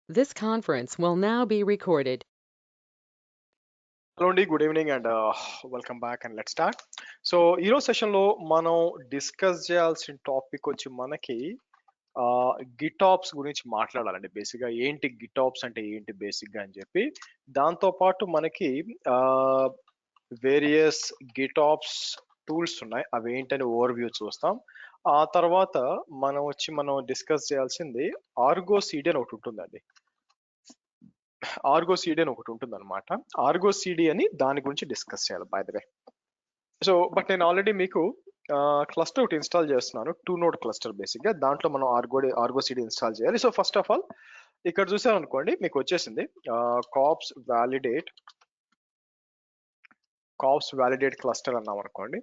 This conference will now be recorded. Hello అండి, good evening and welcome back and let start. So ఈరోజు సెషన్లో మనం discuss చేయాల్సిన topic వచ్చి మనకి గిటాప్స్ గురించి మాట్లాడాలండి. బేసిక్గా ఏంటి గిటాప్స్ అంటే ఏంటి బేసిక్గా అని చెప్పి, దాంతోపాటు మనకి వేరియస్ గిటాప్స్ టూల్స్ ఉన్నాయి, అవి ఏంటని ఓవర్ వ్యూ చూస్తాం. ఆ తర్వాత మనం డిస్కస్ చేయాల్సింది ఆర్గో సిడి అని ఒకటి ఉంటుందండి. ఆర్గో సిడి అని ఒకటి ఉంటుంది అనమాట. ఆర్గో సిడి అని దాని గురించి డిస్కస్ చేయాలి by the way. So but నేను ఆల్రెడీ మీకు క్లస్టర్ ఒకటి ఇన్స్టాల్ చేస్తున్నాను, 2 నోడ్ క్లస్టర్. బేసిక్గా దాంట్లో మనం ఆర్గో సిడి ఇన్స్టాల్ చేయాలి. సో ఫస్ట్ ఆఫ్ ఆల్ ఇక్కడ చూసారనుకోండి, మీకు వచ్చేసింది కాప్స్ వ్యాలిడేట్ క్లస్టర్ అన్నాం అనుకోండి.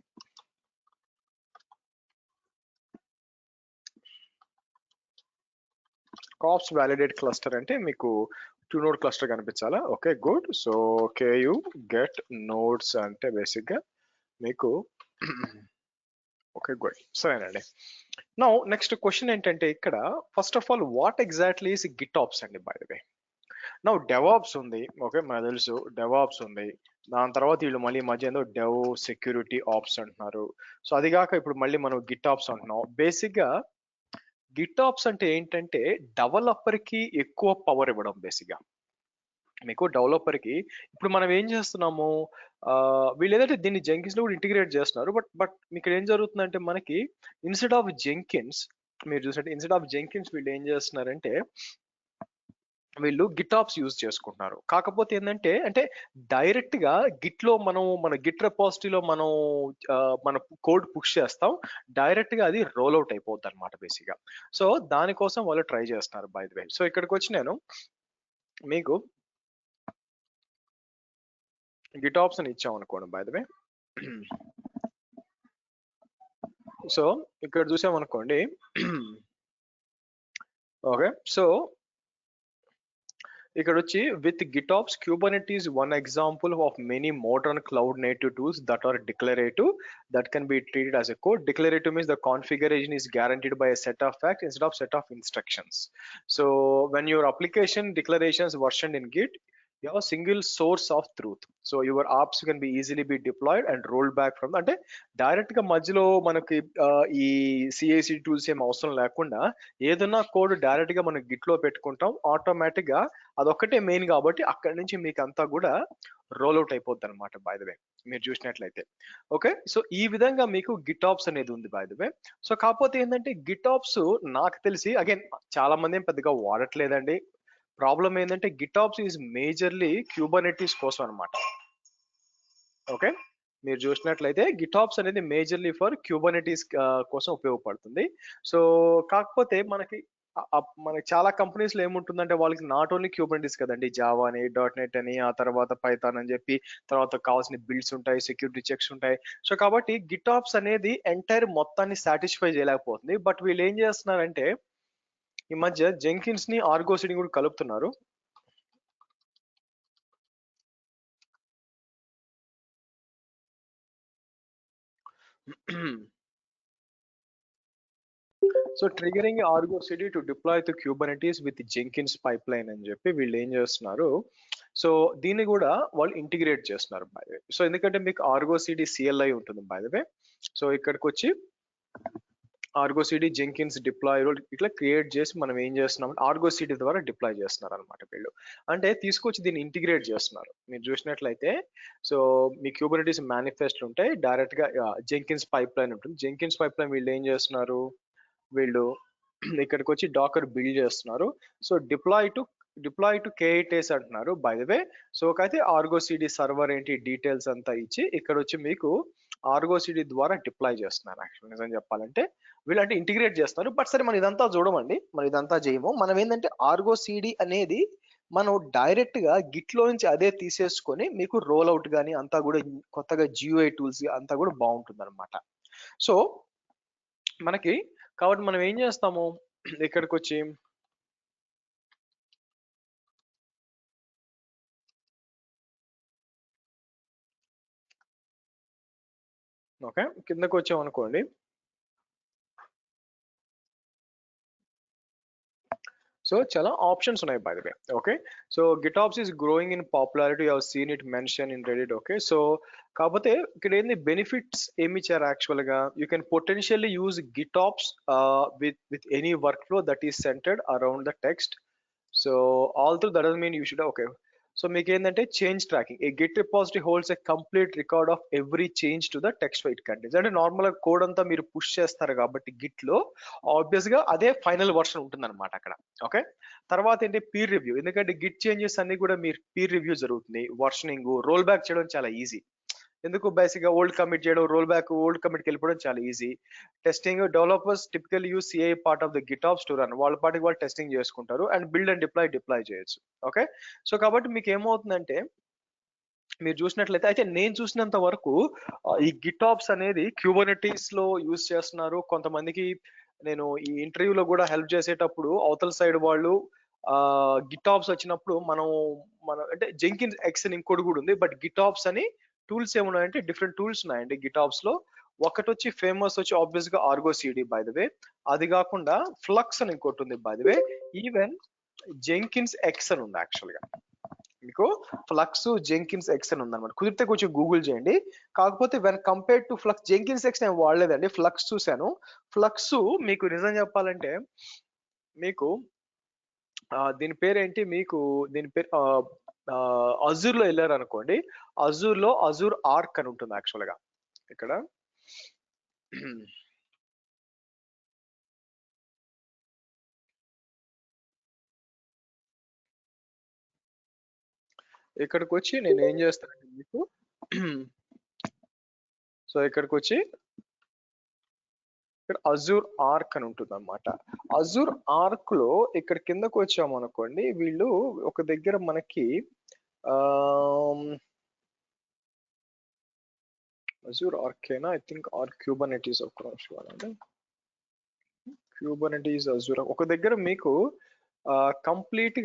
కాప్స్ వ్యాలిడేట్ క్లస్టర్ అంటే మీకు 2 నోడ్ క్లస్టర్ కనిపించాలా? Okay, good. So KU get nodes అంటే బేసిక్గా మీకు ఓకే, గుడ్, సరేనండి. నౌ నెక్స్ట్ క్వశ్చన్ ఏంటంటే, ఇక్కడ first of all what exactly is GitOps అండి by the way. Now DevOps ఉంది, ఓకే, మనకు తెలుసు డెవాప్స్ ఉంది. దాని తర్వాత వీళ్ళు మళ్ళీ మధ్య ఏదో డెవ్ సెక్యూరిటీ ఆప్స్ అంటున్నారు. సో అది కాక ఇప్పుడు మళ్ళీ మనం గిటాప్స్ అంటున్నాం. బేసిక్గా గిటాప్స్ అంటే ఏంటంటే డెవలపర్కి ఎక్కువ పవర్ ఇవ్వడం. బేసిక్గా మీకు డెవలపర్కి ఇప్పుడు మనం ఏం చేస్తున్నాము, వీళ్ళు ఏదైతే దీన్ని జెంకిన్స్ లో కూడా ఇంటిగ్రేట్ చేస్తున్నారు. బట్ మీకు ఏం జరుగుతుందంటే, మనకి ఇన్స్టెడ్ ఆఫ్ జెంకిన్స్, మీరు చూసినట్టు ఇన్స్టెడ్ ఆఫ్ జెంకిన్స్ వీళ్ళు ఏం చేస్తున్నారంటే వీళ్ళు గిటాప్స్ యూజ్ చేసుకుంటున్నారు. కాకపోతే ఏంటంటే, డైరెక్ట్ గా గిట్ లో మన గిట్ రెపాజిటరీలో మన కోడ్ పుష్ చేస్తాం, డైరెక్ట్ గా అది రోల్ అవుట్ అయిపోద్ది అనమాట బేసిక్ గా. సో దానికోసం వాళ్ళు ట్రై చేస్తున్నారు బై ది వే. సో ఇక్కడికి వచ్చి నేను మీకు గిటాప్స్ అని ఇచ్చాం అనుకోండి బై ది వే. సో ఇక్కడ చూసామనుకోండి, ఓకే, సో ఇక్కడ వచ్చి with గిటాప్స్ Kubernetes one example of many modern cloud native tools that are declarative, that can be treated as a code. Declarative means the configuration is guaranteed by a set of facts instead of set of instructions. So when your application declarations versioned in Git, you have a single source of truth. So your apps can be easily be deployed and rolled back from అంటే direct గా మధ్యలో మనకి ఈ CIC tools ఏం అవసరం లేకుండా ఏదన్నా code direct గా మనం గిట్ లో పెట్టుకుంటాం, ఆటోమేటిక్ గా అదొక్కటే మెయిన్ కాబట్టి అక్కడి నుంచి మీకు అంతా కూడా రోల్ అవుట్ అయిపోద్ది అనమాట బై ద వే, మీరు చూసినట్లయితే. ఓకే, సో ఈ విధంగా మీకు గిటాప్స్ అనేది ఉంది బై ద వే. సో కాకపోతే ఏంటంటే గిటాప్స్ నాకు తెలిసి అగైన్ చాలా మంది ఏం పెద్దగా వాడట్లేదండి. ప్రాబ్లం ఏంటంటే గిటాప్స్ ఈజ్ మేజర్లీ క్యూబర్నెటీస్ కోసం అనమాట. ఓకే, మీరు చూసినట్లయితే గిటాప్స్ అనేది మేజర్లీ ఫర్ క్యూబర్నెటీస్ కోసం ఉపయోగపడుతుంది. సో కాకపోతే మనకి చాలా కంపెనీస్ లో ఏముంటుందంటే, వాళ్ళకి నాట్ ఓన్లీ క్యూబర్నెటీస్ కదండి, జావా అని, .NET అని, ఆ తర్వాత పైథాన్ అని చెప్పి, తర్వాత కావాల్సిన బిల్డ్స్ ఉంటాయి, సెక్యూరిటీ చెక్స్ ఉంటాయి. సో కాబట్టి గిటాప్స్ అనేది ఎంటైర్ మొత్తాన్ని సాటిస్ఫై చేయలేకపోతుంది. బట్ వీళ్ళు ఏం చేస్తున్నారంటే, ఈ మధ్య జెంకిన్స్ ని ఆర్గో సిటీ కూడా కలుపుతున్నారు. So triggering Argo CD to deploy to Kubernetes with Jenkins pipeline అని చెప్పి వీళ్ళు ఏం చేస్తున్నారు, సో దీన్ని కూడా వాళ్ళు ఇంటిగ్రేట్ చేస్తున్నారు బై ద వే. సో ఎందుకంటే మీకు ఆర్గో సిటీ సిఎల్ఐ ఉంటుంది బై ద వే. సో ఇక్కడికి వచ్చి ఆర్గో సిటీ జెంకిన్స్ డిప్లాయ్ ఇట్లా క్రియేట్ చేసి మనం ఏం చేస్తున్నాం, ఆర్గో సిటీ ద్వారా డిప్లాయ్ చేస్తున్నారు అనమాట వీళ్ళు. అంటే తీసుకొచ్చి దీన్ని ఇంటిగ్రేట్ చేస్తున్నారు. మీరు చూసినట్లయితే సో మీ క్యూబర్నెటీస్ మేనిఫెస్ట్ ఉంటాయి, డైరెక్ట్ గా జెంకిన్స్ పైప్ లైన్ ఉంటుంది. జెంకిన్స్ పైప్ లైన్ వీళ్ళు ఏం చేస్తున్నారు, వీళ్ళు ఇక్కడికి వచ్చి డాకర్ బిల్డ్ చేస్తున్నారు. సో డిప్లాయ్ టు K8s అంటున్నారు బై ద వే. సో అయితే ఆర్గో సిడి సర్వర్ ఏంటి డీటెయిల్స్ అంతా ఇచ్చి ఇక్కడ వచ్చి మీకు ఆర్గో సిడి ద్వారా డిప్లాయ్ చేస్తున్నారు. యాక్చువల్ నిజం చెప్పాలంటే వీళ్ళు అంటే ఇంటిగ్రేట్ చేస్తున్నారు. బట్ సరే మనం ఇదంతా చూడమండి, మనం ఇదంతా చేయము. మనం ఏంటంటే ఆర్గో సిడి అనేది మనం డైరెక్ట్ గా గిట్ లో నుంచి అదే తీసేసుకొని మీకు రోల్ అవుట్ కానీ అంతా కూడా కొత్తగా GUI టూల్స్ అంతా కూడా బాగుంటుంది అనమాట. సో మనకి కాబట్టి మనం ఏం చేస్తాము, ఇక్కడికి వచ్చి ఓకే కిందకు వచ్చాం అనుకోండి. సో చాలా ఆప్షన్స్ ఉన్నాయి by the way. Okay, so GitOps is growing in popularity. You have seen it mentioned in Reddit. Okay, so కాకపోతే ఇక్కడ ఏంది బెనిఫిట్స్ ఏమి ఇచ్చారు యాక్చువల్ గా, you can potentially use GitOps with any workflow that is centered around the text. So although that doesn't mean you should. Okay, so మీకు ఏంటంటే change tracking, A Git repository holds A complete record of every change to the text it contents. అంటే normal గా code అంతా మీరు push చేస్తారు కాబట్టి Git లో obvious గా అదే ఫైనల్ వర్షన్ ఉంటుంది అనమాట అక్కడ. ఓకే, తర్వాత ఏంటి పీర్ రివ్యూ, ఎందుకంటే గిట్ చేంజెస్ అన్ని కూడా మీరు పీర్ రివ్యూ జరుగుతుంది. వర్షనింగ్, రోల్ బ్యాక్ చేయడం చాలా ఈజీ. ఎందుకు, బేసిక్ గా ఓల్డ్ కమిట్ చేయడం, రోల్ బ్యాక్ ఓల్డ్ కమిట్ కి వెళ్ళిపోవడం చాలా easy. Testing, developers typical use CI part of the GitOps to run, వాళ్ళ పాటికి వాళ్ళు టెస్టింగ్ చేసుకుంటారు అండ్ బిల్డ్ అండ్ డిప్లాయ్ చేయొచ్చు. ఓకే, సో కాబట్టి మీకు ఏమవుతుందంటే మీరు చూసినట్లయితే, అయితే నేను చూసినంత వరకు ఈ GitOps అనేది Kubernetes లో యూస్ చేస్తున్నారు. కొంతమందికి నేను ఈ ఇంటర్వ్యూలో కూడా హెల్ప్ చేసేటప్పుడు అవతల సైడ్ వాళ్ళు GitOps వచ్చినప్పుడు మన అంటే జెంకిన్స్ ఎక్స్ అని ఇంకోటి కూడా ఉంది, బట్ GitOps అని టూల్స్ ఏమున్నాయంటే డిఫరెంట్ టూల్స్ ఉన్నాయండి GitOps లో. ఒకటి వచ్చి ఫేమస్ వచ్చి ఆబ్వియస్ గా Argo CD by the way, అది కాకుండా ఫ్లక్స్ అని ఇంకోటి ఉంది బై ద వే, ఈవెన్ జెంకిన్స్ ఎక్స్ అని ఉంది యాక్చువల్ గా. మీకు ఫ్లక్స్ జెంకిన్స్ ఎక్స్ అని ఉందన్నమాట, కుదిరితే కొంచెం గూగుల్ చేయండి. కాకపోతే when compare to flux, Jenkins X నేను వాడలేదండి, ఫ్లక్స్ చూశాను. ఫ్లక్స్ మీకు నిజం చెప్పాలంటే మీకు దీని పేరు ఏంటి, మీకు దీని పేరు అజూర్ లో వెళ్ళారు అనుకోండి, అజూర్ లో అజూర్ ఆర్క్ అని ఉంటుంది యాక్చువల్ గా. ఇక్కడ ఇక్కడికి వచ్చి నేను ఏం చేస్తానంటే మీకు సో ఇక్కడికి వచ్చి ఇక్కడ అజూర్ ఆర్క్ అని ఉంటుంది అనమాట. అజూర్ ఆర్క్ లో ఇక్కడ కిందకు వచ్చాము అనుకోండి, వీళ్ళు ఒక దగ్గర మనకి అజూర్ ఆర్కేనా ఐ థింక్, ఆర్ క్యూబర్నెటీస్ ఒక నిమిషం అంటే క్యూబర్నెటీస్ అజూర్ ఒక దగ్గర మీకు కంప్లీట్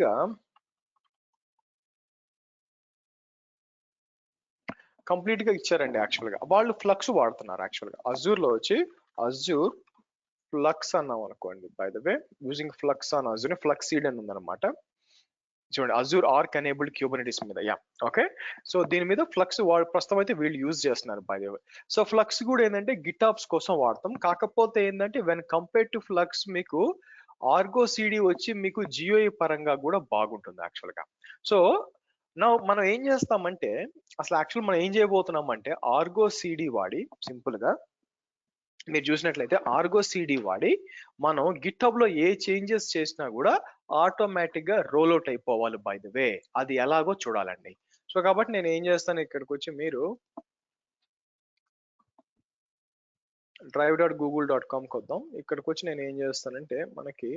గా ఇచ్చారండి యాక్చువల్ గా. వాళ్ళు ఫ్లక్స్ వాడుతున్నారు యాక్చువల్ గా. అజూర్ లో వచ్చి అజూర్ ఫ్లక్స్ అన్నాం అనుకోండి, by the way using flux on Azure, flux seed అని ఉందన్నమాట. చూడండి, అజూర్ ఆర్క్ ఎనేబుల్డ్ క్యూబర్నెటీస్ మీద. యా, ఓకే, సో దీని మీద ఫ్లక్స్ ప్రస్తుతం అయితే వీళ్ళు యూజ్ చేస్తున్నారు by the way. So flux కూడా ఏంటంటే GitOps కోసం వాడతాం. కాకపోతే ఏంటంటే వెన్ కంపేర్ టు ఫ్లక్స్ మీకు ఆర్గో సిడి వచ్చి మీకు GUI పరంగా కూడా బాగుంటుంది యాక్చువల్ గా. సో మనం ఏం చేస్తామంటే, అసలు యాక్చువల్ మనం ఏం చేయబోతున్నాం అంటే, ఆర్గో సిడి వాడి సింపుల్ గా మీరు చూసినట్లయితే ఆర్గో సిడి వాడి మనం గిట్హబ్ లో ఏ చేంజెస్ చేసినా కూడా ఆటోమేటిక్ గా రోల్ అవుట్ అయిపోవాలి బై ద వే. అది ఎలాగో చూడాలండి. సో కాబట్టి నేను ఏం చేస్తాను, ఇక్కడికి వచ్చి మీరు drive.google.com కి వద్దాం. ఇక్కడికి వచ్చి నేను ఏం చేస్తానంటే మనకి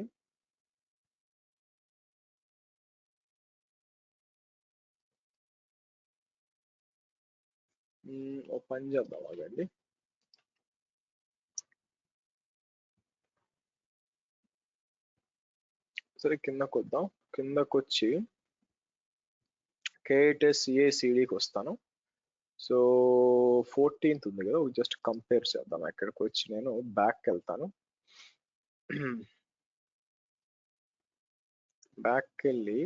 ఓ పని చేద్దాం అదండి. సరే కిందకు వద్దాం. కిందకు వచ్చి KTSCACDకి వస్తాను. సో 14th ఉంది కదా, జస్ట్ కంపేర్ చేద్దాం. ఎక్కడికి వచ్చి నేను బ్యాక్ వెళ్తాను. బ్యాక్ వెళ్ళి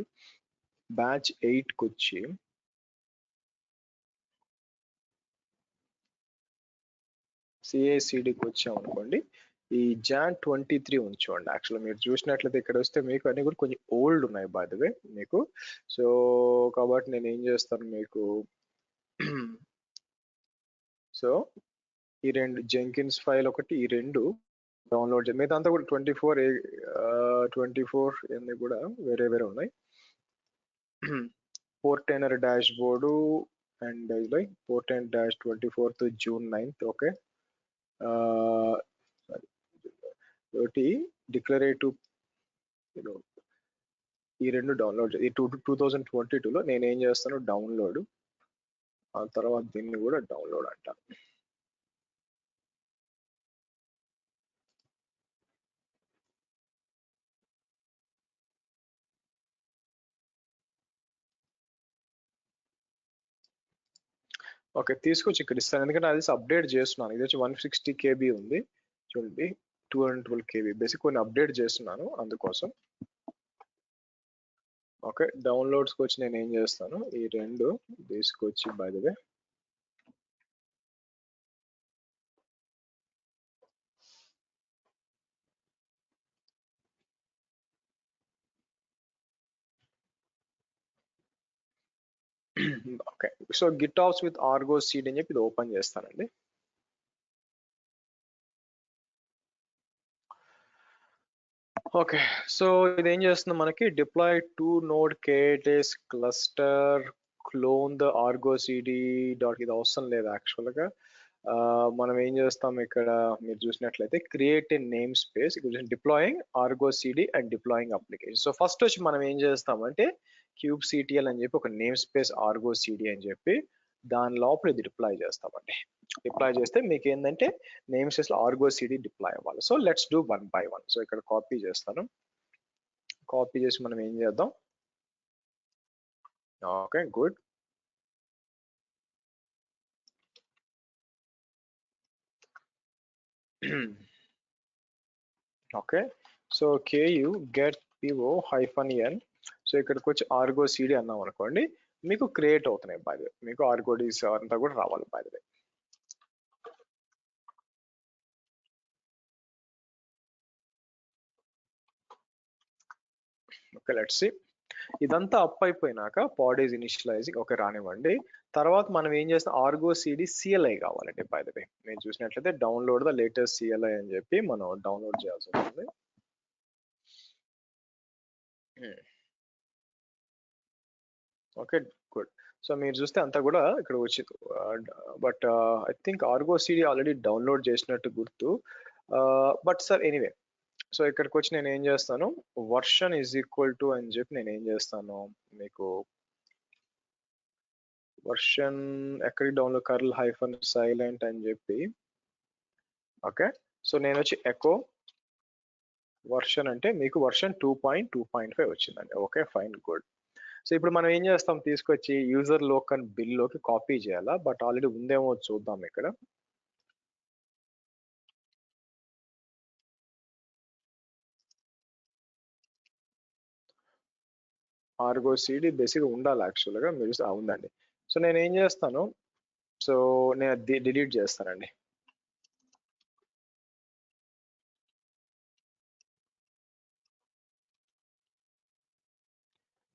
బ్యాచ్ 8కి వచ్చి CACDకి వచ్చాం అనుకోండి, ఈ Jan 23 ఉంచోండి. యాక్చువల్గా మీరు చూసినట్లయితే ఇక్కడ వస్తే మీకు అన్ని కూడా కొంచెం ఓల్డ్ ఉన్నాయి బై ద వే మీకు. సో కాబట్టి నేను ఏం చేస్తాను మీకు, సో ఈ రెండు జెంకిన్స్ ఫైల్ ఒకటి, ఈ రెండు డౌన్లోడ్ చేయండి. మిగతా అంతా కూడా 24 అన్ని కూడా వేరే వేరే ఉన్నాయి. Portainer dashboard and Portainer dash 24th June 9th. Okay, ఒకటి డిక్లరేటివ్, ఈ రెండు డౌన్లోడ్. ఈ 2022లో నేను ఏం చేస్తాను, డౌన్లోడ్, ఆ తర్వాత దీన్ని కూడా డౌన్లోడ్ అంటాను. ఓకే, తీసుకొచ్చి ఇక్కడ ఇస్తాను, ఎందుకంటే అది అప్డేట్ చేస్తున్నాను. ఇది వచ్చి 160 KB ఉంది చూడండి, 212 KB బేసిక్ కొన్ని అప్డేట్ చేస్తున్నాను అందుకోసం. ఓకే, డౌన్లోడ్స్కి వచ్చి నేను ఏం చేస్తాను, ఈ రెండు తీసుకొచ్చి by the way okay. So గిటాప్స్ with Argo seed అని చెప్పి ఇది ఓపెన్ చేస్తానండి. ఓకే, సో ఇది ఏం చేస్తుంది మనకి, deploy to node K8s cluster clone the Argo CD dot, ఇది అవసరం లేదు యాక్చువల్గా. మనం ఏం చేస్తాం ఇక్కడ, మీరు చూసినట్లయితే క్రియేట్ ఏ నేమ్ స్పేస్, ఇక్కడ deploying Argo CD and deploying application. So first వచ్చి మనం ఏం చేస్తామంటే క్యూబ్ సిటిఎల్ అని చెప్పి ఒక నేమ్ స్పేస్ ఆర్గో సిడి అని చెప్పి దాని లోపల ఇది డిప్లాయ్ చేస్తామండి. డిప్లాయ్ చేస్తే మీకు ఏంటంటే నేమ్ స్పేస్ లో ఆర్గో సిడి డిప్లాయ్ అవ్వాలి. So let's do one by one. So ఇక్కడ కాపీ చేస్తాను, కాపీ చేసి మనం ఏం చేద్దాం, okay good. Okay, so KU get PO hyphen N. So ఇక్కడికి వచ్చి ఆర్గో సిడి అన్నాం అనుకోండి, మీకు క్రియేట్ అవుతున్నాయి బై ద వే, మీకు ఆర్గోడీస్ అంతా కూడా రావాలి by the way. Okay let's see, ఇదంతా అప్ అయిపోయినాక పాడ్ ఈజ్ ఇనిషియలైజింగ్, ఓకే రానివ్వండి. తర్వాత మనం ఏం చేస్తాం, ఆర్గో సిడి సిఎల్ఐ కావాలండి బై ద వే. నేను చూసినట్లయితే డౌన్లోడ్ ద లేటెస్ట్ సిఎల్ఐ అని చెప్పి మనం డౌన్లోడ్ చేయాల్సి ఉంటుంది. Okay good. సో మీరు చూస్తే అంతా కూడా ఇక్కడ వచ్చింది, but I think Argo CD already download చేసినట్టు గుర్తు. బట్ సార్ ఎనీవే, సో ఇక్కడికి వచ్చి నేను ఏం చేస్తాను, వర్షన్ ఈజ్ ఈక్వల్ టు అని చెప్పి నేను ఏం చేస్తాను, మీకు వర్షన్ ఎక్కడికి డౌన్లోడ్, కర్ల్ హైఫన్ సైలెంట్ అని చెప్పి. ఓకే, సో నేను వచ్చి ఎకో వర్షన్ అంటే మీకు వర్షన్ 2.2.5 వచ్చిందండి. Okay fine good. సో ఇప్పుడు మనం ఏం చేస్తాం, తీసుకొచ్చి యూజర్ లోకల్ బిల్లోకి కాపీ చేయాలా, బట్ ఆల్రెడీ ఉందేమో చూద్దాం ఇక్కడ. ఆర్గో సిడి బేసిక్గా ఉండాలి యాక్చువల్గా, మీరు ఉందండి. సో నేను ఏం చేస్తాను, సో నేను డిలీట్ చేస్తానండి,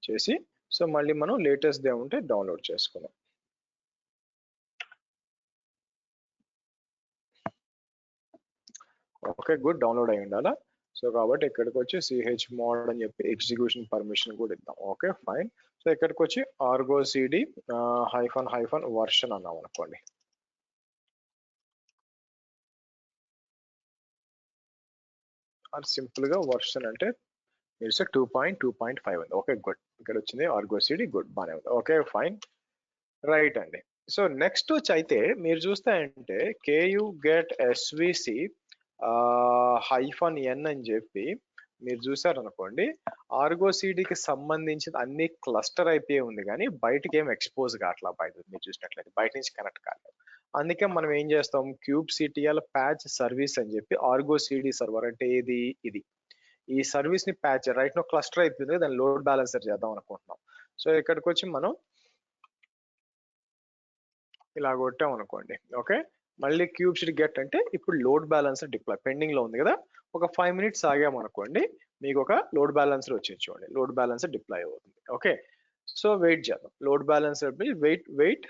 చేసి సో మళ్ళీ మనం లేటెస్ట్ దే ఉంటే డౌన్లోడ్ చేసుకుందాం. ఓకే గుడ్, డౌన్లోడ్ అయి ఉండాలా. సో కాబట్టి ఇక్కడికి వచ్చి సిహెచ్ మోడ్ అని చెప్పి ఎగ్జిక్యూషన్ పర్మిషన్ కూడా ఇద్దాం. Okay fine. సో ఇక్కడికి వచ్చి Argo CD hyphen hyphen version అన్నాం అనుకోండి. అది సింపుల్ గా వర్షన్ అంటే మీరు 2.2.5 ఉంది. ఓకే గుడ్, ఇక్కడ వచ్చింది ఆర్గో సిడి, గుడ్ బానే ఉంది. ఓకే ఫైన్ రైట్ అండి. సో నెక్స్ట్ వచ్చి అయితే మీరు చూస్తే అంటే KU get SVC hyphen N అని చెప్పి మీరు చూసారనుకోండి, ఆర్గో సిడికి సంబంధించిన అన్ని క్లస్టర్ అయిపోయి ఉంది కానీ బయటకి ఏం ఎక్స్పోజ్ కావట్లా, బయట మీరు చూసినట్లయితే బయట నుంచి కనెక్ట్ కాలేదు. అందుకే మనం ఏం చేస్తాం, క్యూబ్ సిటిఎల్ ప్యాచ్ సర్వీస్ అని చెప్పి ఆర్గో సిడి సర్వర్ అంటే ఇది ఇది ఈ సర్వీస్ ని ప్యాచ్ రైట్ నో క్లస్టర్ అయిపోయింది, దాన్ని లోడ్ బ్యాలెన్సర్ చేద్దాం అనుకుంటున్నాం. సో ఇక్కడికి వచ్చి మనం ఇలా కొట్టాం అనుకోండి. ఓకే, మళ్ళీ క్యూబ్ సిటీ గెట్ అంటే ఇప్పుడు లోడ్ బ్యాలెన్సర్ డిప్లాయ్ పెండింగ్ లో ఉంది కదా, ఒక 5 minutes ఆగామనుకోండి, మీకు ఒక లోడ్ బ్యాలెన్సర్ వచ్చేది చూడండి, లోడ్ బ్యాలెన్సర్ డిప్లాయ్ అవుతుంది. ఓకే, సో వెయిట్ చేద్దాం, load balancer wait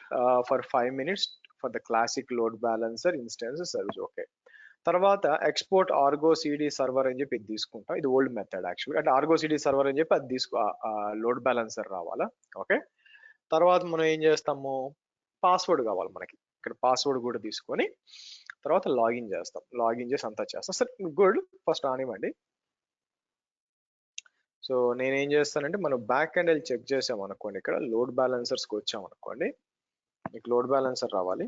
for 5 minutes for the classic load balancer instance service. Okay, తర్వాత ఎక్స్పోర్ట్ ఆర్గో సిడి సర్వర్ అని చెప్పి ఇది తీసుకుంటాం, ఇది ఓల్డ్ మెథడ్ యాక్చువల్, అంటే ఆర్గో సిడి సర్వర్ అని చెప్పి అది లోడ్ బ్యాలెన్సర్ రావాలా. ఓకే, తర్వాత మనం ఏం చేస్తాము, పాస్వర్డ్ కావాలి మనకి, ఇక్కడ పాస్వర్డ్ కూడా తీసుకొని తర్వాత లాగిన్ చేస్తాం, లాగిన్ చేసి అంతా చేస్తాం. సరే గుడ్, ఫస్ట్ రానివ్వండి. సో నేనేం చేస్తానంటే మనం బ్యాక్ ఎండ్ వెళ్ళి చెక్ చేసాం అనుకోండి, ఇక్కడ లోడ్ బ్యాలెన్సర్స్కి వచ్చాం అనుకోండి, మీకు లోడ్ బ్యాలెన్సర్ రావాలి.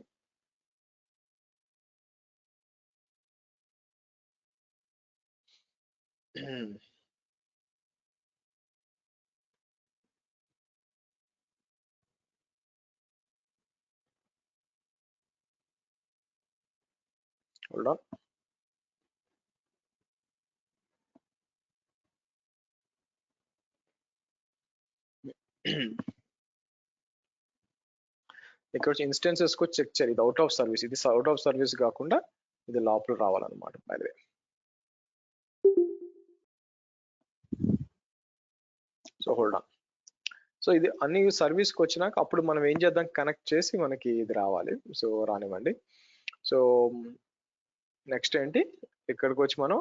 Hold on. ఇక్కడ వచ్చి ఇన్స్టెన్సెస్ కు చెక్ చేయాలి. ఇది అవుట్ ఆఫ్ సర్వీస్, ఇది అవుట్ ఆఫ్ సర్వీస్ కాకుండా ఇది లోపల రావాలన్నమాట. By the way, so hold on. So ఇది అన్ని సర్వీస్కి వచ్చినాక అప్పుడు మనం ఏం చేద్దాం, కనెక్ట్ చేసి మనకి ఇది రావాలి. సో రానివ్వండి. సో నెక్స్ట్ ఏంటి, ఇక్కడికి వచ్చి మనం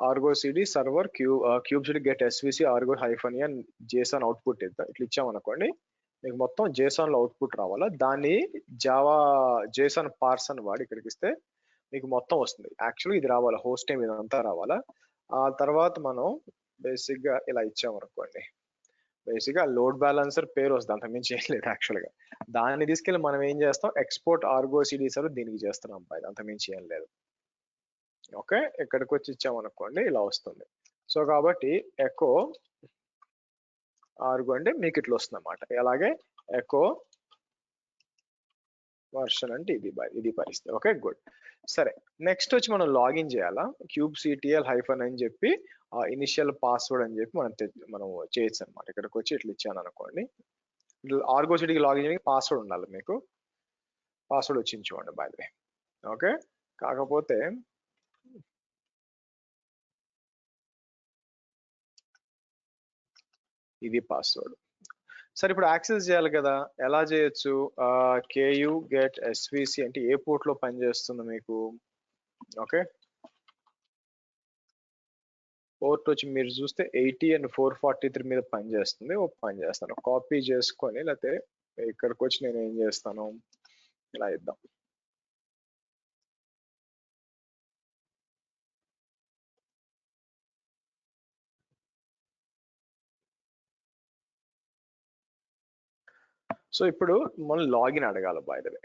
Argo CD server cube CD get SVC Argo hyphen JSON output ఇద్దాం. ఇట్లా ఇచ్చామనుకోండి, మీకు మొత్తం జేసన్ లో అవుట్పుట్ రావాలా. దాన్ని జావా జేసన్ పార్సన్ వాడి ఇక్కడికి ఇస్తే మీకు మొత్తం వస్తుంది. యాక్చువల్గా ఇది రావాలా, హోస్ట్ నేమ్ ఇదంతా రావాలా. ఆ తర్వాత మనం బేసిక్ గా ఇలా ఇచ్చామనుకోండి, బేసిక్ గా లోడ్ బ్యాలెన్సర్ పేరు వస్తుంది, అంత మించి ఏం లేదు. యాక్చువల్ గా దాన్ని తీసుకెళ్ళి మనం ఏం చేస్తాం, ఎక్స్పోర్ట్ ఆర్గో సిడి సర్వర్ దీనికి చేస్తున్నాం. అంత మించి ఏం లేదు. ఓకే, ఇక్కడికి వచ్చి ఇచ్చామనుకోండి ఇలా వస్తుంది. సో కాబట్టి ఎకో ఆర్గో అంటే మీకు ఇట్లా వస్తుంది అన్నమాట. అలాగే ఎకో వర్షన్ అంటే ఇది పరిస్థితి. Okay good. సరే, నెక్స్ట్ వచ్చి మనం లాగిన్ చేయాలా. క్యూబ్ సిటిఎల్ హైఫన్ అని చెప్పి ఇనిషియల్ పాస్వర్డ్ అని చెప్పి మనం చేయొచ్చు అనమాట. ఇక్కడికి వచ్చి ఇట్లా ఇచ్చాను అనుకోండి, ఆర్గో సిటీకి లాగిన్ చేయడానికి పాస్వర్డ్ ఉండాలి. మీకు పాస్వర్డ్ వచ్చి చూడండి బై ద వే. ఓకే, కాకపోతే ఇది పాస్వర్డ్. సరే, ఇప్పుడు యాక్సెస్ చేయాలి కదా, ఎలా చేయొచ్చు. కేయు గెట్ ఎస్విసి అంటే ఏ పోర్ట్ లో పనిచేస్తుంది మీకు. ఓకే, పోర్ట్ వచ్చి మీరు చూస్తే 80 and 443 మీద పనిచేస్తుంది. పని చేస్తాను, కాపీ చేసుకొని, లేకపోతే ఇక్కడికి వచ్చి నేను ఏం చేస్తాను, ఇలా ఇద్దాం. సో ఇప్పుడు మనం లాగిన్ అడగాలి by the way.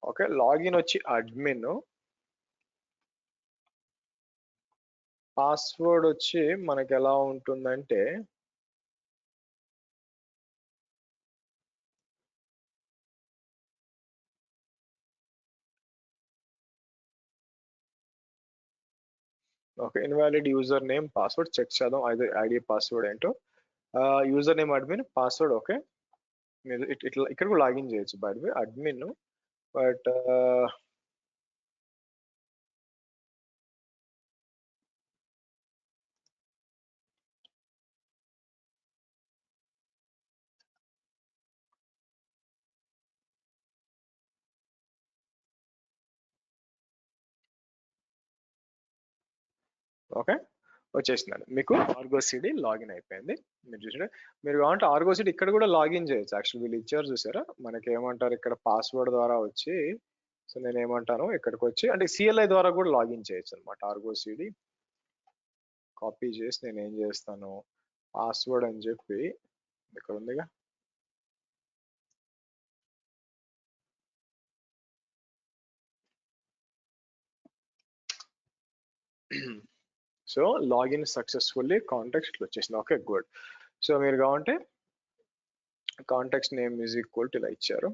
Okay, login వచ్చి అడ్మిన్, పాస్వర్డ్ వచ్చి మనకి ఎలా ఉంటుందంటే okay, invalid user name password check చేద్దాం, ఐడి పాస్వర్డ్ ఏంటో. User name admin, password okay. మీరు ఇట్లా ఇక్కడ కూడా లాగిన్ చేయొచ్చు by the way, admin. But okay, వచ్చేసిందండి మీకు ఆర్గో సిడి లాగిన్ అయిపోయింది. మీరు చూసారా, మీరు కావాలంటే ఆర్గో సిడి ఇక్కడ కూడా లాగిన్ చేయొచ్చు. యాక్చువల్ వీళ్ళు ఇచ్చారు చూసారా, మనకి ఏమంటారు ఇక్కడ పాస్వర్డ్ ద్వారా వచ్చి. సో నేను ఏమంటాను, ఇక్కడికి వచ్చి అంటే సిఎల్ఐ ద్వారా కూడా లాగిన్ చేయొచ్చు అనమాట. ఆర్గో సిడి కాపీ చేసి నేను ఏం చేస్తాను, పాస్వర్డ్ అని చెప్పి ఇక్కడ ఉందిగా, సో లాగిన్ సక్సెస్ఫుల్లీ కాంటాక్ట్ వచ్చేసింది. Okay good. సో మీరు కావాలంటే context name is equal to ఇలా ఇచ్చారు.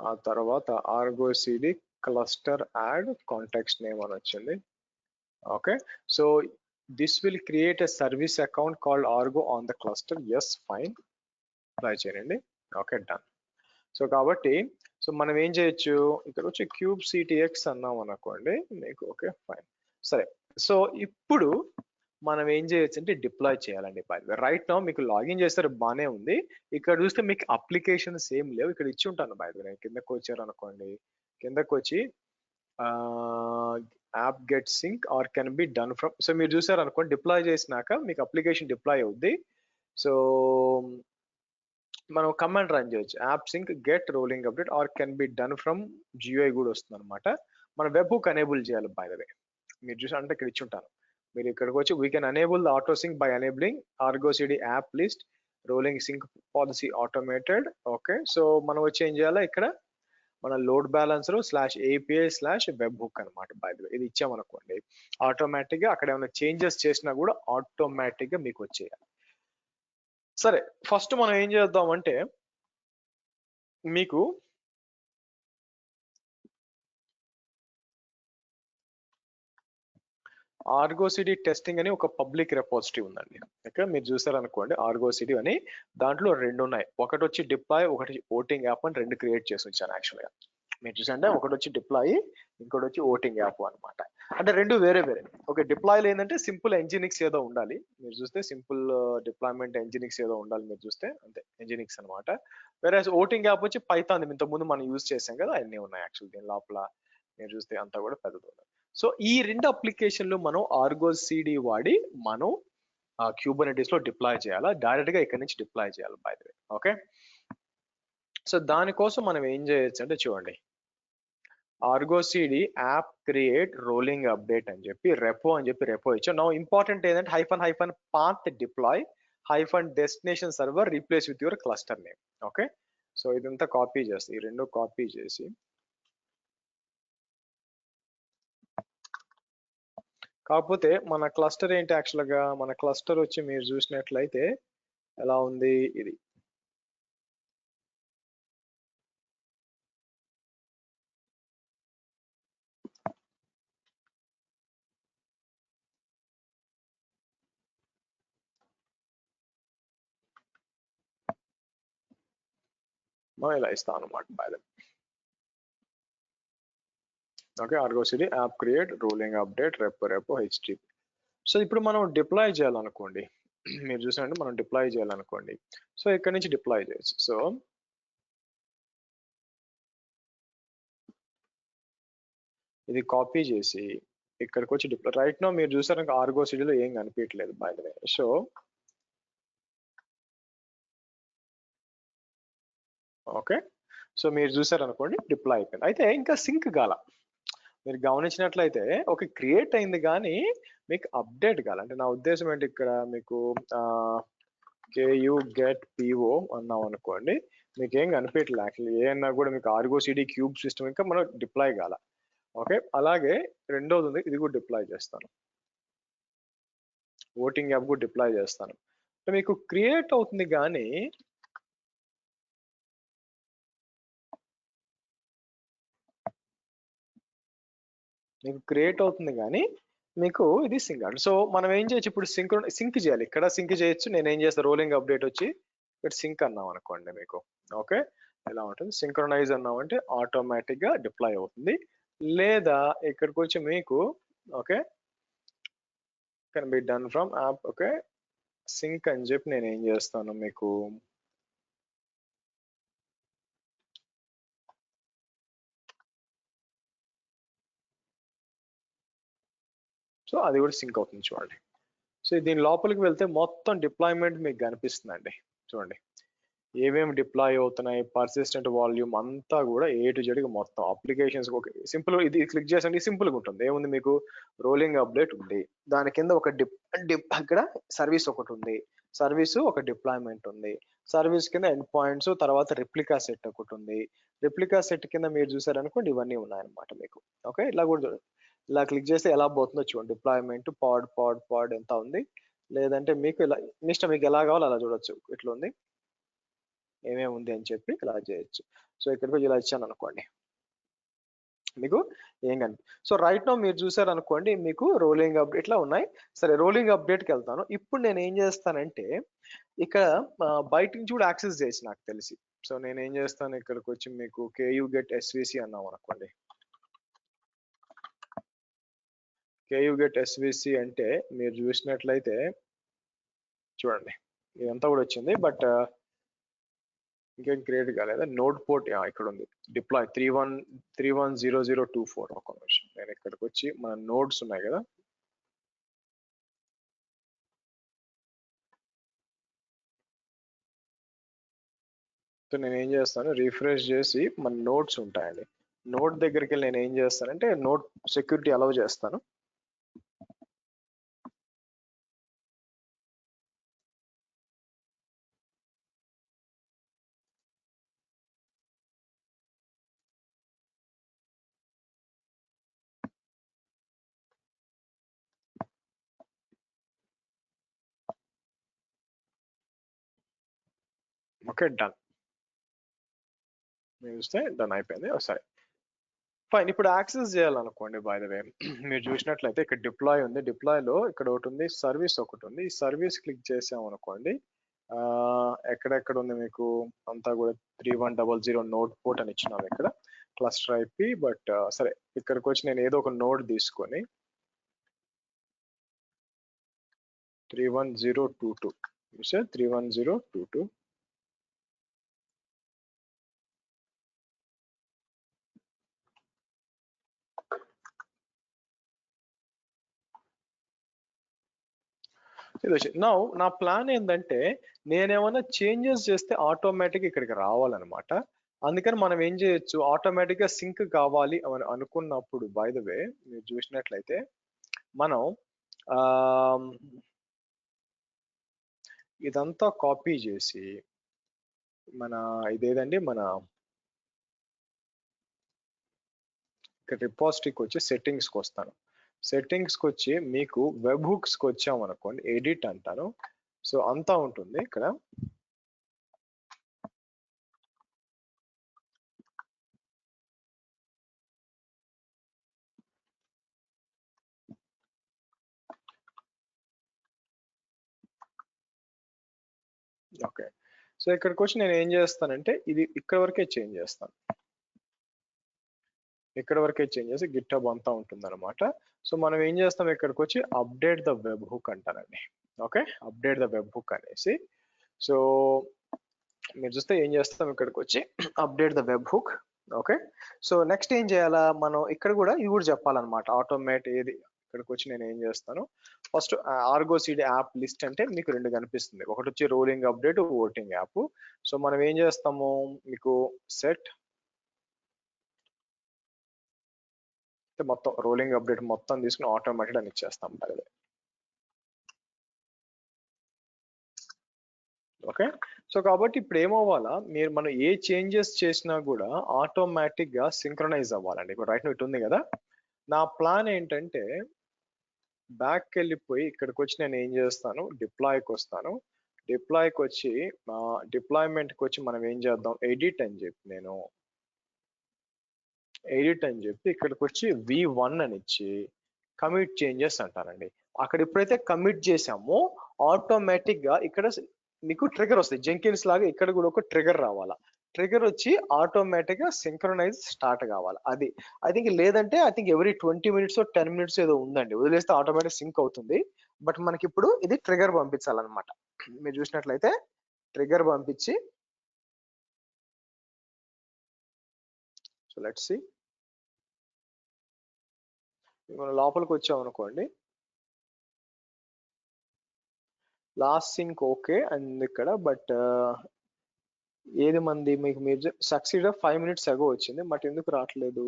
ఆ తర్వాత Argo CD cluster add context name అని వచ్చింది. Okay, so this will create a service account called Argo on the cluster. Yes fine, try చేయండి. Okay done. సో కాబట్టి సో మనం ఏం చేయొచ్చు, ఇక్కడ వచ్చి క్యూబ్ సిటిఎక్స్ అన్నాం అనుకోండి మీకు. Okay fine. సరే, సో ఇప్పుడు మనం ఏం చేయొచ్చు అంటే డిప్లాయ్ చేయాలండి. రైట్ నౌ మీకు లాగిన్ చేస్తారు బానే ఉంది. ఇక్కడ చూస్తే మీకు అప్లికేషన్స్ ఏం లేవు. ఇక్కడ ఇచ్చి ఉంటాను బై నేను కిందకు వచ్చారు అనుకోండి, కిందకు వచ్చి app get sync are can be done from. So మీరు చూసారు అనుకోండి, డిప్లాయ్ చేసినాక మీకు అప్లికేషన్ డిప్లాయ్ అవుద్ది. సో మనం కమాండ్ రన్ చేయొచ్చు, app sync get rolling update are can be done from GUI కూడా వస్తుంది అనమాట. మన వెబ్ హుక్ ఎనేబుల్ చేయాలి బై ద వే. మీరు చూసి అంటే ఇక్కడ ఇచ్చి ఉంటాను, మీరు ఇక్కడికి వచ్చి we can enable the auto sync by enabling Argo CD app list rolling sync policy automated. Okay, so మనం వచ్చి ఏం చేయాలి, ఇక్కడ మన లోడ్ బ్యాలెన్సర్ /API/వెబ్ హుక్ అనమాట. బై ద వే ఇది ఇచ్చామనుకోండి, ఆటోమేటిక్ గా అక్కడ ఏమైనా చేంజెస్ చేసినా కూడా ఆటోమేటిక్ గా మీకు వచ్చేయాలి. సరే, ఫస్ట్ మనం ఏం చేద్దామంటే మీకు ఆర్గో సిటీ టెస్టింగ్ అని ఒక పబ్లిక్ రెపాజిటరీ ఉందండి. ఓకే, మీరు చూసారనుకోండి ఆర్గో సిటీ అని, దాంట్లో రెండు ఉన్నాయి. ఒకటి వచ్చి డిప్లాయ్, ఒకటి ఓటింగ్ యాప్ అని రెండు క్రియేట్ చేసి ఉంచాను యాక్చువల్గా. మీరు చూసంటే ఒకటి వచ్చి డిప్లాయ్, ఇంకోటి వచ్చి ఓటింగ్ యాప్ అనమాట. అంటే రెండు వేరే వేరే. ఓకే, డిప్లాయ్లో ఏంటంటే సింపుల్ ఎంజినిక్స్ ఏదో ఉండాలి. మీరు చూస్తే సింపుల్ డిప్లాయ్మెంట్ ఎంజినిక్స్ ఏదో ఉండాలి. మీరు చూస్తే అంతే ఎంజినిక్స్ అనమాట. వేరే ఓటింగ్ యాప్ వచ్చి పైథాన్ ఇంతకుముందు మనం యూజ్ చేసాం కదా, అన్నీ ఉన్నాయి యాక్చువల్ దీని లోపల. మీరు చూస్తే అంతా కూడా పెద్దది ఉంది. సో ఈ రెండు అప్లికేషన్లు మనం ఆర్గో సిడి వాడి మనం క్యూబర్నెటీస్ లో డిప్లాయ్ చేయాలా, డైరెక్ట్ గా ఇక్కడ నుంచి డిప్లాయ్ చేయాలి by the way. Okay, so దానికోసం మనం ఏం చేయొచ్చు అంటే చూడండి, Argo CD app create rolling update అని చెప్పి రెపో అని చెప్పి రెపో ఇచ్చాం. నా ఇంపార్టెంట్ ఏంటంటే hyphen hyphen path deploy hyphen destination server replace with your cluster name. Okay, so ఇదంతా కాపీ చేసి, ఈ రెండు కాపీ చేసి, కాకపోతే మన క్లస్టర్ ఏంటి యాక్చువల్ గా, మన క్లస్టర్ వచ్చి మీరు చూసినట్లయితే ఎలా ఉంది ఇది. మనం ఇలా ఇస్తాం అనమాట by the. Okay, Argo city app create rolling update repo repo HTTP. So ఇప్పుడు మనం డిప్లాయ్ చేయాలనుకోండి, మీరు చూసినట్టు మనం డిప్లాయ్ చేయాలనుకోండి, సో ఇక్కడ నుంచి డిప్లాయ్ చేయొచ్చు. సో ఇది కాపీ చేసి ఇక్కడికి వచ్చి డిప్లాయ్. రైట్ నో మీరు చూసారు ఆర్గో సిటీలో ఏం కనిపించట్లేదు by the way. So okay, so మీరు చూసారు అనుకోండి డిప్లాయ్ అయిపోయింది. అయితే ఇంకా సింక్ కాల. మీరు గమనించినట్లయితే ఒక క్రియేట్ అయింది కానీ మీకు అప్డేట్ కాల. అంటే నా ఉద్దేశం ఏంటి, ఇక్కడ మీకు కేయూ గెట్ పిఓ అన్నాం అనుకోండి, మీకు ఏం కనిపించట్లేదు యాక్చువల్లీ. ఏ అన్నా కూడా మీకు ఆర్గో సిటీ క్యూబ్ సిస్టమ్ ఇంకా మనం డిప్లాయ్ కాల. ఓకే, అలాగే రెండోది ఉంది, ఇది కూడా డిప్లాయ్ చేస్తాను, ఓటింగ్ యాప్ కూడా డిప్లాయ్ చేస్తాను. మీకు క్రియేట్ అవుతుంది కానీ మీకు క్రియేట్ అవుతుంది కానీ మీకు ఇది సింక్ అండి. సో మనం ఏం చేయొచ్చు ఇప్పుడు, సింక్ చేయాలి. ఇక్కడ సింక్ చేయొచ్చు. నేను ఏం చేస్తాను, రోలింగ్ అప్డేట్ వచ్చి ఇక్కడ సింక్ అన్నాం అనుకోండి మీకు. ఓకే, ఎలా ఉంటుంది, సింక్రనైజ్ అన్నామంటే ఆటోమేటిక్ గా డిప్లాయ్ అవుతుంది. లేదా ఇక్కడికి వచ్చి మీకు okay can be done from app. Okay, sync అని చెప్పి నేను ఏం చేస్తాను మీకు, సో అది కూడా సింక్ అవుతుంది చూడండి. సో దీని లోపలికి వెళ్తే మొత్తం డిప్లాయ్మెంట్ మీకు కనిపిస్తుందండి. చూడండి ఏమేమి డిప్లాయ్ అవుతున్నాయి, పర్సిస్టెంట్ వాల్యూమ్ అంతా కూడా ఏ టు జెడ్ మొత్తం అప్లికేషన్స్. సింపుల్, ఇది క్లిక్ చేసండి, సింపుల్ గా ఉంటుంది. ఏముంది మీకు, రోలింగ్ అప్డేట్ ఉంది, దాని కింద ఒక అక్కడ సర్వీస్ ఒకటి ఉంది, సర్వీస్ ఒక డిప్లాయ్మెంట్ ఉంది, సర్వీస్ కింద ఎండ్ పాయింట్స్, తర్వాత రిప్లికా సెట్ ఒకటి ఉంది, రిప్లికా సెట్ కింద మీరు చూసారనుకోండి ఇవన్నీ ఉన్నాయన్నమాట మీకు. ఓకే, ఇలా కూడా చూడండి, ఇలా క్లిక్ చేస్తే ఎలా పోతుందో చూడండి. డిప్లాయ్మెంట్ పాడ్ పాడ్ పాడ్ ఎంత ఉంది, లేదంటే మీకు ఇలా ఇష్టం, మీకు ఎలా కావాలో అలా చూడొచ్చు. ఇట్లా ఉంది, ఏమేమి ఉంది అని చెప్పి ఇలా చేయొచ్చు. సో ఇక్కడికి ఇలా ఇచ్చాను అనుకోండి మీకు ఏం కనిపి. సో రైట్ నో మీరు చూసారు అనుకోండి మీకు రోలింగ్ అప్డేట్ ఇట్లా ఉన్నాయి. సరే, రోలింగ్ అప్డేట్కి వెళ్తాను. ఇప్పుడు నేను ఏం చేస్తానంటే ఇక్కడ బయట నుంచి కూడా యాక్సెస్ చేయొచ్చు నాకు తెలిసి. సో నేను ఏం చేస్తాను, ఇక్కడికి వచ్చి మీకు కేయూ గెట్ ఎస్విసి అన్నాం అనుకోండి. కేయూ గెట్ ఎస్విసి అంటే మీరు చూసినట్లయితే చూడండి ఇదంతా కూడా వచ్చింది, బట్ ఇంకేం క్రియేట్ కాలేదా. నోడ్ పోర్ట్ ఇక్కడ ఉంది, డిప్లాయ్ 310024. ఒక నిమిషం, నేను ఇక్కడికి వచ్చి మన నోడ్స్ ఉన్నాయి కదా, సో నేను ఏం చేస్తాను, రిఫ్రెష్ చేసి మన నోట్స్ ఉంటాయండి, నోట్ దగ్గరికి వెళ్ళి నేను ఏం చేస్తానంటే నోట్ సెక్యూరిటీ అలౌ చేస్తాను. Okay, done. మీరు చూస్తే డన్ అయిపోయింది. సరే, ఫైన్. ఇప్పుడు యాక్సెస్ చేయాలనుకోండి, బై ద వే మీరు చూసినట్లయితే ఇక్కడ డిప్లాయ్ ఉంది. డిప్లాయ్లో ఇక్కడ ఒకటి ఉంది, సర్వీస్ ఒకటి ఉంది. ఈ సర్వీస్ క్లిక్ చేసామనుకోండి, ఎక్కడెక్కడ ఉంది మీకు అంతా కూడా 3100 నోడ్ పోర్ట్ అని ఇచ్చినాము ఇక్కడ క్లస్టర్ ఐపి. బట్ సరే, ఇక్కడికి వచ్చి నేను ఏదో ఒక నోడ్ తీసుకొని 31022 31022 ఇది వచ్చి నౌ నా ప్లాన్ ఏంటంటే, నేనేమైనా చేంజెస్ చేస్తే ఆటోమేటిక్ ఇక్కడికి రావాలన్నమాట. అందుకని మనం ఏం చేయొచ్చు, ఆటోమేటిక్ గా సింక్ కావాలి అని అనుకున్నప్పుడు, బై ద వే మీరు చూసినట్లయితే మనం ఇదంతా కాపీ చేసి మన ఇదేదండి మన ఇక్కడ రిపాజిటరీకి వచ్చి సెట్టింగ్స్కి వస్తాను. సెట్టింగ్స్కి వచ్చి మీకు వెబ్ హుక్స్కి వచ్చామనుకోండి, ఎడిట్ అంటాను. సో అంతా ఉంటుంది ఇక్కడ. ఓకే, సో ఇక్కడికి వచ్చి నేను ఏం చేస్తానంటే, ఇది ఇక్కడ వరకే చేంజ్ చేస్తాను. ఇక్కడ వరకే చేంజ్ చేసి గిట్హబ్ అంతా ఉంటుంది అనమాట. సో మనం ఏం చేస్తాం, ఇక్కడికి వచ్చి అప్డేట్ ద వెబ్ హుక్ అంటానండి. Okay, update the webhook అనేసి. సో మీరు చూస్తే ఏం చేస్తాం, ఇక్కడికి వచ్చి update the webhook. Okay, so next ఏం చేయాలా, మనం ఇక్కడ కూడా ఇది కూడా చెప్పాలన్నమాట. ఆటోమేట్ ఏది ఇక్కడికి వచ్చి నేను ఏం చేస్తాను, first Argo CD app list అంటే మీకు రెండు కనిపిస్తుంది. ఒకటి వచ్చి rolling update, voting app. So మనం ఏం చేస్తాము, మీకు సెట్ మొత్తం రోలింగ్ అప్డేట్ మొత్తం తీసుకుని ఆటోమేటెడ్ అని ఇచ్చేస్తాం. ఓకే, సో కాబట్టి ఇప్పుడు ఏమవ్వాలా, మనం ఏ చేంజెస్ చేసినా కూడా ఆటోమేటిక్ గా సింక్రనైజ్ అవ్వాలండి. ఇప్పుడు రైట్ ఇటు ఉంది కదా, నా ప్లాన్ ఏంటంటే బ్యాక్ వెళ్ళిపోయి ఇక్కడికి వచ్చి నేను ఏం చేస్తాను, డిప్లాయ్కి వస్తాను. డిప్లాయ్కి వచ్చి డిప్లాయ్మెంట్కి వచ్చి మనం ఏం చేద్దాం, ఎడిట్ అని చెప్పి నేను ఎడిట్ అని చెప్పి ఇక్కడికి వచ్చి V1 అని ఇచ్చి కమిట్ చేంజెస్ అంటానండి. అక్కడ ఎప్పుడైతే కమిట్ చేసామో ఆటోమేటిక్ గా ఇక్కడ మీకు ట్రిగర్ వస్తుంది. జెంకిన్స్ లాగా ఇక్కడ కూడా ఒక ట్రిగర్ రావాలా. ట్రిగర్ వచ్చి ఆటోమేటిక్ గా సింక్రనైజ్ స్టార్ట్ కావాలి. అది ఐ థింక్ లేదంటే I think every 20 minutes 10 minutes ఏదో ఉందండి, వదిలేస్తే ఆటోమేటిక్ సింక్ అవుతుంది. బట్ మనకి ఇప్పుడు ఇది ట్రిగర్ పంపించాలన్నమాట. మీరు చూసినట్లయితే ట్రిగర్ పంపించి, సో లెట్స్ సి, మనం లోపలికి వచ్చామనుకోండి, లాస్ట్ సింక్ ఓకే అండ్ ఇక్కడ. బట్ ఏది మంది మీకు మీరు సక్సీడ్ 5 minutes అగో వచ్చింది, బట్ ఎందుకు రావట్లేదు,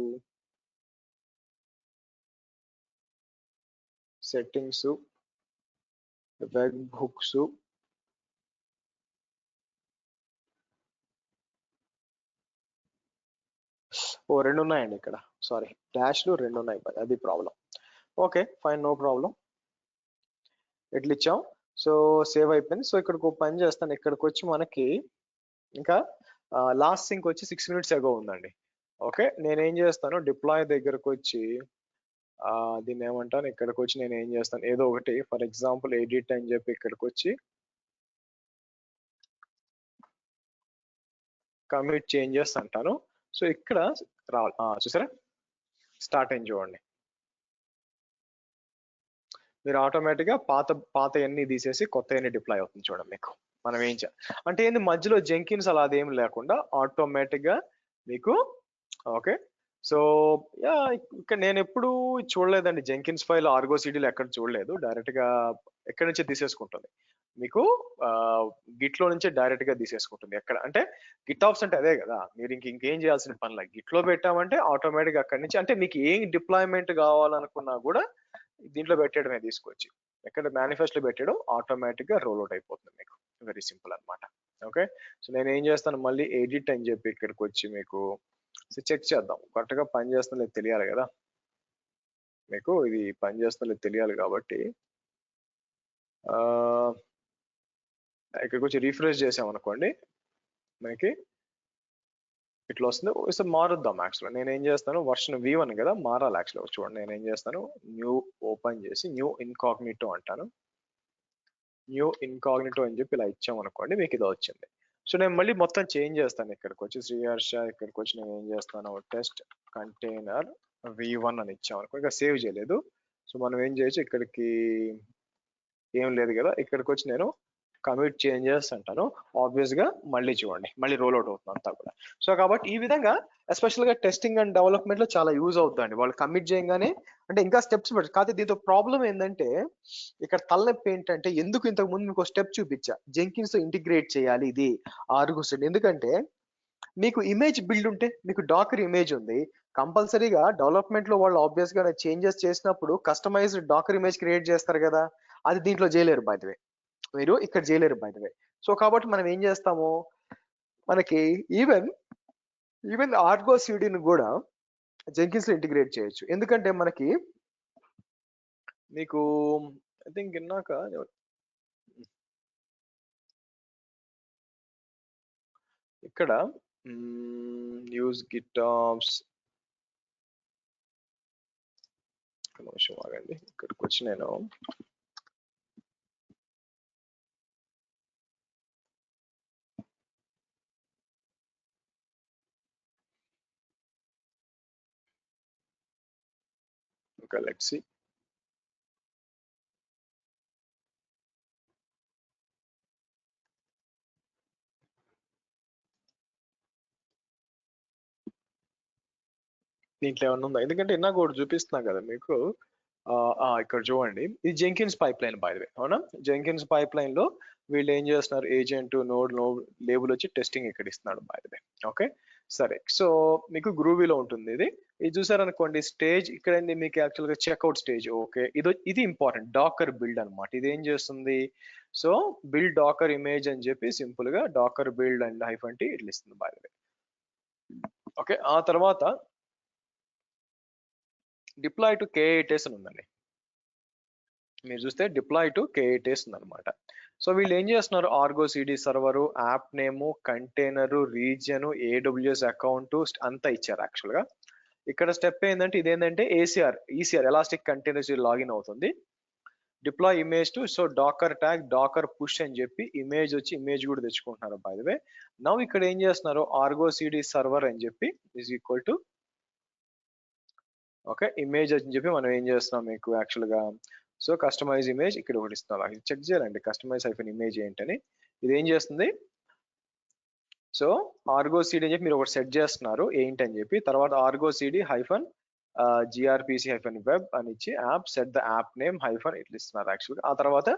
సెట్టింగ్స్, వెబ్ హుక్స్, రెండు ఉన్నాయండి ఇక్కడ. సారీ, డాష్లు రెండు ఉన్నాయి, అది problem. Okay fine, no problem. ఎట్లా ఇచ్చాం, సో సేవ్ అయిపోయింది. సో ఇక్కడికి ఒక పని చేస్తాను, ఇక్కడికి వచ్చి మనకి ఇంకా లాస్ట్ సింక్ వచ్చి 6 minutes అగో ఉందండి. ఓకే, నేనేం చేస్తాను, డిప్లాయ్ దగ్గరకు వచ్చి దీన్ని ఏమంటాను, ఇక్కడికి వచ్చి నేను ఏం చేస్తాను, ఏదో ఒకటి ఫర్ ఎగ్జాంపుల్ ఎడిట్ అని చెప్పి ఇక్కడికి వచ్చి కమిట్ చేంజెస్ అంటాను. సో ఇక్కడ రావాలి, చూసారా స్టార్ట్ అయింది చూడండి. మీరు ఆటోమేటిక్ గా పాత అన్ని తీసేసి కొత్త అన్ని డిప్లాయ్ అవుతుంది చూడండి మీకు. మనం ఏం అంటే ఏంది, మధ్యలో జెంకిన్స్ అలా అదేం లేకుండా ఆటోమేటిక్ గా మీకు. ఓకే, సో యా, ఇక్కడ నేను ఎప్పుడు చూడలేదండి జెంకిన్స్ ఫైల్ ఆర్గో సిడీలో ఎక్కడ చూడలేదు. డైరెక్ట్ గా ఎక్కడి నుంచి తీసేసుకుంటుంది మీకు, గిట్ లో నుంచే డైరెక్ట్ గా తీసేసుకుంటుంది. ఎక్కడ అంటే గిట్ ఆప్స్ అంటే అదే కదా, మీరు ఇంకేం చేయాల్సిన పని లేదు. గిట్ లో పెట్టామంటే ఆటోమేటిక్ అక్కడి నుంచి, అంటే మీకు ఏం డిప్లాయ్మెంట్ కావాలనుకున్నా కూడా దీంట్లో పెట్టడమే, తీసుకొచ్చి ఎక్కడ మేనిఫెస్టో పెట్టడం ఆటోమేటిక్ గా రోల్ అవుట్ అయిపోతుంది మీకు. వెరీ సింపుల్ అన్నమాట. ఓకే, సో నేను ఏం చేస్తాను, మళ్ళీ ఎడిట్ అని చెప్పి ఇక్కడికి వచ్చి మీకు చెక్ చేద్దాం, కరెక్ట్ గా పని చేస్తుందో లేదు తెలియాలి కదా మీకు. ఇది పని చేస్తుందో లేదు తెలియాలి కాబట్టి ఇక్కడికి వచ్చి రీఫ్రెష్ చేసామనుకోండి, మనకి ఇట్లా వస్తుంది. ఒకసారి మారుద్దాం. యాక్చువల్గా నేను ఏం చేస్తాను, వర్షన్ V1 కదా, మారాలి యాక్చువల్గా. చూడండి నేను ఏం చేస్తాను, న్యూ ఓపెన్ చేసి న్యూ ఇన్కాగ్నిటో అంటాను. న్యూ ఇన్కాగ్నిటో అని చెప్పి ఇలా ఇచ్చామనుకోండి, మీకు ఇది వచ్చింది. సో నేను మళ్ళీ మొత్తం చేంజ్ చేస్తాను. ఇక్కడికి వచ్చి శ్రీహర్ష, ఇక్కడికి వచ్చి నేను ఏం చేస్తాను, టెస్ట్ కంటైనర్ V1 అని ఇచ్చామనుకో, ఇంకా సేవ్ చేయలేదు. సో మనం ఏం చేయొచ్చు, ఇక్కడికి ఏం లేదు కదా, ఇక్కడికి వచ్చి నేను కమిట్ చేంజెస్ అంటాను. ఆబ్వియస్ గా మళ్ళీ చూడండి, మళ్ళీ రోల్ అవుట్ అవుతుంది అంతా కూడా. సో కాబట్టి ఈ విధంగా ఎస్పెషల్ గా టెస్టింగ్ అండ్ డెవలప్మెంట్ లో చాలా యూజ్ అవుతుందండి. వాళ్ళు కమిట్ చేయగానే అంటే ఇంకా స్టెప్స్ పెడతారు. కాకపోతే దీంతో ప్రాబ్లం ఏంటంటే, ఇక్కడ తలనొప్పి ఏంటంటే, ఎందుకు ఇంతకు ముందు మీకు స్టెప్ చూపించా, జెంకిన్స్ తో ఇంటిగ్రేట్ చేయాలి ఇది ఆర్గో సీడీ. ఎందుకంటే మీకు ఇమేజ్ బిల్డ్ ఉంటే, మీకు డాకర్ ఇమేజ్ ఉంది, కంపల్సరీగా డెవలప్మెంట్ లో వాళ్ళు ఆబ్వియస్ గా చేంజెస్ చేసినప్పుడు కస్టమైజ్డ్ డాకర్ ఇమేజ్ క్రియేట్ చేస్తారు కదా, అది దీంట్లో చేయలేరు బై ది వే, మీరు ఇక్కడ చేయలేరు బై ది వే. సో కాబట్టి మనం ఏం చేస్తాము, మనకి ఈవెన్ ఆర్గో సీడీని కూడా జెంకిన్స్ లో ఇంటిగ్రేట్ చేయొచ్చు. ఎందుకంటే మనకి మీకు ఐ థింక్ ఇన్నాక ఇక్కడ యూజ్ గిటాబ్స్, నిమిషం ఆగండి, ఇక్కడికి వచ్చి నేను ఓకే లెట్స్ సీ. దీంట్లో ఏమన్నా ఉందా, ఎందుకంటే ఇందాక ఒకటి చూపిస్తున్నా కదా మీకు. ఇక్కడ చూడండి, ఇది Jenkins pipe line by the వే, అవునా. జెంకిన్స్ పైప్ లైన్ లో వీళ్ళు ఏం చేస్తున్నారు, ఏజెంట్ నోడ్ లేబుల్ వచ్చి టెస్టింగ్ ఇక్కడ ఇస్తున్నాడు బై ది వే. ఓకే సరే, సో మీకు గ్రూవీలో ఉంటుంది ఇది. ఇది చూసారనుకోండి, స్టేజ్ ఇక్కడ ఏంది మీకు యాక్చువల్ గా చెక్అవుట్ స్టేజ్. ఓకే, ఇది ఇంపార్టెంట్, డాకర్ బిల్డ్ అనమాట. ఇది ఏం చేస్తుంది, సో బిల్డ్ డాకర్ ఇమేజ్ అని చెప్పి సింపుల్ గా డాకర్ బిల్డ్ అండ్ -t ఇట్లా ఇస్తుంది బై ది వే. ఓకే, ఆ తర్వాత డిప్లాయ్ టు K8s అని ఉందండి. మీరు చూస్తే డిప్లాయ్ టు K8s ఉందన్నమాట. సో వీళ్ళు ఏం చేస్తున్నారు, Argo CD server, app name, container, region, AWS account అంతా ఇచ్చారు యాక్చువల్ గా. ఇక్కడ స్టెప్ ఏంటంటే, ఇదేంటంటే ఈసీఆర్ ఎలాస్టిక్ కంటైనర్స్ లాగిన్ అవుతుంది. Deploy image to, so docker tag, docker push అని చెప్పి ఇమేజ్ వచ్చి ఇమేజ్ కూడా తెచ్చుకుంటున్నారు బై ది వే. నౌ ఇక్కడ ఏం చేస్తున్నారు, ఆర్గో సిడి సర్వర్ అని చెప్పి is equal to okay image అని చెప్పి మనం ఏం చేస్తున్నాం మీకు యాక్చువల్ గా, సో కస్టమైజ్ ఇమేజ్ ఇక్కడ ఒకటి ఇస్తున్నాం. చెక్ చేయాలండి కస్టమైజ్ హైఫన్ ఇమేజ్ ఏంటని. ఇది ఏం చేస్తుంది, సో ఆర్గో సిడి అని చెప్పి మీరు ఒకటి సెట్ చేస్తున్నారు ఏంటని చెప్పి, తర్వాత Argo CD hyphen GRPC hyphen web అని ఇచ్చి app set the app name hyphen ఇట్లా ఇస్తున్నారు యాక్చువల్గా. ఆ తర్వాత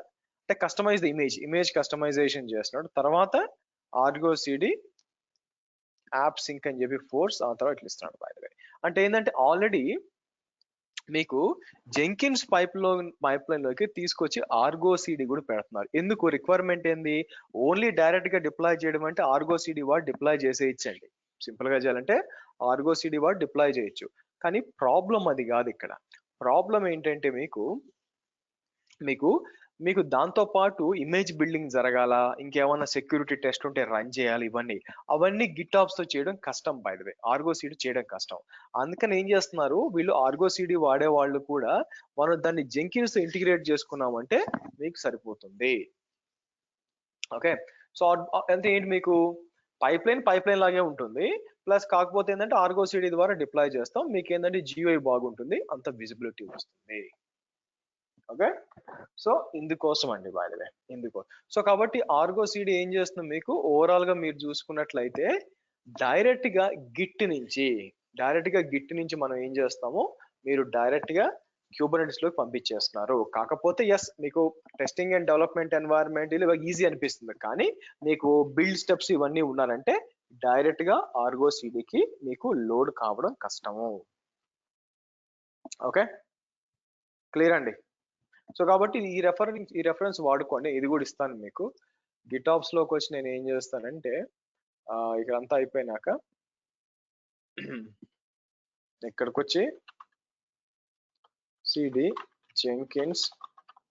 అంటే కస్టమైజ్ ద ఇమేజ్ కస్టమైజేషన్ చేస్తున్నాడు. తర్వాత ఆర్గో సిడి యాప్ సింక్ అని చెప్పి ఫోర్స్, ఆ తర్వాత ఇట్లా ఇస్తున్నాడు బై ద వే. అంటే ఏంటంటే ఆల్రెడీ మీకు జెంకిన్స్ పైప్ లైన్ లోకి తీసుకొచ్చి ఆర్గో సిడి కూడా పెడుతున్నారు. ఎందుకు, రిక్వైర్మెంట్ ఏంది, ఓన్లీ డైరెక్ట్ గా డిప్లాయ్ చేయడం అంటే ఆర్గో సిడి వాడు డిప్లాయ్ చేసేయచ్చండి. సింపుల్ గా చేయాలంటే ఆర్గో సిడి వాడు డిప్లాయ్ చేయొచ్చు. కానీ ప్రాబ్లం అది కాదు ఇక్కడ. ప్రాబ్లం ఏంటంటే మీకు దాంతో పాటు ఇమేజ్ బిల్డింగ్ జరగాల, ఇంకేమైనా సెక్యూరిటీ టెస్ట్ ఉంటే రన్ చేయాలి, అవన్నీ గిటాబ్స్ తో చేయడం కష్టం by the way, Argo CD చేయడం కష్టం. అందుకని ఏం చేస్తున్నారు వీళ్ళు, ఆర్గో సిడి వాడే వాళ్ళు కూడా మనం దాన్ని జెంకిన్స్ తో ఇంటిగ్రేట్ చేసుకున్నామంటే మీకు సరిపోతుంది. ఓకే, సో అంటే ఏంటి, మీకు పైప్ లైన్ లాగే ఉంటుంది, ప్లస్ కాకపోతే ఏంటంటే ఆర్గో సిడి ద్వారా డిప్లాయ్ చేస్తాం, మీకు ఏంటంటే GUI బాగుంటుంది, అంత విజిబిలిటీ వస్తుంది. ఓకే, సో ఇందుకోసం అండి బై ద వే, ఇందుకోసం. సో కాబట్టి ఆర్గో సిడి ఏం చేస్తుంది, మీకు ఓవరాల్ గా మీరు చూసుకున్నట్లయితే డైరెక్ట్ గా గిట్ నుంచి మనం ఏం చేస్తాము, మీరు డైరెక్ట్ గా క్యూబర్నెటిస్ లోకి పంపించేస్తున్నారు. కాకపోతే ఎస్, మీకు testing and development environment easy అనిపిస్తుంది, కానీ మీకు బిల్డ్ స్టెప్స్ ఇవన్నీ ఉన్నారంటే డైరెక్ట్ గా ఆర్గో సిడికి మీకు లోడ్ కావడం కష్టము. ఓకే, క్లియర్ అండి. సో కాబట్టి ఈ రెఫరెన్స్ వాడుకోండి. ఇది కూడా ఇస్తాను మీకు. గిటాబ్స్ లోకి వచ్చి నేను ఏం చేస్తానంటే, ఇక్కడ అంతా అయిపోయినాక ఇక్కడికి వచ్చి సిడి జెంకిన్స్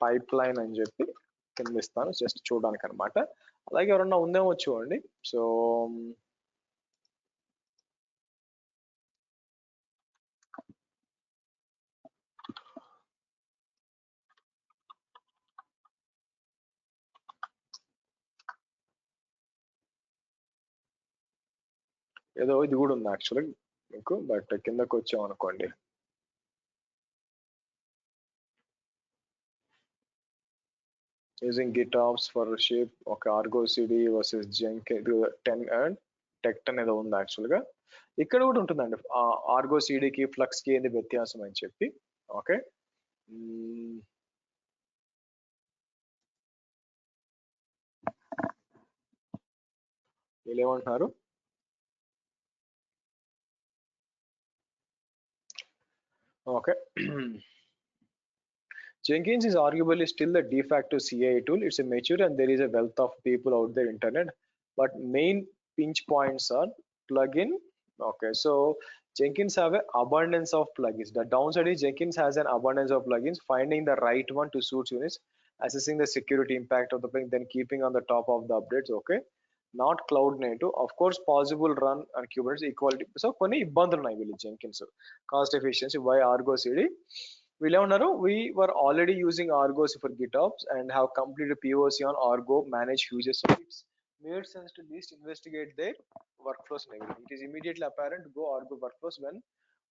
పైప్ లైన్ అని చెప్పి కింద ఇస్తాను, జస్ట్ చూడడానికి అనమాట. అలాగే ఎవరన్నా ఉందేమో చూడండి. సో ఏదో ఇది కూడా ఉంది యాక్చువల్గా మీకు, బట్ కిందకు వచ్చాం అనుకోండి. Using GitOps for shape ఒక Argo CD versus Jenkins 10 and Tekton ఏదో ఉంది యాక్చువల్గా. ఇక్కడ కూడా ఉంటుందండి ఆర్గో సిడికి ఫ్లక్స్ కి ఏంది వ్యత్యాసం అని చెప్పి. ఓకే, వీళ్ళు ఏమంటున్నారు? Okay, Jenkins is arguably still the de facto CI tool. It's a mature and there is a wealth of people out there internet, but main pinch points are plugin. Okay, so Jenkins have an abundance of plugins. The downside is Jenkins has an abundance of plugins. Finding the right one to suit units, assessing the security impact of the plugin, then keeping on the top of the updates. Okay, not cloud native. Of course, possible run on Kubernetes equality. So, కొన్ని ఇబ్బందులు ఉన్నాయి వీళ్ళు Jenkins. Cost efficiency, why Argo CD? We were already using Argos for GitOps and have completed POC on Argo manage users. So it's made sense to at least investigate their workflows. It is immediately apparent to go Argo workflows when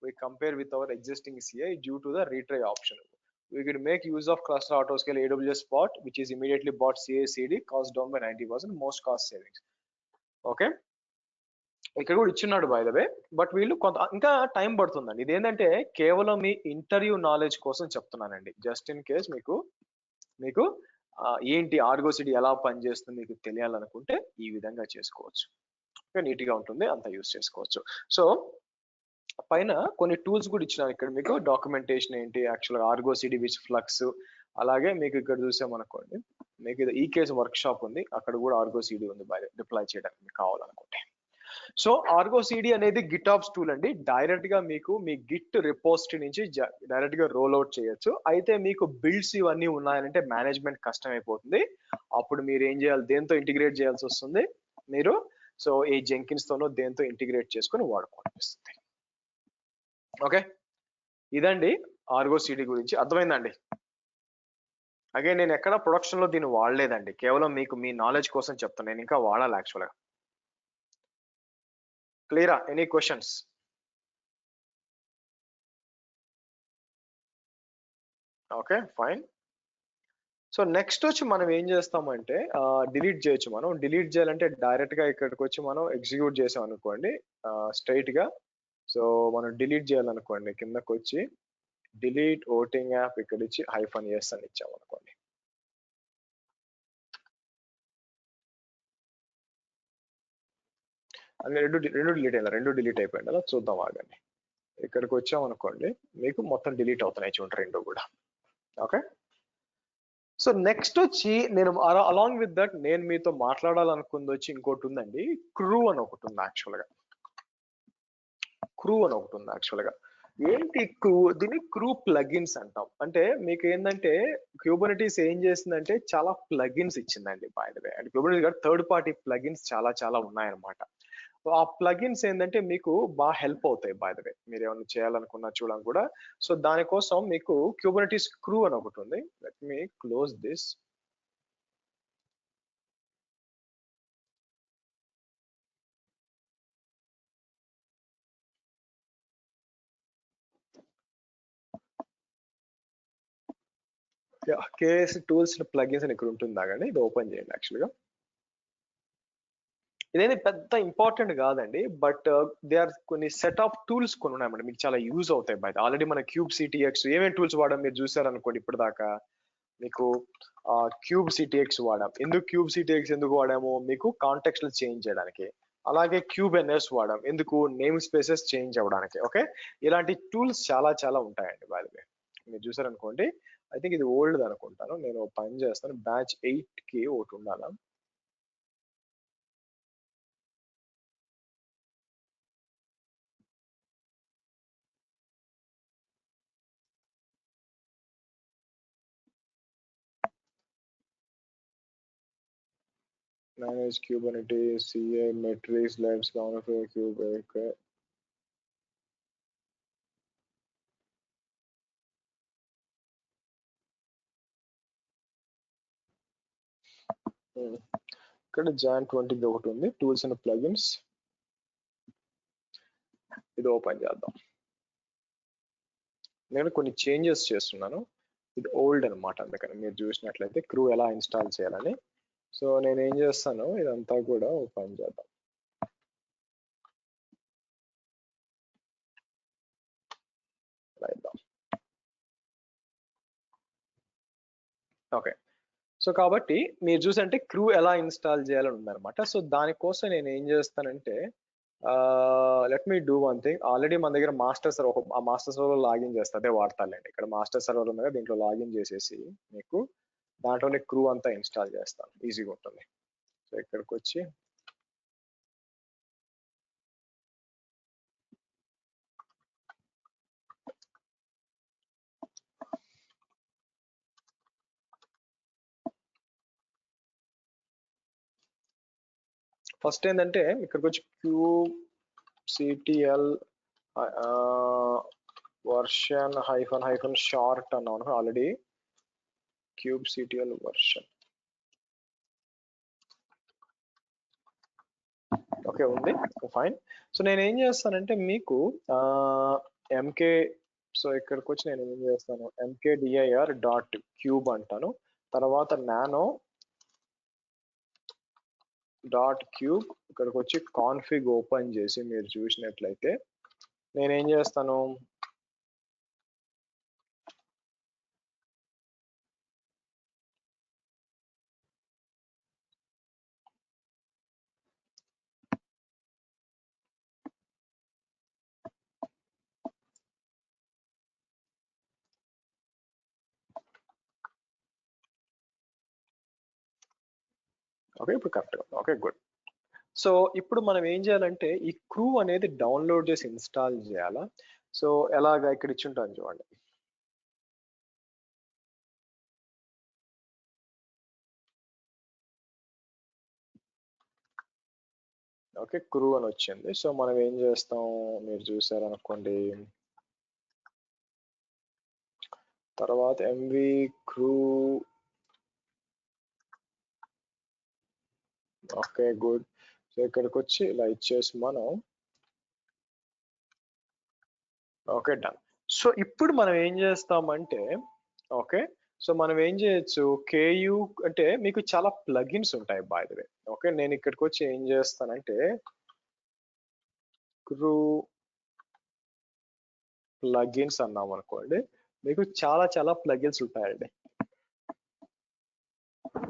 we compare with our existing CI due to the retry option. We could make use of cluster autoscale AWS Spot, which is immediately bought CI CD, cost down by 90%, most cost savings. Okay. ఇక్కడ కూడా ఇచ్చినాడు by the way, but వీళ్ళు కొంత ఇంకా time పడుతుందండి. ఇదేంటంటే కేవలం మీ interview knowledge కోసం చెప్తున్నానండి. జస్ట్ ఇన్ కేస్ మీకు ఏంటి ఆర్గో సిటీ ఎలా పనిచేస్తుంది మీకు తెలియాలనుకుంటే ఈ విధంగా చేసుకోవచ్చు. నీట్ గా ఉంటుంది, అంతా యూస్ చేసుకోవచ్చు. సో పైన కొన్ని టూల్స్ కూడా ఇచ్చినారు ఇక్కడ మీకు. డాక్యుమెంటేషన్ ఏంటి, యాక్చువల్గా ఆర్గో సిటీ విచ్ ఫ్లక్స్, అలాగే మీకు ఇక్కడ చూసామనుకోండి మీకు ఇది ఈ కేసు వర్క్ షాప్ ఉంది, అక్కడ కూడా ఆర్గో సిటీ ఉంది బై డిప్లాయ్ చేయడానికి మీకు కావాలనుకుంటే. సో ఆర్గో సిడి అనేది గిటాప్స్ టూల్ అండి. డైరెక్ట్ గా మీకు మీ గిట్ రిపోజిటరీ నుంచి డైరెక్ట్ గా రోల్ అవుట్ చేయొచ్చు. అయితే మీకు బిల్డ్స్ ఇవన్నీ ఉన్నాయంటే మేనేజ్మెంట్ కష్టం అయిపోతుంది. అప్పుడు మీరు ఏం చేయాలి, దేంతో ఇంటిగ్రేట్ చేయాల్సి వస్తుంది మీరు. సో ఈ జెంకిన్స్ తోనో దేంతో ఇంటిగ్రేట్ చేసుకొని వాడుకోవాల్సింది. ఓకే, ఇదండి ఆర్గో సిడి గురించి. అర్థమైందండి? అగైన్ నేను ఎక్కడ ప్రొడక్షన్ లో దీన్ని వాడలేదండి, కేవలం మీకు మీ నాలెడ్జ్ కోసం చెప్తాను. నేను ఇంకా వాడాలి యాక్చువల్గా. క్లియరా? Any questions? Okay, fine. So next వచ్చి మనం ఏం చేస్తామంటే డిలీట్ చేయొచ్చు. మనం డిలీట్ చేయాలంటే డైరెక్ట్ గా ఇక్కడికి వచ్చి మనం ఎగ్జిక్యూట్ చేసాం అనుకోండి స్ట్రైట్ గా. సో మనం డిలీట్ చేయాలనుకోండి కిందకి వచ్చి డిలీట్ ఓటింగ్ యాప్ ఇక్కడ ఇచ్చి -s అని ఇచ్చాం అనుకోండి. అన్ని రెండు డిలీట్ అయినా, రెండు డిలీట్ అయిపోయింది అలా. చూద్దాం ఆగండి. ఇక్కడికి వచ్చాం అనుకోండి మీకు మొత్తం డిలీట్ అవుతున్నాయి చూడండి రెండు కూడా. ఓకే, సో నెక్స్ట్ వచ్చి నేను అలాంగ్ విత్ దట్ నేను మీతో మాట్లాడాలనుకుంది వచ్చి ఇంకోటి ఉందండి, క్రూ అని ఒకటి ఉంది యాక్చువల్గా. క్రూ అని ఒకటి ఉంది యాక్చువల్గా. ఏంటి క్రూ? దీన్ని క్రూ ప్లగిన్స్ అంటాం. అంటే మీకు ఏంటంటే క్యూబర్నెటీస్ ఏం చేసిందంటే చాలా ప్లగిన్స్ ఇచ్చిందండి by the way. And Kubernetes third party plugins చాలా చాలా ఉన్నాయన్నమాట. ఆ ప్లగిన్స్ ఏంటంటే మీకు బాగా హెల్ప్ అవుతాయి బై ద వే, మీరు ఏమైనా చేయాలనుకున్నా చూడడం కూడా. సో దానికోసం మీకు క్యూబర్నెటీస్ క్రూ అని ఒకటి ఉంది. Let me close this. KS tools plugins అని ఇక్కడ ఉంటుంది. కానీ ఇది ఓపెన్ చేయండి. యాక్చువల్గా ఇదేది పెద్ద ఇంపార్టెంట్ కాదండి, బట్ దే ఆర్ కొన్ని సెట్ ఆఫ్ టూల్స్ కొన్ని ఉన్నాయన్నమాట, మీకు చాలా యూజ్ అవుతాయి బయట. ఆల్రెడీ మన క్యూబ్ సిటీఎక్స్ ఏమేమి టూల్స్ వాడాం మీరు చూసారనుకోండి ఇప్పటిదాకా. మీకు క్యూబ్ సిటీఎక్స్ వాడాం. ఎందుకు క్యూబ్ సిటీఎక్స్ ఎందుకు వాడాము, మీకు కాంటెక్స్ట్ చేంజ్ చేయడానికి. అలాగే క్యూబ్ ఎన్ఎస్ వాడాం, ఎందుకు నేమ్ స్పేసెస్ చేంజ్ అవ్వడానికి. ఓకే, ఇలాంటి టూల్స్ చాలా చాలా ఉంటాయండి బై ద వే. మీరు చూసారనుకోండి, ఐ థింక్ ఇది ఓల్డ్ అనుకుంటాను. నేను పని చేస్తాను, బ్యాచ్ 8 కి ఒకటి ఉండాలా. Manage Kubernetes, CA, metrics, labs, Cube, okay. ఇక్కడ జాన్ 20 ఒకటి ఉంది, టూల్స్ అండ్ ప్లగిన్స్. ఇది ఓపెన్ చేద్దాం. నేను కొన్ని చేంజెస్ చేస్తున్నాను. ఇది ఓల్డ్ అనమాట, అందుకని మీరు చూసినట్లయితే క్రూ ఎలా ఇన్స్టాల్ చేయాలని. సో నేను ఏం చేస్తాను, ఇదంతా కూడా ఓపెన్ చేద్దాం. ఓకే, సో కాబట్టి మీరు చూసంటే క్రూ ఎలా ఇన్స్టాల్ చేయాలని ఉందన్నమాట. సో దానికోసం నేను ఏం చేస్తానంటే, let me do one thing. Already మన దగ్గర మాస్టర్ సర్వర్, ఆ మాస్టర్ సర్వర్ లాగిన్ చేస్తే అదే వాడతానండి. ఇక్కడ మాస్టర్ సర్వర్ ఉంది కదా, దీంట్లో లాగిన్ చేసేసి మీకు దాంట్లోనే క్రూ అంతా ఇన్స్టాల్ చేస్తాను, ఈజీగా ఉంటుంది. సో ఇక్కడికి వచ్చి ఫస్ట్ ఏంటంటే ఇక్కడికి వచ్చి kubectl వర్షన్ హైఫన్ షార్ట్ అన్నాను ఆల్రెడీ. kubectl వర్షన్ ఓకే ఉంది, ఫైన్. సో నేను ఏం చేస్తానంటే మీకు ఎంకే, సో ఇక్కడికి వచ్చి నేను ఏం చేస్తాను, mkdir డాట్ క్యూబ్ అంటాను. తర్వాత నానో డాట్ క్యూబ్, ఇక్కడికి వచ్చి కాన్ఫిగ్ ఓపెన్ చేసి మీరు చూసినట్లయితే నేనేం చేస్తాను, ఓకే ఇప్పుడు కరెక్ట్గా, ఓకే గుడ్. సో ఇప్పుడు మనం ఏం చేయాలంటే ఈ క్రూ అనేది డౌన్లోడ్ చేసి ఇన్స్టాల్ చేయాలా. సో ఎలాగా, ఇక్కడ ఇచ్చి ఉంటాను చూడండి. ఓకే క్రూ అని వచ్చింది. సో మనం ఏం చేస్తాం, మీరు చూసారనుకోండి, తర్వాత ఎంవి క్రూ, ఓకే గుడ్. సో ఇక్కడికి వచ్చి ఇలా ఇచ్చేసి మనం ఓకే డన్. సో ఇప్పుడు మనం ఏం చేస్తామంటే, ఓకే సో మనం ఏం చేయొచ్చు, కేయూ అంటే మీకు చాలా ప్లగిన్స్ ఉంటాయి బై ద వే. ఓకే నేను ఇక్కడికి వచ్చి ఏం చేస్తానంటే క్రూ ప్లగిన్స్ అన్నాం అనుకోండి, మీకు చాలా ప్లగిన్స్ ఉంటాయండి.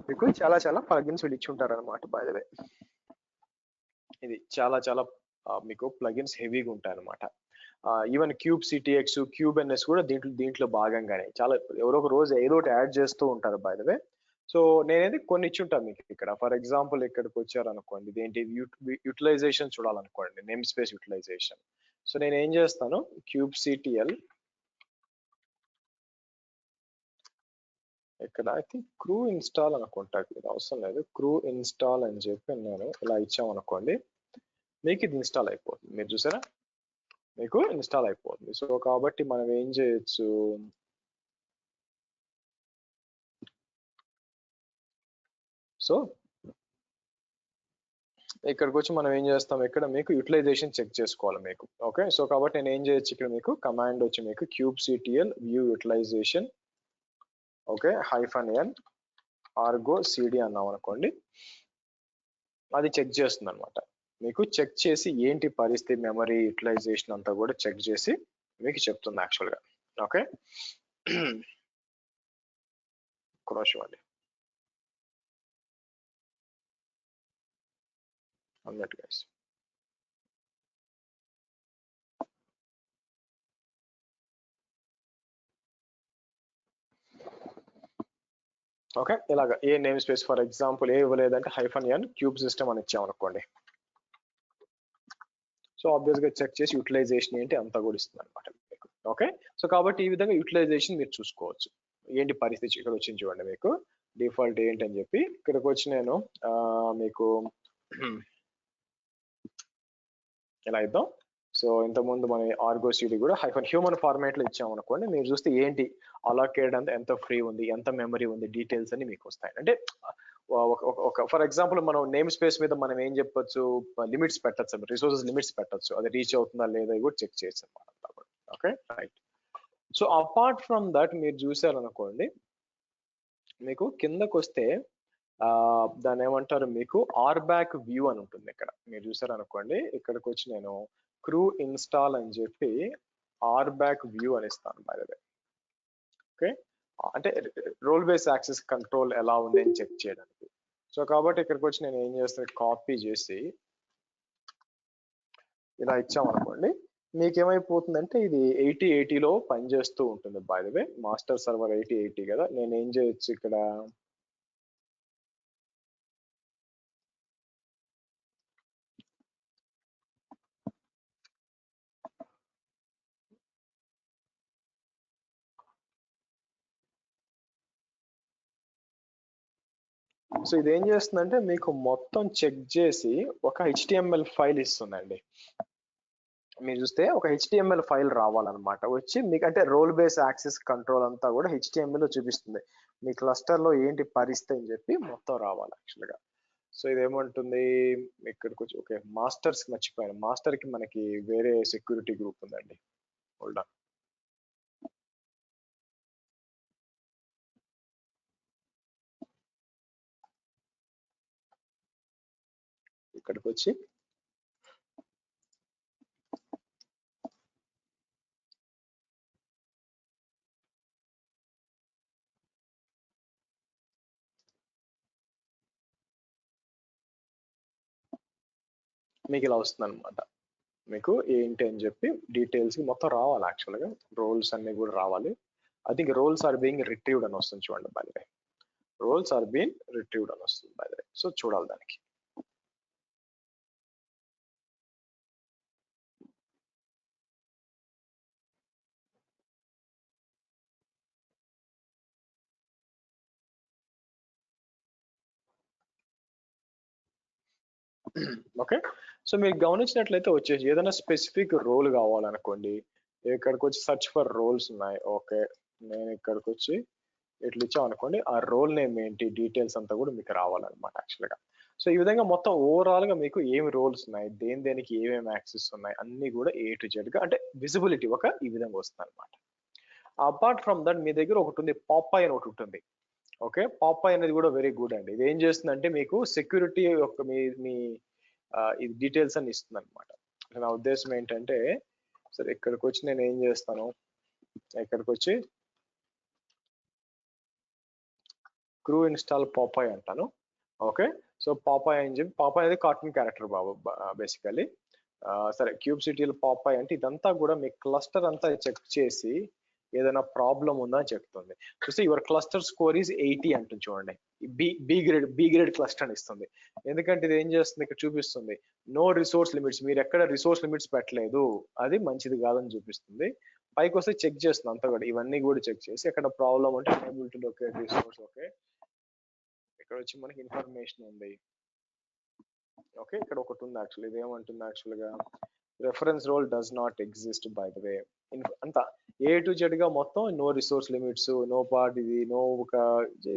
మీకు చాలా ప్లగిన్స్ ఇచ్చి ఉంటారు అనమాట బై ద వే. ఇది చాలా మీకు ప్లగిన్స్ హెవీగా ఉంటాయి అనమాట. ఈవెన్ kubectx, kubeNS కూడా దీంట్లో భాగంగానే చాలా ఎవరో ఒక రోజు ఏదో ఒకటి యాడ్ చేస్తూ ఉంటారు బై ద వే. సో నేనేది కొన్ని ఇచ్చి ఉంటాను మీకు ఇక్కడ. ఫర్ ఎగ్జాంపుల్ ఇక్కడికి వచ్చారనుకోండి, ఇదేంటి యూటిలైజేషన్ చూడాలనుకోండి, నేమ్ స్పేస్ యూటిలైజేషన్. సో నేను ఏం చేస్తాను, kubectl ఇక్కడ ఐ థింక్ క్రూ ఇన్స్టాల్ అనుకుంటా, ఇది అవసరం లేదు, క్రూ ఇన్స్టాల్ అని చెప్పి నేను ఇలా ఇచ్చామనుకోండి, మీకు ఇది ఇన్స్టాల్ అయిపోతుంది. మీరు చూసారా, మీకు ఇన్స్టాల్ అయిపోతుంది. సో కాబట్టి మనం ఏం చేయొచ్చు, సో ఇక్కడికి వచ్చి మనం ఏం చేస్తాం, ఇక్కడ మీకు యూటిలైజేషన్ చెక్ చేసుకోవాలి మీకు. ఓకే సో కాబట్టి నేను ఏం చేయొచ్చు, ఇక్కడ మీకు కమాండ్ వచ్చి మీకు kubectl view utilisation, okay -n argo cd అన్నాం అనుకోండి, అది చెక్ చేస్తుంది అనమాట. మీకు చెక్ చేసి ఏంటి పరిస్థితి, మెమరీ యూటిలైజేషన్ అంతా కూడా చెక్ చేసి మీకు చెప్తుంది యాక్చువల్గా. ఓకే క్రోష్ అండి అన్నట్టు గైస్. ఓకే ఇలాగా ఏ నేమ్ స్పేస్ ఫర్ ఎగ్జాంపుల్ ఏ ఇవ్వలేదంటే -n క్యూబ్ సిస్టమ్ అని ఇచ్చామనుకోండి, సో ఆబ్వియస్ గా చెక్ చేసి యూటిలైజేషన్ ఏంటి అంతా కూడా ఇస్తుంది అనమాట మీకు. ఓకే సో కాబట్టి ఈ విధంగా యూటిలైజేషన్ మీరు చూసుకోవచ్చు, ఏంటి పరిస్థితి. ఇక్కడ వచ్చింది చూడండి మీకు డిఫాల్ట్ ఏంటి అని చెప్పి, ఇక్కడికి వచ్చి నేను మీకు ఇలా ఇద్దాం. సో ఇంతకుముందు మన ఆర్గో సిడి కూడా హ్యూమన్ ఫార్మాట్ లో ఇచ్చామనుకోండి, మీరు చూస్తే ఏంటి అలొకేట్ అంతా ఎంత ఫ్రీ ఉంది, ఎంత మెమరీ ఉంది, డీటెయిల్స్ అన్ని మీకు వస్తాయి. అంటే ఫర్ ఎగ్జాంపుల్ మనం నేమ్ స్పేస్ మీద మనం ఏం చెప్పొచ్చు, లిమిట్స్ పెట్టచ్చు, రిసోర్సెస్ లిమిట్స్ పెట్టచ్చు, అది రీచ్ అవుతుందా లేదా కూడా చెక్ చేయొచ్చు అనమాట. Okay right. So apart from that మీరు చూసారనుకోండి, మీకు కిందకు వస్తే దాన్ని ఏమంటారు, మీకు ఆర్బ్యాక్ వ్యూ అని ఉంటుంది. ఇక్కడ మీరు చూసారనుకోండి, ఇక్కడికి వచ్చి నేను క్రూ ఇన్స్టాల్ అని చెప్పి ఆర్బ్యాక్ వ్యూ అని ఇస్తాను బై ద వే. ఓకే, అంటే రోల్ బేస్ యాక్సెస్ కంట్రోల్ ఎలా ఉంది అని చెక్ చేయడానికి. సో కాబట్టి ఇక్కడికి వచ్చి నేను ఏం చేస్తాను, కాపీ చేసి ఇలా ఇచ్చామనుకోండి, మీకు ఏమైపోతుందంటే ఇది 8080లో పనిచేస్తూ ఉంటుంది by the way. Master server 8080 కదా. నేను ఏం చేయొచ్చు ఇక్కడ, సో ఇది ఏం చేస్తుందంటే మీకు మొత్తం చెక్ చేసి ఒక HTML ఫైల్ ఇస్తుందండి. మీరు చూస్తే ఒక HTML ఫైల్ రావాలన్నమాట, వచ్చి మీకు అంటే రోల్ బేస్ యాక్సెస్ కంట్రోల్ అంతా కూడా HTML లో చూపిస్తుంది. మీ క్లస్టర్ లో ఏంటి పరిస్థితి అని చెప్పి మొత్తం రావాలి యాక్చువల్ గా. సో ఇదేమంటుంది ఇక్కడికి వచ్చి, ఓకే మాస్టర్స్ మర్చిపోయాను, మాస్టర్ కి మనకి వేరే సెక్యూరిటీ గ్రూప్ ఉందండి. Hold on. ఇక్కడికి వచ్చి మీకు ఇలా వస్తుంది అనమాట. మీకు ఏంటి అని చెప్పి డీటెయిల్స్ మొత్తం రావాలి యాక్చువల్ గా, రోల్స్ అన్ని కూడా రావాలి. I think roles are being retrieved అని వస్తుంది చూడండి by the way. Roles are being retrieved అని వస్తుంది బై ద వే. సో చూడాలి దానికి. ఓకే, సో మీరు గమనించినట్లయితే వచ్చేసి ఏదైనా స్పెసిఫిక్ రోల్ కావాలనుకోండి, ఇక్కడికి వచ్చి సర్చ్ ఫర్ రోల్స్ ఉన్నాయి. ఓకే, నేను ఇక్కడికి వచ్చి ఇట్లా ఇచ్చాం అనుకోండి, ఆ రోల్ నేమ్ ఏంటి డీటెయిల్స్ అంతా కూడా మీకు రావాలన్నమాట యాక్చువల్ గా. సో ఈ విధంగా మొత్తం ఓవరాల్ గా మీకు ఏమి రోల్స్ ఉన్నాయి, దేనికి ఏమేమి యాక్సెస్ ఉన్నాయి అన్ని కూడా A to Z గా అంటే విజిబిలిటీ ఒక ఈ విధంగా వస్తుంది అనమాట. అపార్ట్ ఫ్రమ్ దట్ మీ దగ్గర ఒకటి ఉంది, పాపాయ్ అని ఒకటి ఉంటుంది. ఓకే, పాపాయ్ అనేది కూడా వెరీ గుడ్ అండి. ఇది ఏం చేస్తుందంటే మీకు సెక్యూరిటీ యొక్క మీ మీ ఇది డీటెయిల్స్ అని ఇస్తుంది అనమాట. నా ఉద్దేశం ఏంటంటే, సరే ఇక్కడికి వచ్చి నేను ఏం చేస్తాను, ఇక్కడికి వచ్చి క్రూ ఇన్స్టాల్ పాపాయ్ అంటాను. ఓకే, సో పాపాయ్ అని చెప్పి, పాపాయ్ అనేది కార్టూన్ క్యారెక్టర్ బాబు బేసికల్లీ. సరే క్యూబ్ సిటీలో పాపాయ్ అంటే ఇదంతా కూడా మీ క్లస్టర్ అంతా చెక్ చేసి ఏదైనా ప్రాబ్లం ఉందా అని చెప్తుంది. చూస్తే యువర్ క్లస్టర్ స్కోర్ ఈజ్ 80 అంటుంది చూడండి. బి గ్రేడ్ క్లస్టర్ అని ఇస్తుంది. ఎందుకంటే ఇది ఏం చేస్తుంది, ఇక్కడ చూపిస్తుంది నో రిసోర్స్ లిమిట్స్, మీరు ఎక్కడ రిసోర్స్ లిమిట్స్ పెట్టలేదు, అది మంచిది కాదని చూపిస్తుంది. పైకి వస్తే చెక్ చేస్తుంది అంతా కూడా, ఇవన్నీ కూడా చెక్ చేసి ఎక్కడ ప్రాబ్లం అంటే enable to locate resource. Okay, ఇక్కడ వచ్చి మనకి ఇన్ఫర్మేషన్ ఉంది. ఓకే, ఇక్కడ ఒకటి ఉంది యాక్చువల్, ఇది ఏమంటుంది యాక్చువల్ గా, reference role does not exist by the way. అంతా A to Z గా మొత్తం no resource limits, no part, ఇది నో ఒక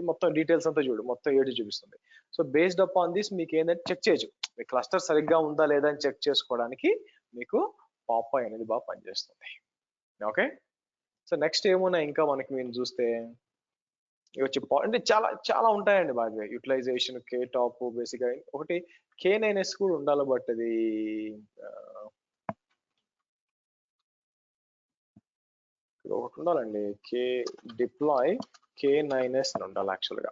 మొత్తం డీటెయిల్స్ అంతా చూడు, మొత్తం ఏడు చూపిస్తుంది. So based up on this మీకు ఏంటంటే చెక్ చేయొచ్చు, మీ క్లస్టర్ సరిగ్గా ఉందా లేదా అని చెక్ చేసుకోవడానికి మీకు పాపాయ్ అనేది బాగా పనిచేస్తుంది. ఓకే, సో నెక్స్ట్ ఏమున్నా ఇంకా మనకి మీరు చూస్తే ఇవి వచ్చి అంటే చాలా చాలా ఉంటాయండి బాగా. యూటిలైజేషన్ కే టాప్ బేసిక్ గా ఒకటి K9S కూడా ఉండాలి, బట్ అది ఒకటి ఉండాలండి, కే డిప్లాయ్ K9S అని ఉండాలి యాక్చువల్ గా.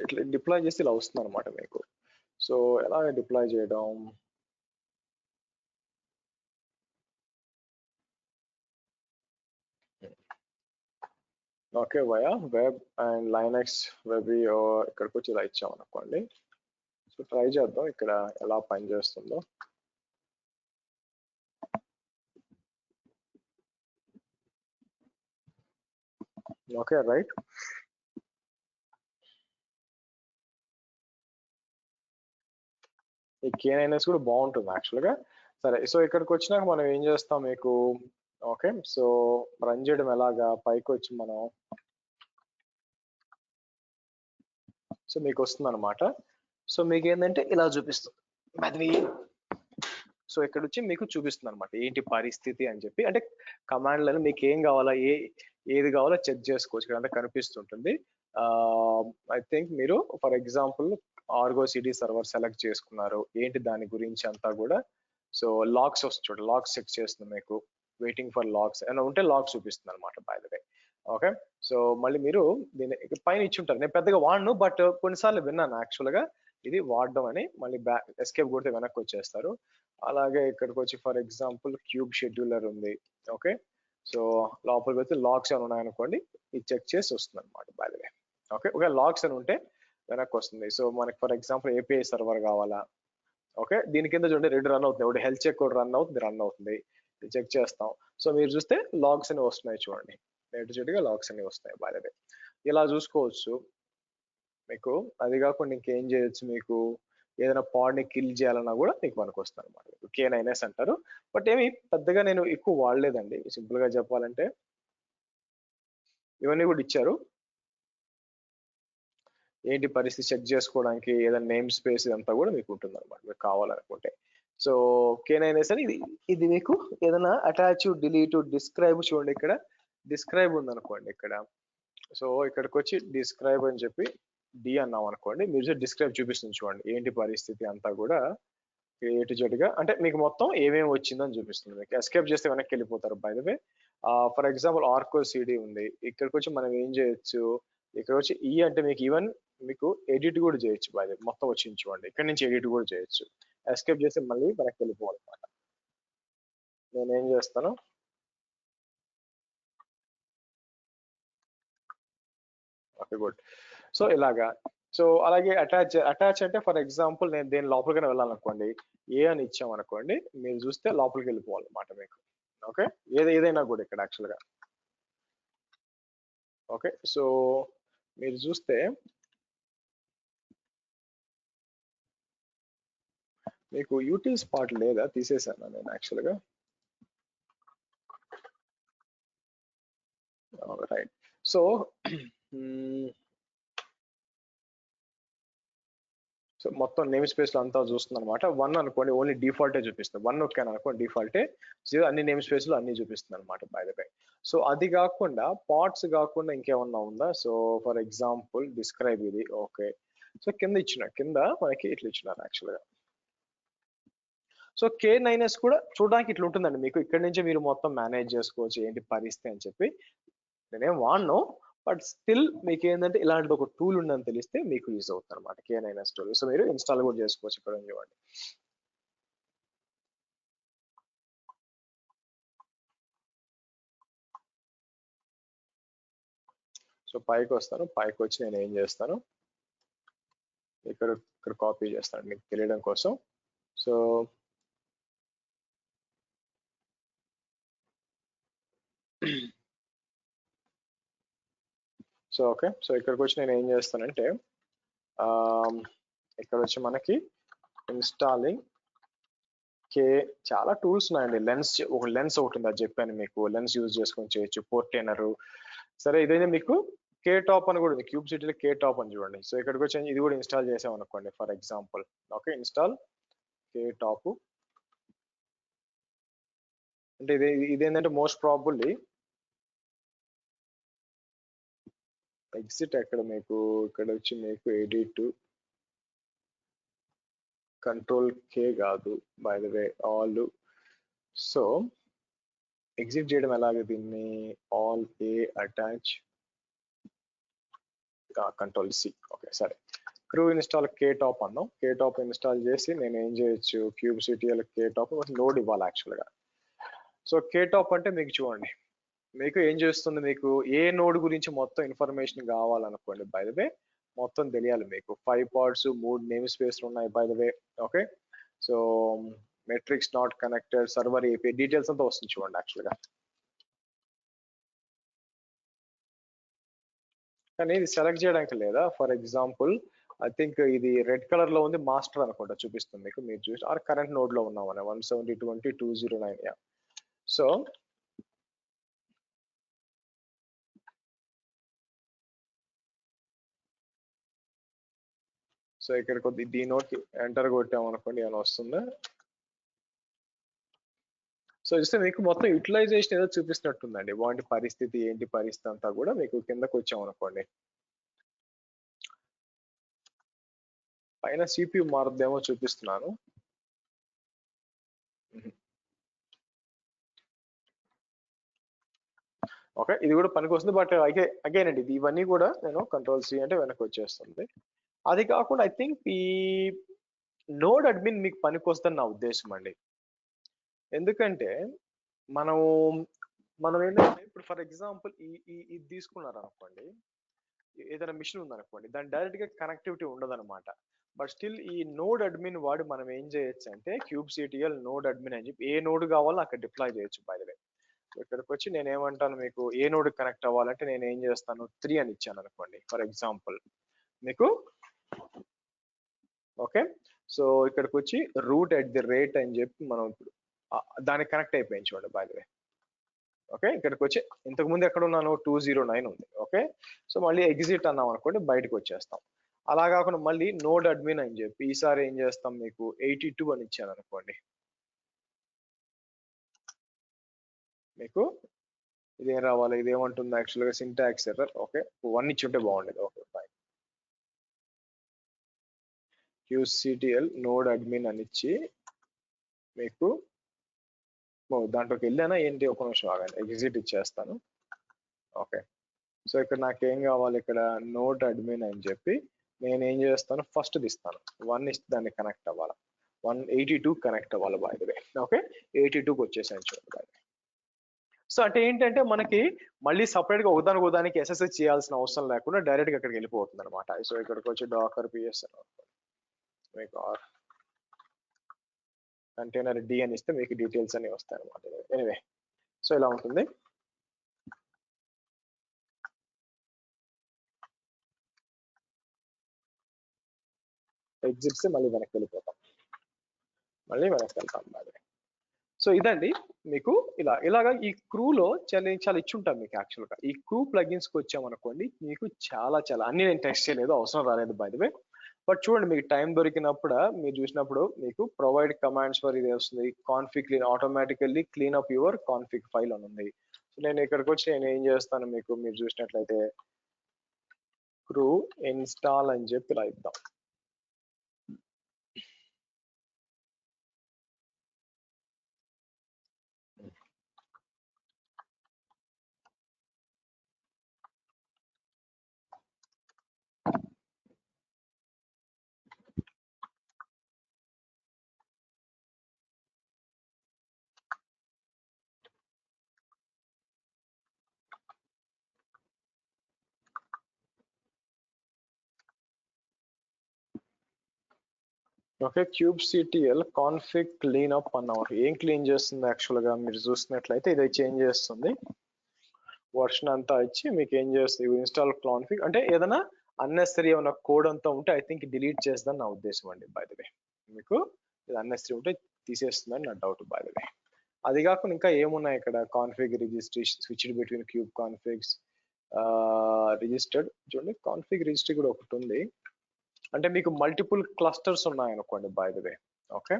ఇట్లా డిప్లాయ్ చేస్తే ఇలా వస్తుంది అనమాట మీకు. సో ఎలా డిప్లాయ్ చేయడం, okay via web and Linux web, ఇక్కడికి వచ్చి ఇలా ఇచ్చాం అనుకోండి. సో ట్రై చేద్దాం ఇక్కడ ఎలా పనిచేస్తుందో. ఓకే రైట్, ఈ K9S కూడా బాగుంటుంది యాక్చువల్ గా. సరే, సో ఇక్కడికి వచ్చినాక మనం ఏం చేస్తాం మీకు, ఓకే, సో రన్ చేయడం ఎలాగా, పైకి వచ్చి మనం, సో మీకు వస్తుంది అనమాట. సో మీకు ఏంటంటే ఇలా చూపిస్తుంది అది. సో ఇక్కడ వచ్చి మీకు చూపిస్తుంది అనమాట ఏంటి పరిస్థితి అని చెప్పి, అంటే కమాండ్లను మీకు ఏం కావాలా, ఏది కావాలో చెక్ చేసుకోవచ్చు, ఇక్కడ అంతా కనిపిస్తుంటుంది. ఐ థింక్ మీరు for example Argo city server select చేసుకున్నారు, ఏంటి దాని గురించి అంతా కూడా. సో లాగ్స్ వస్తుంది చూడండి, లాగ్స్ చెక్ చేస్తుంది మీకు, వెయిటింగ్ ఫర్ లాగ్స్ అని ఉంటే లాగ్స్ చూపిస్తుంది అనమాట by the way. Okay, so మళ్ళీ మీరు దీన్ని పైన ఇచ్చి ఉంటారు, నేను పెద్దగా వాడను బట్ కొన్నిసార్లు విన్నాను యాక్చువల్ గా ఇది వాడడం అని. మళ్ళీ బ్యాక్ ఎస్కేప్ కొడితే వెనక్కి వచ్చేస్తారు. అలాగే ఇక్కడికి వచ్చి ఫర్ ఎగ్జాంపుల్ క్యూబ్ షెడ్యూలర్ ఉంది. ఓకే, సో లోపలికి వచ్చి లాగ్స్ అని ఉన్నాయనుకోండి, ఇది చెక్ చేసి వస్తుంది అనమాట బై ద వే. ఓకే, ఒక లాగ్స్ అని ఉంటే వెనక్కి వస్తుంది. సో మనకి ఫర్ ఎగ్జాంపుల్ ఏపీఐ సర్వర్ కావాలా, ఓకే, దీని కింద చూడండి రెండు రన్ అవుతుంది, ఒకటి హెల్త్ చెక్ కూడా రన్ అవుతుంది, చెక్ చేస్తాం. సో మీరు చూస్తే లాగ్స్ అని వస్తున్నాయి చూడండి, నేటిగా లాగ్స్ అని వస్తాయి బై ద వే. ఇలా చూసుకోవచ్చు మీకు. అది కాకుండా ఇంకేం చేయొచ్చు, మీకు ఏదైనా పాడ్ ని కిల్ చేయాలన్నా కూడా మీకు మనకు వస్తుంది అనమాట. K9S అంటారు, బట్ ఏమి పెద్దగా నేను ఎక్కువ వాడలేదండి సింపుల్ గా చెప్పాలంటే. ఇవన్నీ కూడా ఇచ్చారు, ఏంటి పరిస్థితి చెక్ చేసుకోవడానికి, ఏదైనా నేమ్ స్పేస్ ఇదంతా కూడా మీకు ఉంటుంది అనమాట మీకు కావాలనుకుంటే. సో K9S అని ఇది మీకు ఏదైనా అటాచ్, డిలీట్, డిస్క్రైబ్, చూడండి ఇక్కడ డిస్క్రైబ్ ఉంది అనుకోండి ఇక్కడ. సో ఇక్కడికి వచ్చి డిస్క్రైబ్ అని చెప్పి డి అన్నాం అనుకోండి, మీరు డిస్క్రైబ్ చూపిస్తుంది చూడండి ఏంటి పరిస్థితి అంతా కూడా ఏ టు జెడ్ గా, అంటే మీకు మొత్తం ఏమేమి వచ్చిందని చూపిస్తుంది. మీకు ఎస్కేప్ చేస్తే వెనక్కి వెళ్ళిపోతారు by the way. For example Argo CD ఉంది, ఇక్కడికి వచ్చి మనం ఏం చేయొచ్చు, ఇక్కడ వచ్చి ఈ అంటే మీకు ఈవెన్ మీకు ఎడిట్ కూడా చేయొచ్చు బై ద వే, మొత్తం వచ్చి చూడండి ఇక్కడ నుంచి ఎడిట్ కూడా చేయొచ్చు. ఎస్కేప్ చేస్తే మళ్ళీ వెనక్కి వెళ్ళిపోవాలన్నమాట. నేను ఏం చేస్తాను, ఓకే గుడ్. సో ఇలాగా, సో అలాగే అటాచ్ అంటే ఫర్ ఎగ్జాంపుల్ నేను దేని లోపలికైనా వెళ్ళాలనుకోండి, ఏ అని ఇచ్చాం అనుకోండి, మీరు చూస్తే లోపలికి వెళ్ళిపోవాలన్నమాట మీకు. ఓకే, ఏదైనా కూడా ఇక్కడ యాక్చువల్ గా. ఓకే, సో మీరు చూస్తే మీకు యూటిల్ స్పాట్ లేదా, తీసేసాను నేను యాక్చువల్ గా. రైట్, సో సో మొత్తం నేమ్ స్పేస్ లో అంతా చూస్తుంది అనమాట. 1 అనుకోండి ఓన్లీ డిఫాల్టే చూపిస్తుంది, 1 నొక్కాను అనుకోండి డిఫాల్టే, 0 అన్ని నేమ్ స్పేస్ లో అన్ని చూపిస్తుంది అనమాట బై ద వే. సో అది కాకుండా పార్ట్స్ కాకుండా ఇంకేమన్నా ఉందా, సో ఫర్ ఎగ్జాంపుల్ డిస్క్రైబ్ ఇది. ఓకే, సో కింద మనకి ఇట్లా ఇచ్చినారు యాక్చువల్ గా. సో K9S కూడా చూడడానికి ఇట్లా ఉంటుందండి మీకు, ఇక్కడ నుంచి మీరు మొత్తం మేనేజ్ చేసుకోవచ్చు ఏంటి పరిస్థితి అని చెప్పి. నేనేం వాడను బట్ స్టిల్ మీకు ఏంటంటే ఇలాంటి ఒక టూల్ ఉందని తెలిస్తే మీకు యూజ్ అవుతుంది అనమాట K9S టూల్. సో మీరు ఇన్స్టాల్ కూడా చేసుకోవచ్చు ఇక్కడ చూడండి. సో పైకి వస్తాను, పైకి వచ్చి నేను ఏం చేస్తాను, ఇక్కడ కాపీ చేస్తాను మీకు తెలియడం కోసం. సో సో ఓకే, సో ఇక్కడికి వచ్చి నేను ఏం చేస్తానంటే ఇక్కడ వచ్చి మనకి ఇన్స్టాలింగ్ చాలా టూల్స్ ఉన్నాయండి. ఒక లెన్స్ ఒకటి ఉంది, అది చెప్పాను మీకు, లెన్స్ యూజ్ చేసుకొని చేయొచ్చు, పోర్టైనర్. సరే ఇదైతే మీకు K-టాప్ అని కూడా ఉంది, క్యూబ్ సిటీలో K-టాప్ అని చూడండి. సో ఇక్కడికి వచ్చి ఇది కూడా ఇన్స్టాల్ చేసాం అనుకోండి ఫర్ ఎగ్జాంపుల్. ఓకే, ఇన్స్టాల్ K-టాప్ అంటే ఇదేంటంటే మోస్ట్ ప్రాబుల్లీ ఎగ్జిట్ ఎక్కడ మీకు, ఇక్కడ వచ్చి మీకు ఎడిట్ కంట్రోల్ K కాదు by the way, all. So exit చేయడం ఎలాగ దీన్ని, all A attach control C. Okay సరే, క్రూ ఇన్స్టాల్ K-టాప్ అన్నాం. K-టాప్ ఇన్స్టాల్ చేసి నేను ఏం చేయొచ్చు, క్యూబ్ సిటీఎల్ K-టాప్ లోడ్ ఇవ్వాలి యాక్చువల్ గా. సో K-టాప్ అంటే మీకు చూడండి, మీకు ఏం చేస్తుంది, మీకు ఏ నోడ్ గురించి మొత్తం ఇన్ఫర్మేషన్ కావాలనుకోండి బై ద వే, మొత్తం తెలియాలి మీకు. 5 పార్ట్స్, 3 నేమ్ స్పేస్ ఉన్నాయి by the way. Okay, so metrics not connected, server AP details అంతా వస్తుంది చూడండి యాక్చువల్ గా. కానీ ఇది సెలెక్ట్ చేయడానికి లేదా, ఫర్ ఎగ్జాంపుల్ ఐ థింక్ ఇది రెడ్ కలర్ లో ఉంది, మాస్టర్ అనుకుంటా చూపిస్తుంది మీకు. మీరు చూసి ఆర్ కరెంట్ నోడ్ లో ఉన్నామని 172.209. యా. సో ఇక్కడ కొద్ది దీ నోట్ ఎంటర్ కొట్టామనుకోండి ఏమైనా వస్తుందా? సో చూస్తే మీకు మొత్తం యూటిలైజేషన్ ఏదో చూపిస్తున్నట్టుందండి. వాటి పరిస్థితి ఏంటి, పరిస్థితి అంతా కూడా మీకు కిందకు వచ్చామనుకోండి. పైన సిపియు మారుద్దేమో చూపిస్తున్నాను. ఓకే, ఇది కూడా పనికి వస్తుంది. బట్ అగైన్ అండి ఇవన్నీ కూడా నేను కంట్రోల్ సి అంటే వెనక్కి వచ్చేస్తుంది. అది కాకుండా ఐ థింక్ ఈ నోడ్ అడ్మిన్ మీకు పనికి వస్తుందని నా ఉద్దేశం అండి. ఎందుకంటే మనం ఏంటంటే ఇప్పుడు ఫర్ ఎగ్జాంపుల్ ఇది తీసుకున్నారు అనుకోండి, ఏదైనా మిషన్ ఉందనుకోండి, దాని డైరెక్ట్ గా కనెక్టివిటీ ఉండదన్నమాట. బట్ స్టిల్ ఈ నోడ్ అడ్మిన్ వాడు మనం ఏం చేయొచ్చు అంటే kubectl నోడ్ అడ్మిన్ అని చెప్పి ఏ నోడ్ కావాలో అక్కడ డిప్లాయ్ చేయొచ్చు. బై ద వే ఇక్కడికి వచ్చి నేను ఏమంటాను, మీకు ఏ నోడ్ కనెక్ట్ అవ్వాలంటే నేను ఏం చేస్తాను, 3 అని ఇచ్చాను అనుకోండి ఫర్ ఎగ్జాంపుల్ మీకు. ఓకే, సో ఇక్కడికి వచ్చి root@rate అని చెప్పి మనం ఇప్పుడు దానికి కనెక్ట్ అయిపోయింది చూడండి బై ద వే. ఓకే, ఇక్కడికి వచ్చి ఇంతకు ముందు ఎక్కడ ఉన్నాను 209 ఉంది. ఓకే, సో మళ్ళీ ఎగ్జిట్ అన్నాం అనుకోండి బయటకు వచ్చేస్తాం. అలా కాకుండా మళ్ళీ నోడ్ అడ్మిన్ అని చెప్పి ఈసారి ఏం చేస్తాం, మీకు 82 అని ఇచ్చాను అనుకోండి, మీకు ఇదేం రావాలి, ఇదేమంటుంది యాక్చువల్గా సింటాక్స్ ఎర్రర్. ఓకే, 1 ఇచ్చి ఉంటే బాగుండేది. Okay fine, kubectl node admin అని ఇచ్చి మీకు దాంట్లోకి వెళ్ళానా ఏంటి, ఒక నిమిషం ఆగండి, ఎగ్జిట్ ఇచ్చేస్తాను. ఓకే, సో ఇక్కడ నాకేం కావాలి, ఇక్కడ నోడ్ అడ్మిన్ అని చెప్పి నేను ఏం చేస్తాను, ఫస్ట్ ఇస్తాను 1 ఇస్తే దాన్ని కనెక్ట్ అవ్వాలి, 182 కనెక్ట్ అవ్వాలి బై ద వే. ఓకే, 82కి వచ్చేసాను చూడండి బై ద వే. సో అంటే ఏంటంటే మనకి మళ్ళీ సపరేట్ గా ఒకదానికి ఎస్ఎస్హెచ్ చేయాల్సిన అవసరం లేకుండా డైరెక్ట్ గా అక్కడికి వెళ్ళిపోతుంది అనమాట. సో ఇక్కడికి వచ్చి డాకర్ పిఎస్ మీకు కంటైనర్ డి అని ఇస్తే మీకు డీటెయిల్స్ అన్ని వస్తాయి అనమాట. ఎనివే, సో ఇలా ఉంటుంది. ఎగ్జిట్స్ మళ్ళీ వెనక్కి వెళ్ళిపోతాం, మళ్ళీ వెనక్కి వెళ్తాం బాగా. సో ఇదండి మీకు ఇలాగా ఈ క్రూలో చాలా ఇచ్చి ఉంటాం మీకు. యాక్చువల్గా ఈ క్రూ ప్లగిన్స్ కి వచ్చామనుకోండి, మీకు చాలా అన్ని నేను టెస్ట్ చేయలేదు, అవసరం రాలేదు బై ద వే. బట్ చూడండి మీకు టైం దొరికినప్పుడు మీరు చూసినప్పుడు మీకు ప్రొవైడ్ కమాండ్స్ ఫర్ ఇది వస్తుంది, config clean automatically clean up your config file అని ఉంది. సో నేను ఇక్కడికి వచ్చి నేను ఏం చేస్తాను, మీకు మీరు చూసినట్లయితే క్రూ ఇన్స్టాల్ అని చెప్పి ఇలా ఇద్దాం. Okay, kubectl config clean up అన్నమాట. ఏం క్లీన్ చేస్తుంది యాక్చువల్ గా మీరు చూసినట్లయితే ఇది చేంజ్ చేస్తుంది వర్షన్ అంతా ఇచ్చి మీకు ఏం చేస్తుంది, ఇన్స్టాల్ కాన్ఫిగ్ అంటే ఏదైనా అన్నెసరీ ఏమైనా కోడ్ అంతా ఉంటే ఐ థింక్ డిలీట్ చేస్తుందని నా ఉద్దేశం అండి బై ద వే. మీకు ఇది అన్నెసరీ ఉంటే తీసేస్తుందని నా డౌట్ బై ద వే. అది కాకుండా ఇంకా ఏమున్నాయి ఇక్కడ, config registry switched between kube configs, registered చూడండి, కాన్ఫిగ్ రిజిస్ట్రీ కూడా ఒకటి ఉంది. అంటే మీకు మల్టిపుల్ క్లస్టర్స్ ఉన్నాయనుకోండి by the way. Okay,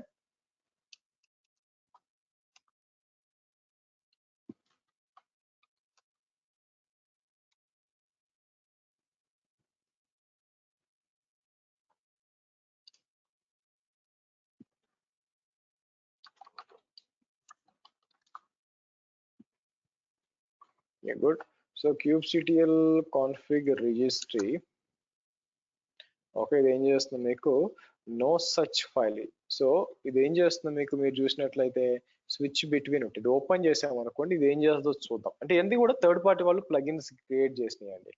good. So kubectl config registry. Okay, ఇది ఏం చేస్తుంది మీకు నో సచ్ ఫైల్. సో ఇది ఏం చేస్తుంది మీకు, మీరు చూసినట్లయితే స్విచ్ బిట్వీన్ ఉంటుంది, ఇది ఓపెన్ చేసాం అనుకోండి, ఇది ఏం చేస్తుందో చూద్దాం. అంటే ఎందుకు కూడా థర్డ్ పార్టీ వాళ్ళు ప్లగిన్స్ క్రియేట్ చేసినాయండి.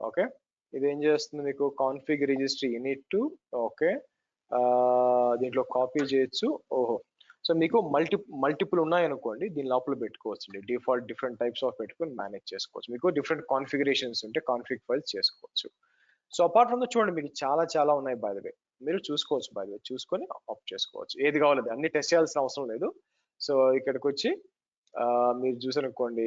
ఓకే, ఇది ఏం చేస్తుంది మీకు కాన్ఫిగ్ రిజిస్ట్రీ యూనిట్. ఓకే, దీంట్లో కాపీ చేయొచ్చు. ఓహో, సో మీకు మల్టిపుల్ ఉన్నాయనుకోండి దీని లోపల పెట్టుకోవచ్చు, డిఫాల్ట్ డిఫరెంట్ టైప్స్ ఆఫ్ పెట్టుకొని మేనేజ్ చేసుకోవచ్చు. మీకు డిఫరెంట్ కాన్ఫిగరేషన్స్ ఉంటే కాన్ఫిగ్ ఫైల్స్ చేసుకోవచ్చు. సో అపార్ట్ ఫ్రమ్ ద చూడండి మీకు చాలా ఉన్నాయి బై ద వే. మీరు చూసుకోవచ్చు బై ద వే. చూసుకొని ఆప్ట్ చేసుకోవచ్చు. ఏది కావాలో అది. అన్ని టెస్ట్ చేయాల్సిన అవసరం లేదు. సో ఇక్కడికొచ్చి మీరు చూసారనుకోండి.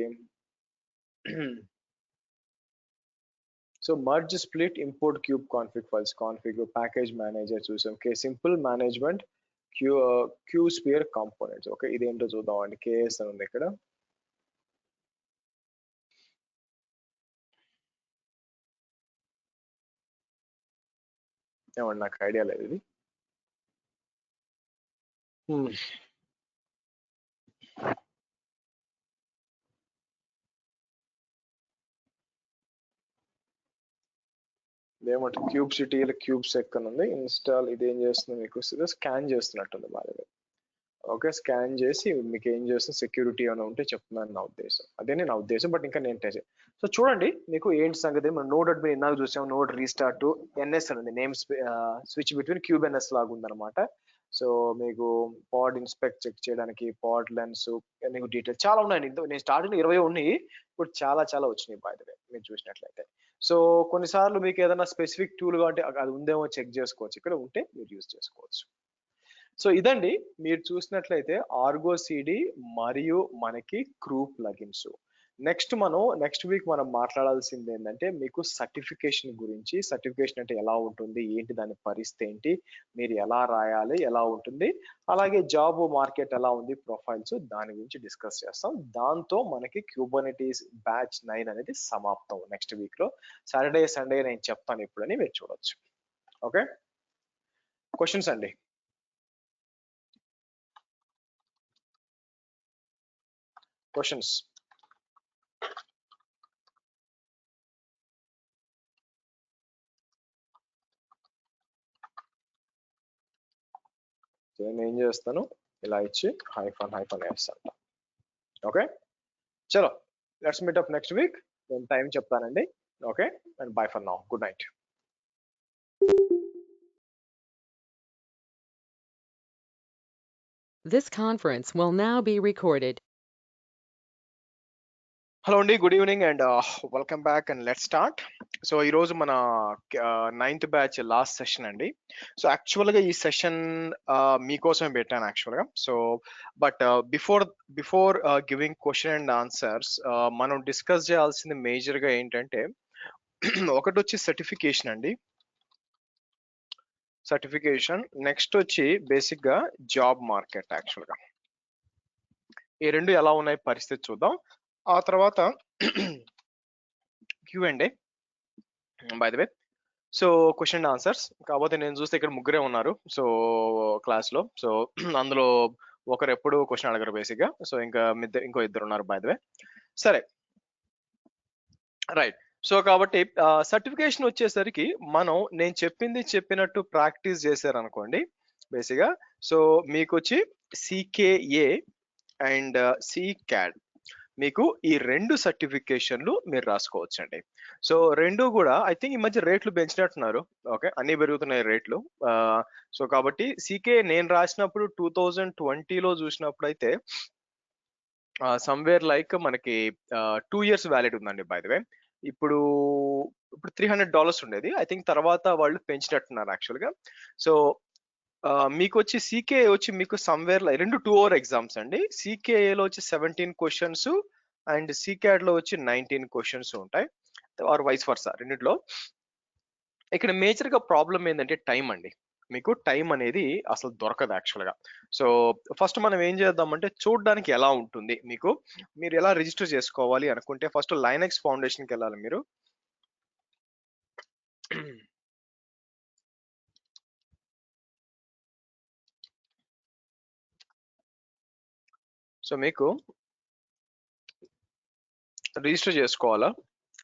So merge, split, import kube config files, config, package manager చూసాం. సింపుల్ మేనేజ్మెంట్, క్యూ స్పియర్ కాంపోనెంట్స్. ఓకే, ఇదేంటో చూద్దామండి. కేఎస్ అని ఉంది ఇక్కడ. ఏమండి నాకు ఐడియా లేదు ఇది. ఇదేమంటే క్యూబ్ సిటీ క్యూబ్ సెక్ అని ఉంది. ఇన్స్టాల్ ఇది ఏం చేస్తుంది మీకు స్కాన్ చేస్తున్నట్టుంది బాగా. ఓకే, స్కాన్ చేసి మీకు ఏం చేస్తుంది సెక్యూరిటీ అని ఉంటే చెప్తున్నాను నా ఉద్దేశం. అదే నా ఉద్దేశం. బట్ ఇంకా నేను టెస్ట్. సో చూడండి మీకు ఏంటి సంగతి. మనం నోడ్ అడ్మిన్ ఇందాక చూసాం. నోడ్ రీస్టార్ట్ ఎన్ఎస్ అని ఉంది. Name switch between kube NS లాగా ఉందన్నమాట. సో మీకు పాడ్ ఇన్స్పెక్ట్ చెక్ చేయడానికి, పాడ్ లెన్స్ మీకు డీటెయిల్స్ చాలా ఉన్నాయి. నేను స్టార్టింగ్ 20 ఉన్నాయి, ఇప్పుడు చాలా వచ్చినాయి బై ద వే మీరు చూసినట్లయితే. సో కొన్నిసార్లు మీకు ఏదైనా స్పెసిఫిక్ టూల్ అంటే అది ఉందేమో చెక్ చేసుకోవచ్చు. ఇక్కడ ఉంటే మీరు యూజ్ చేసుకోవచ్చు. సో ఇదండి మీరు చూసినట్లయితే ఆర్గో సిడి మరియు మనకి క్రూ ప్లగిన్స్. నెక్స్ట్ వీక్ మనం మాట్లాడాల్సింది ఏంటంటే మీకు సర్టిఫికేషన్ గురించి. సర్టిఫికేషన్ అంటే ఎలా ఉంటుంది, ఏంటి దాని పరిస్థితి ఏంటి, మీరు ఎలా రాయాలి, ఎలా ఉంటుంది, అలాగే జాబ్ మార్కెట్ ఎలా ఉంది, ప్రొఫైల్స్, దాని గురించి డిస్కస్ చేస్తాం. దాంతో మనకి క్యూబర్నెటీస్ బ్యాచ్ 9 అనేది సమాప్తం నెక్స్ట్ వీక్ లో. సాటర్డే సండే నేను చెప్తాను ఇప్పుడని మీరు చూడొచ్చు. ఓకే, క్వశ్చన్స్ అండి. క్వశ్చన్స్. నేను ఏం చేస్తాను, ఇలా ఇచ్చి హైఫన్ వేస్తాను. ఓకే, చలో let's meet up next week. నేను టైం చెప్తానండి. Okay, and bye for now. Good night. This conference will now be recorded. Hello అండి, good evening and welcome back and let's start. So ఈరోజు మన 9th batch last session అండి. సో యాక్చువల్గా ఈ session మీకోసమే పెట్టాను యాక్చువల్గా. So but before giving question and answers మనం డిస్కస్ చేయాల్సింది మేజర్గా ఏంటంటే ఒకటి వచ్చి సర్టిఫికేషన్ అండి, సర్టిఫికేషన్. నెక్స్ట్ వచ్చి బేసిక్గా జాబ్ మార్కెట్. యాక్చువల్గా ఈ రెండు ఎలా ఉన్నాయి పరిస్థితి చూద్దాం. ఆ తర్వాత Q&A by the way. So question and answers. కాకపోతే నేను చూస్తే ఇక్కడ ముగ్గురే ఉన్నారు సో క్లాస్లో. సో అందులో ఒకరు ఎప్పుడు క్వశ్చన్ అడగరు బేసిక్గా. సో ఇంకో ఇద్దరు ఉన్నారు బై ద వే. సరే, రైట్. సో కాబట్టి సర్టిఫికేషన్ వచ్చేసరికి నేను చెప్పినట్టు ప్రాక్టీస్ చేశారనుకోండి బేసిక్గా. సో మీకు వచ్చి CKA అండ్ CCAD మీకు ఈ రెండు సర్టిఫికేషన్లు మీరు రాసుకోవచ్చండి. సో రెండు కూడా ఐ థింక్ ఈ మధ్య రేట్లు పెంచినట్టున్నారు. ఓకే, అన్ని పెరుగుతున్నాయి రేట్లు. సో కాబట్టి CK నేను రాసినప్పుడు 2020లో చూసినప్పుడు అయితే సమ్వేర్ లైక్ మనకి 2 years వ్యాలిడ్ ఉందండి బై ద వే. ఇప్పుడు $300 ఉండేది. ఐ థింక్ తర్వాత వాళ్ళు పెంచినట్టున్నారు యాక్చువల్గా. సో మీకు వచ్చి CKA వచ్చి మీకు సమ్వేర్ రెండు 2 hour ఎగ్జామ్స్ అండి. CKAలో వచ్చి 17 క్వశ్చన్స్ అండ్ CCAD లో వచ్చి 19 క్వశ్చన్స్ ఉంటాయి, ఆర్ వైస్ వర్సా రెండిట్లో. ఇక్కడ మేజర్ గా ప్రాబ్లం ఏంటంటే టైం అండి. మీకు టైం అనేది అసలు దొరకదు యాక్చువల్గా. సో ఫస్ట్ మనం ఏం చేద్దామంటే చూడడానికి ఎలా ఉంటుంది, మీరు ఎలా రిజిస్టర్ చేసుకోవాలి అనుకుంటే ఫస్ట్ లైనక్స్ ఫౌండేషన్కి వెళ్ళాలి మీరు. సో మీకు రిజిస్టర్ చేసుకోవాలా.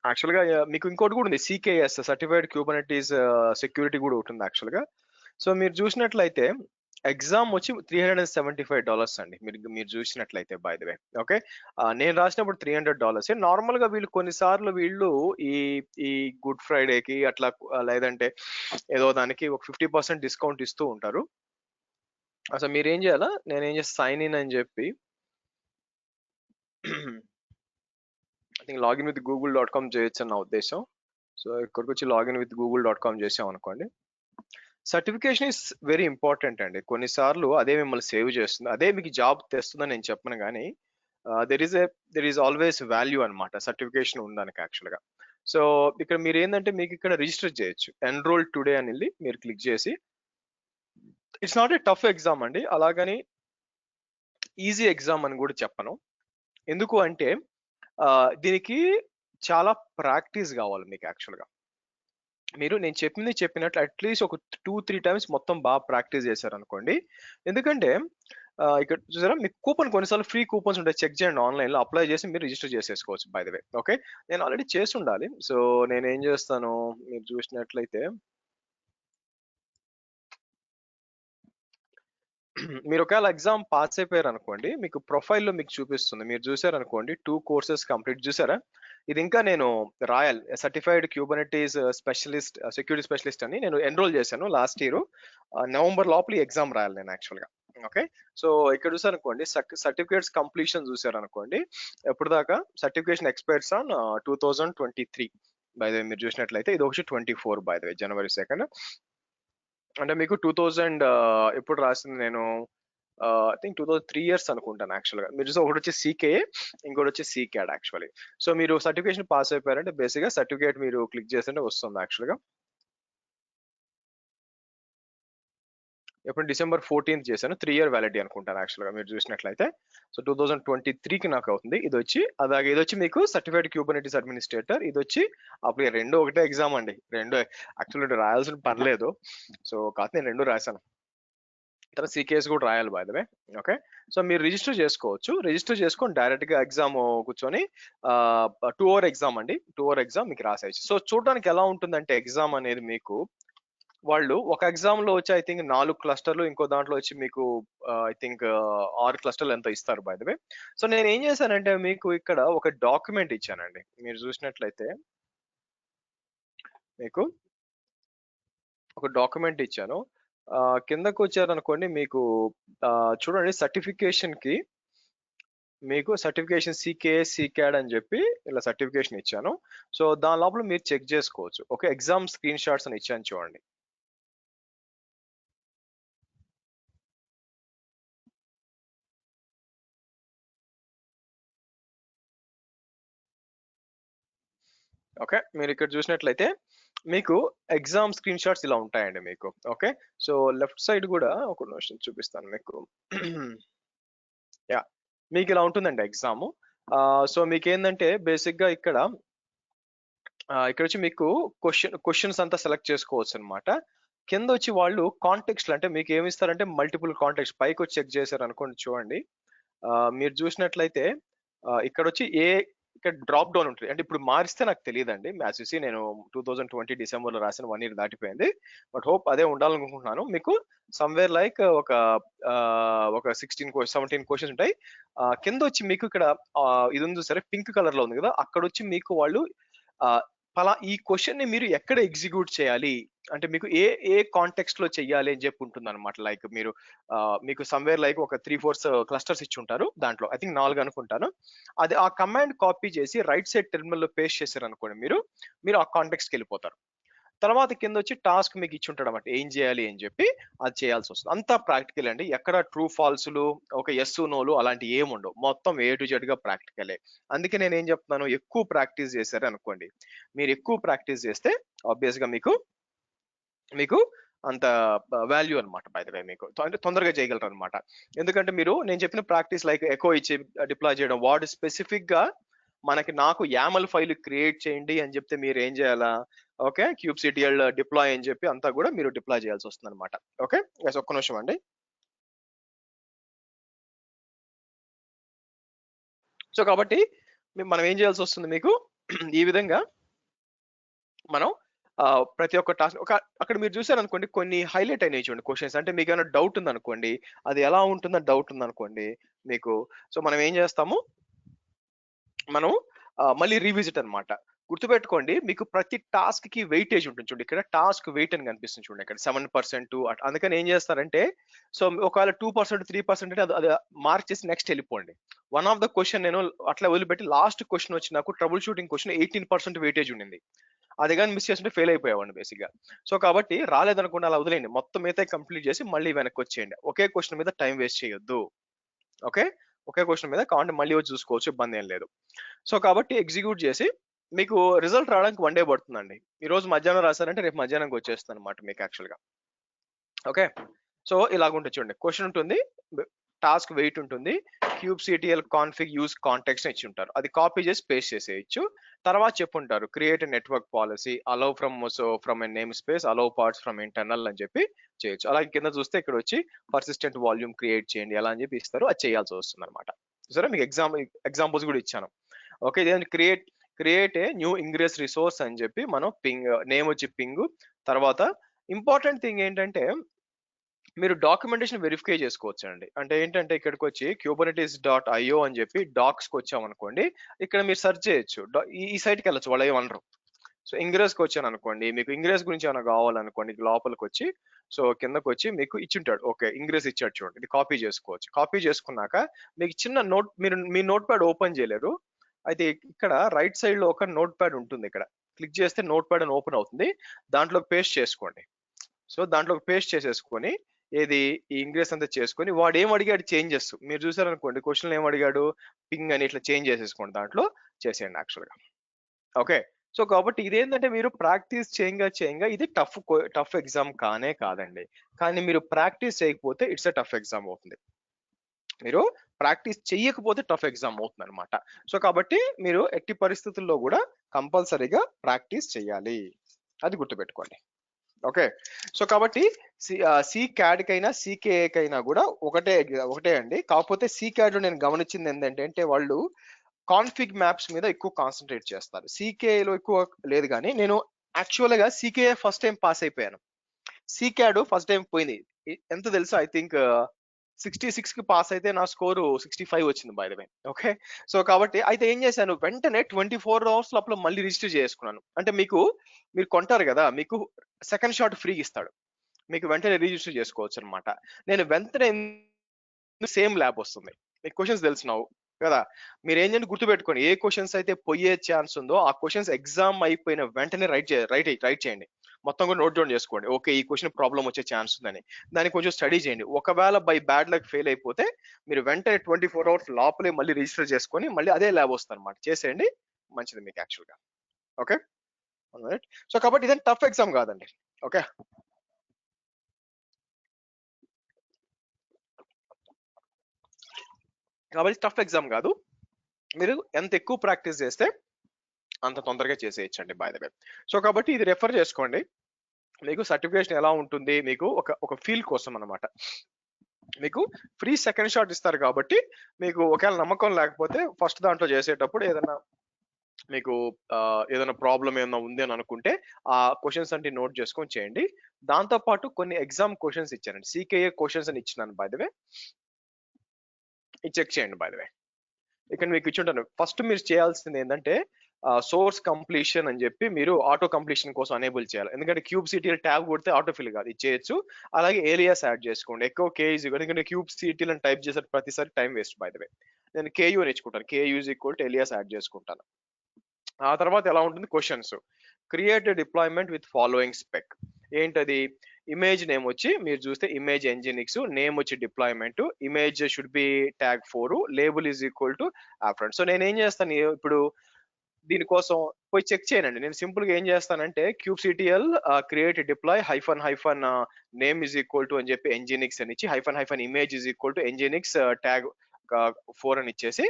యాక్చువల్గా మీకు ఇంకోటి కూడా ఉంది, CKS సర్టిఫైడ్ క్యూబర్నెటీస్ సెక్యూరిటీ కూడా ఉంటుంది యాక్చువల్గా. సో మీరు చూసినట్లయితే ఎగ్జామ్ వచ్చి $375 అండి. మీరు చూసినట్లయితే బై ద వే. ఓకే, నేను రాసినప్పుడు $300. నార్మల్ గా కొన్నిసార్లు వీళ్ళు ఈ గుడ్ ఫ్రైడేకి అట్లా లేదంటే ఏదో దానికి ఒక 50% డిస్కౌంట్ ఇస్తూ ఉంటారు. అసలు మీరు ఏం చేయాలా, నేనేం చేసి సైన్ ఇన్ అని చెప్పి I think login with google.com చేయొచ్చు అని నా ఉద్దేశం. సో ఇక్కడికి వచ్చి లాగిన్ విత్ google.com చేసాం అనుకోండి. సర్టిఫికేషన్ ఇస్ వెరీ ఇంపార్టెంట్ అండి. కొన్నిసార్లు అదే మిమ్మల్ని సేవ్ చేస్తుంది, అదే మీకు జాబ్ తెస్తుందని నేను చెప్పను కానీ దెర్ ఈస్ ఆల్వేస్ వాల్యూ అనమాట సర్టిఫికేషన్ ఉండడానికి యాక్చువల్గా. సో ఇక్కడ మీరు ఏంటంటే మీకు ఇక్కడ రిజిస్టర్ చేయొచ్చు, ఎన్రోల్ టుడే అని వెళ్ళి మీరు క్లిక్ చేసి. It's not a tough exam అండి, అలాగని ఈజీ ఎగ్జామ్ అని కూడా చెప్పను. ఎందుకు అంటే దీనికి చాలా ప్రాక్టీస్ కావాలి మీకు యాక్చువల్గా. మీరు నేను చెప్పినట్లు అట్లీస్ట్ ఒక 2-3 టైమ్స్ మొత్తం బాగా ప్రాక్టీస్ చేశారనుకోండి. ఎందుకంటే ఇక్కడ చూసారా మీకు కూపన్, కొన్నిసార్లు ఫ్రీ కూపన్స్ ఉంటాయి, చెక్ చేయండి, ఆన్లైన్లో అప్లై చేసి మీరు రిజిస్టర్ చేసేసుకోవచ్చు బై ద వే. ఓకే, నేను ఆల్రెడీ చేసి ఉండాలి. సో నేను ఏం చేస్తాను, మీరు చూసినట్లయితే మీరు ఒకవేళ ఎగ్జామ్ పాస్ అయిపోయారు అనుకోండి, మీకు ప్రొఫైల్లో మీకు చూపిస్తుంది. మీరు చూసారనుకోండి 2 కోర్సెస్ కంప్లీట్, చూసారా? ఇది ఇంకా నేను royal certified Kubernetes specialist, security specialist అని నేను ఎన్రోల్ చేశాను లాస్ట్ ఇయర్. నవంబర్ లోపల ఎగ్జామ్ రాయాలి నేను యాక్చువల్గా. ఓకే, సో ఇక్కడ చూసారనుకోండి సర్టిఫికేట్స్ కంప్లీషన్ చూసారనుకోండి, ఎప్పుడు దాకా certification expires on 2023 by the way. మీరు చూసినట్లయితే ఇది ఒకటి 24 by the way, January 2nd. అంటే మీకు 2000 ఎప్పుడు రాసింది నేను, ఐ థింక్ 2003 ఇయర్స్ అనుకుంటాను యాక్చువల్గా. మీరు చూస్తే ఒకటి వచ్చి CKA, ఇంకోటి వచ్చి CCAD యాక్చువల్లీ. సో మీరు సర్టిఫికేషన్ పాస్ అయిపోయారంటే బేసిక్గా సర్టిఫికేట్ మీరు క్లిక్ చేస్తుంటే వస్తుంది యాక్చువల్గా. ఎప్పుడు December 14th చేశాను, 3 year వ్యాలిడిటీ అనుకుంటాను యాక్చువల్గా. మీరు చూసినట్లయితే సో 2023కి నాకు అవుతుంది. ఇది వచ్చి అలాగే ఇది వచ్చి మీకు సర్టిఫైడ్ క్యూబర్నెటీస్ అడ్మినిస్ట్రేటర్, ఇది వచ్చి అప్పుడు రెండు ఒకటే ఎగ్జామ్ అండి, రెండు యాక్చువల్లీ రాయాల్సిన పర్లేదు. సో కాకపోతే నేను రెండు రాశాను. తర్వాత CKS కూడా రాయాలి by the way. Okay, so మీరు రిజిస్టర్ చేసుకోవచ్చు, రిజిస్టర్ చేసుకొని డైరెక్ట్ గా ఎగ్జామ్ కూర్చొని 2 hour ఎగ్జామ్ అండి, 2 hour ఎగ్జామ్ మీకు రాసేయచ్చు. సో చూడడానికి ఎలా ఉంటుందంటే ఎగ్జామ్ అనేది మీకు, వాళ్ళు ఒక ఎగ్జామ్ లో వచ్చి ఐ థింక్ 4 క్లస్టర్లు, ఇంకో దాంట్లో వచ్చి మీకు ఐ థింక్ 6 క్లస్టర్లు ఎంత ఇస్తారు బై ద వే. సో నేను ఏం చేశానంటే మీకు ఇక్కడ ఒక డాక్యుమెంట్ ఇచ్చానండి. మీరు చూసినట్లయితే మీకు ఒక డాక్యుమెంట్ ఇచ్చాను. కిందకు వచ్చారనుకోండి మీకు చూడండి సర్టిఫికేషన్ కి మీకు సర్టిఫికేషన్ CKA CCAD అని చెప్పి ఇలా సర్టిఫికేషన్ ఇచ్చాను. సో దాని లోపల మీరు చెక్ చేసుకోవచ్చు. ఓకే, ఎగ్జామ్ స్క్రీన్ షాట్స్ అని ఇచ్చాను చూడండి. ఓకే, మీరు ఇక్కడ చూసినట్లయితే మీకు ఎగ్జామ్ స్క్రీన్ షాట్స్ ఇలా ఉంటాయండి మీకు. ఓకే, సో లెఫ్ట్ సైడ్ కూడా ఒక నిమిషం చూపిస్తాను మీకు. యా, మీకు ఇలా ఉంటుందండి ఎగ్జామ్. సో మీకు ఏంటంటే బేసిక్ గా ఇక్కడ ఇక్కడ వచ్చి మీకు క్వశ్చన్స్ అంతా సెలెక్ట్ చేసుకోవచ్చు అనమాట. కింద వచ్చి వాళ్ళు కాంటెక్స్ట్ అంటే మీకు ఏమి ఇస్తారంటే మల్టిపుల్ కాంటెక్స్ట్, పైకి వచ్చి చెక్ చేశారు అనుకోండి చూడండి. మీరు చూసినట్లయితే ఇక్కడ వచ్చి ఇక్కడ డ్రాప్ డౌన్ ఉంటుంది. అంటే ఇప్పుడు మారిస్తే నాకు తెలియదండి, మ్యాథ్స్ చూసి నేను 2020 డిసెంబర్లో రాసిన 1 year దాటిపోయింది. బట్ హోప్ అదే ఉండాలనుకుంటున్నాను. మీకు సమ్వేర్ లైక్ ఒక 17 క్వశ్చన్స్ ఉంటాయి. కింద వచ్చి మీకు ఇక్కడ ఇది ఉంది సరే, పింక్ కలర్ లో ఉంది కదా, అక్కడ వచ్చి మీకు వాళ్ళు ఈ క్వశ్చన్ ని మీరు ఎక్కడ ఎగ్జిక్యూట్ చేయాలి అంటే మీకు ఏ కాంటెక్స్ట్ లో చెయ్యాలి అని చెప్పి ఉంటుంది అనమాట. లైక్ మీరు మీకు సమ్వేర్ లైక్ ఒక 3-4 క్లస్టర్స్ ఇచ్చి ఉంటారు, దాంట్లో ఐ థింక్ 4 అనుకుంటాను. అది ఆ కమాండ్ కాపీ చేసి రైట్ సైడ్ టెర్మినల్ లో పేస్ట్ చేశారు అనుకోండి, మీరు ఆ కాంటెక్స్ట్కి వెళ్ళిపోతారు. తర్వాత కింద వచ్చి టాస్క్ మీకు ఇచ్చి ఉంటాడు అనమాట, ఏం చేయాలి అని చెప్పి అది చేయాల్సి వస్తుంది. అంతా ప్రాక్టికల్ అండి, ఎక్కడ ట్రూ ఫాల్స్లు ఒక ఎస్ నోలు అలాంటి ఏమి ఉండవు, మొత్తం A to Z గా ప్రాక్టికలే. అందుకే నేను ఏం చెప్తున్నాను, ఎక్కువ ప్రాక్టీస్ చేశారు అనుకోండి, మీరు ఎక్కువ ప్రాక్టీస్ చేస్తే ఆబ్వియస్ గా మీకు అంత వాల్యూ అనమాట బై ద వే. మీకు అంటే తొందరగా చేయగలరు అనమాట. ఎందుకంటే నేను చెప్పిన ప్రాక్టీస్ లైక్ ఎకో ఇచ్చి డిప్లాయ్ చేయడం, వాడు స్పెసిఫిక్ గా నాకు YAML ఫైల్ క్రియేట్ చేయండి అని చెప్తే మీరు ఏం చేయాలా, ఓకే, kubectl డిప్లాయ్ అని చెప్పి అంతా కూడా మీరు డిప్లాయ్ చేయాల్సి వస్తుంది అనమాట. ఓకే, ఒక్క నిమిషం అండి. సో కాబట్టి మనం ఏం చేయాల్సి వస్తుంది, మీకు ఈ విధంగా మనం ప్రతి ఒక్క టాస్క్ అక్కడ మీరు చూసారనుకోండి, కొన్ని హైలైట్ అయినాయి చూడండి క్వశ్చన్స్. అంటే మీకు ఏమైనా డౌట్ ఉందనుకోండి, అది ఎలా ఉంటుందని డౌట్ ఉందనుకోండి మీకు, సో మనం ఏం చేస్తాము, మనం మళ్ళీ రీవిజిట్ అనమాట. గుర్తుపెట్టుకోండి, మీకు ప్రతి టాస్క్ కి వెయిటేజ్ ఉంటుంది చూడండి, ఇక్కడ టాస్క్ వెయిట్ అని కనిపిస్తుంది చూడండి, ఇక్కడ 7%. అందుకని ఏం చేస్తారంటే, సో ఒకవేళ 2% 3% అంటే అది మార్క్ చేసి నెక్స్ట్ వెళ్ళిపోండి. వన్ ఆఫ్ ద క్వశ్చన్ నేను అట్లా వదిలిపెట్టి లాస్ట్ క్వశ్చన్ వచ్చి నాకు ట్రబుల్ షూటింగ్ క్వశ్చన్ 18% వెయిటేజ్ ఉండింది. అది కానీ మిస్ చేస్తుంటే ఫెయిల్ అయిపోయేవాడిని బేసిక్గా. సో కాబట్టి రాలేదనుకోండి అలా వదిలేయండి, మొత్తం మిగతా కంప్లీట్ చేసి మళ్ళీ వెనక్కి వచ్చేయండి. ఒకే క్వశ్చన్ మీద టైం వేస్ట్ చేయొద్దు. ఓకే, ఒకే క్వశ్చన్ మీద కావాలంటే మళ్ళీ వచ్చి చూసుకోవచ్చు, ఇబ్బంది ఏం లేదు. సో కాబట్టి ఎగ్జిక్యూట్ చేసి మీకు రిజల్ట్ రావడానికి 1 డే పడుతుందండి. ఈ రోజు మధ్యాహ్నం రాశారంటే రేపు మధ్యాహ్నంకి వచ్చేస్తుంది అనమాట మీకు యాక్చువల్గా. ఓకే, సో ఇలాగుంటుంది చూడండి. క్వశ్చన్ ఉంటుంది, టాస్క్ వెయిట్ ఉంటుంది, kubectl కాన్ఫిగ్ యూజ్ కాంటెక్స్ట్ ఇచ్చి ఉంటారు. అది కాపీ చేసి పేస్ట్ చేసేయచ్చు. తర్వాత చెప్పుంటారు create network policy, allow from a namespace, allow ports from internal అని చెప్పి చేయొచ్చు. అలాగే కింద చూస్తే ఇక్కడ వచ్చి పర్సిస్టెంట్ వాల్యూమ్ క్రియేట్ చేయండి ఎలా అని చెప్పి ఇస్తారు, అది చేయాల్సి వస్తుంది అనమాట. సరే, మీకు ఎగ్జాంపుల్స్ కూడా ఇచ్చాను. ఓకే, ఇదేంటి create a new ingress resource అని చెప్పి మనం నేమ్ వచ్చి పింగ్. తర్వాత ఇంపార్టెంట్ థింగ్ ఏంటంటే మీరు డాక్యుమెంటేషన్ వెరిఫై చేసుకోవచ్చు అండి. అంటే ఏంటంటే ఇక్కడికి వచ్చి kubernetes.io అని చెప్పి డాక్స్కి వచ్చామనుకోండి, ఇక్కడ మీరు సెర్చ్ చేయొచ్చు, ఈ సైట్కి వెళ్ళొచ్చు, వాళ్ళు ఏమనరు. సో ఇంగ్రెస్కి వచ్చాను అనుకోండి, మీకు ఇంగ్రెస్ గురించి ఏమైనా కావాలనుకోండి, లోపలికి వచ్చి సో కిందకి వచ్చి మీకు ఇచ్చింటాడు. ఓకే, ఇంగ్రెస్ ఇచ్చాడు చూడండి, ఇది కాపీ చేసుకోవచ్చు. కాపీ చేసుకున్నాక మీకు చిన్న నోట్, మీరు మీ నోట్ ప్యాడ్ ఓపెన్ చేయలేరు, అయితే ఇక్కడ రైట్ సైడ్ లో ఒక నోట్ ప్యాడ్ ఉంటుంది, ఇక్కడ క్లిక్ చేస్తే నోట్ ప్యాడ్ అని ఓపెన్ అవుతుంది, దాంట్లో పేస్ట్ చేసుకోండి. సో దాంట్లో పేస్ట్ చేసేసుకొని ఏది ఈ ఇంగ్రెస్ అంతా చేసుకొని వాడు ఏం అడిగాడు చేంజెస్ మీరు చూసారనుకోండి, క్వశ్చన్ ఏం అడిగాడు పింగ్ అని ఇట్లా చేంజ్ చేసేసుకోండి, దాంట్లో చేసేయండి యాక్చువల్గా. ఓకే, సో కాబట్టి ఇదేంటంటే మీరు ప్రాక్టీస్ చేయంగా ఇది టఫ్ ఎగ్జామ్ కాదండి. కానీ మీరు ప్రాక్టీస్ చేయకపోతే ఇట్స్ ఎ టఫ్ ఎగ్జామ్ అవుతుంది. మీరు ప్రాక్టీస్ చెయ్యకపోతే టఫ్ ఎగ్జామ్ అవుతుంది అనమాట. సో కాబట్టి మీరు ఎట్టి పరిస్థితుల్లో కూడా కంపల్సరీగా ప్రాక్టీస్ చేయాలి, అది గుర్తుపెట్టుకోండి. ఓకే, సో కాబట్టి సి క్యాడ్ కైనా సికేఏ కైనా కూడా ఒకటే అండి. కాకపోతే సి క్యాడ్ లో నేను గమనించింది ఏంటంటే వాళ్ళు కాన్ఫిగ్ మ్యాప్స్ మీద ఎక్కువ కాన్సన్ట్రేట్ చేస్తారు, సికేఏ లో ఎక్కువ లేదు. కానీ నేను యాక్చువల్ గా సికేఏ ఫస్ట్ టైం పాస్ అయిపోయాను, సి క్యాడ్ ఫస్ట్ టైం పోయింది. ఎంత తెలుసా, ఐ థింక్ 66 కి పాస్ అయితే నా స్కోరు 65 వచ్చింది by the way. Okay, so కాబట్టి అయితే ఏం చేశాను, వెంటనే 24 hours లోపల మళ్ళీ రిజిస్టర్ చేసుకున్నాను. అంటే మీరు కొంటారు కదా, మీకు సెకండ్ షాట్ ఫ్రీ ఇస్తాడు, మీకు వెంటనే రిజిస్టర్ చేసుకోవచ్చు అనమాట. నేను వెంటనే సేమ్ ల్యాబ్ వస్తుంది, మీకు క్వశ్చన్స్ తెలిసినావు కదా, మీరు ఏం చేయండి గుర్తుపెట్టుకోండి, ఏ క్వశ్చన్స్ అయితే పోయే ఛాన్స్ ఉందో ఆ క్వశ్చన్స్ ఎగ్జామ్ అయిపోయిన వెంటనే రైట్ చేయండి, మొత్తం కూడా నోట్ డౌన్ చేసుకోండి. ఓకే, ఈ క్వశ్చన్ ప్రాబ్లం వచ్చే ఛాన్స్ ఉందని దాన్ని కొంచెం స్టడీ చేయండి. ఒకవేళ బై బ్యాడ్ లక్ ఫెయిల్ అయిపోతే మీరు వెంటనే 24 hours లోపలే మళ్ళీ రిజిస్టర్ చేసుకొని మళ్ళీ అదే ల్యాబ్ వస్తుంది అనమాట, చేసేయండి, మంచిది మీకు యాక్చువల్గా. ఓకే, సో కాబట్టి ఇదేం టఫ్ ఎగ్జామ్ కాదండి. ఓకే, కాబట్టి టఫ్ ఎగ్జామ్ కాదు, మీరు ఎంత ఎక్కువ ప్రాక్టీస్ చేస్తే అంత తొందరగా చేసేయచ్చండి బై ద వే. సో కాబట్టి ఇది రెఫర్ చేసుకోండి, మీకు సర్టిఫికేషన్ ఎలా ఉంటుంది, మీకు ఒక ఫీల్ కోసం అనమాట. మీకు ఫ్రీ సెకండ్ షాట్ ఇస్తారు కాబట్టి మీకు ఒకవేళ నమ్మకం లేకపోతే ఫస్ట్ దాంట్లో చేసేటప్పుడు మీకు ఏదైనా ప్రాబ్లం ఏమైనా ఉంది అని అనుకుంటే ఆ క్వశ్చన్స్ అంటే నోట్ చేసుకొని చేయండి. దాంతో పాటు కొన్ని ఎగ్జామ్ క్వశ్చన్స్ ఇచ్చానండి, సికేఏ క్వశ్చన్స్ అని ఇచ్చినాను బై ద వే, ఇది చెక్ చేయండి బై ద వే. ఇక్కడ మీకు ఇచ్చుంటాను, ఫస్ట్ మీరు చేయాల్సింది ఏంటంటే సోర్స్ కంప్లీషన్ అని చెప్పి మీరు ఆటో కంప్లీషన్ కోసం అనేబుల్ చేయాలి. ఎందుకంటే kubectl ట్యాబ్ కొడితే ఆటో ఫిల్ కాదు, ఇది చేయొచ్చు. అలాగే ఏలియాస్ యాడ్ చేసుకోండి, ఎక్కువ కేఈజీ, ఎందుకంటే kubectl అని టైప్ చేసే ప్రతిసారి time waste by the way. నేను కేయూ అని ఇచ్చుకుంటాను, KU equal to alias add చేసుకుంటాను. ఆ తర్వాత ఎలా ఉంటుంది questions, create deployment with following spec. ఏంటది, ఇమేజ్ నేమ్ వచ్చి మీరు చూస్తే ఇమేజ్ ఎంజినిక్స్, నేమ్ వచ్చి deployment, image should be tag 4, label is equal to ఆఫ్రంట్. సో నేను ఏం చేస్తాను ఇప్పుడు దీనికోసం పోయి చెక్ చేయనండి, నేను సింపుల్ గా ఏం చేస్తానంటే kubectl create deploy hyphen name is equal to అని చెప్పి ఎంజినిక్స్ అని ఇచ్చి hyphen image is equal to Nginx tag 4 అని ఇచ్చేసి,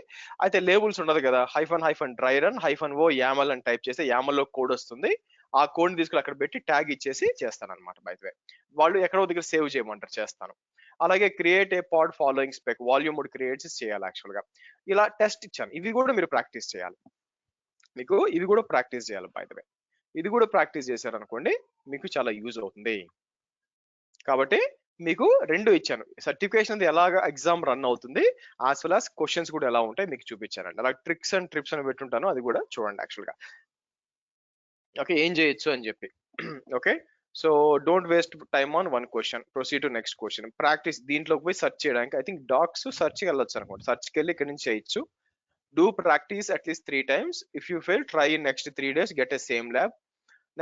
అయితే లేబుల్స్ ఉండదు కదా, హైఫన్ డ్రై రన్ ఓ యామల్ అని టైప్ చేస్తే యామల్ లో కోడ్ వస్తుంది, ఆ కోడ్ ని తీసుకుని అక్కడ పెట్టి ట్యాగ్ ఇచ్చేసి చేస్తాను అనమాట. బై ద వే వాళ్ళు ఎక్కడో దగ్గర సేవ్ చేయమంటారు, చేస్తాను. అలాగే create a pod following spec, volume కూడా క్రియేట్ చేసి చేయాలి యాక్చువల్ గా. ఇలా టెస్ట్ ఇచ్చాను, ఇవి కూడా మీరు ప్రాక్టీస్ చేయాలి, మీకు ఇవి కూడా ప్రాక్టీస్ చేయాలి బై ద వే. ఇది కూడా ప్రాక్టీస్ చేశారనుకోండి మీకు చాలా యూజ్ అవుతుంది. కాబట్టి మీకు రెండు ఇచ్చాను, సర్టిఫికేషన్ ఎలాగ ఎగ్జామ్ రన్ అవుతుంది, యాజ్ వెల్ యాజ్ క్వశ్చన్స్ కూడా ఎలా ఉంటాయి మీకు చూపించానండి. అలా ట్రిక్స్ అండ్ ట్రిప్స్ అని పెట్టుంటాను, అది కూడా చూడండి యాక్చువల్ గా. ఓకే, ఏం చేయొచ్చు అని చెప్పి. Okay, so don't waste time on one question, proceed to next question. Practice దీంట్లోకి పోయి సెర్చ్ చేయడానికి ఐ థింక్ డాక్స్ సెర్చ్కి వెళ్ళొచ్చు అనుకోండి, సెర్చ్కి వెళ్ళి ఇక్కడ నుంచి చేయొచ్చు. Do practice at least 3 times. If you fail, try in next 3 days, get a same lab.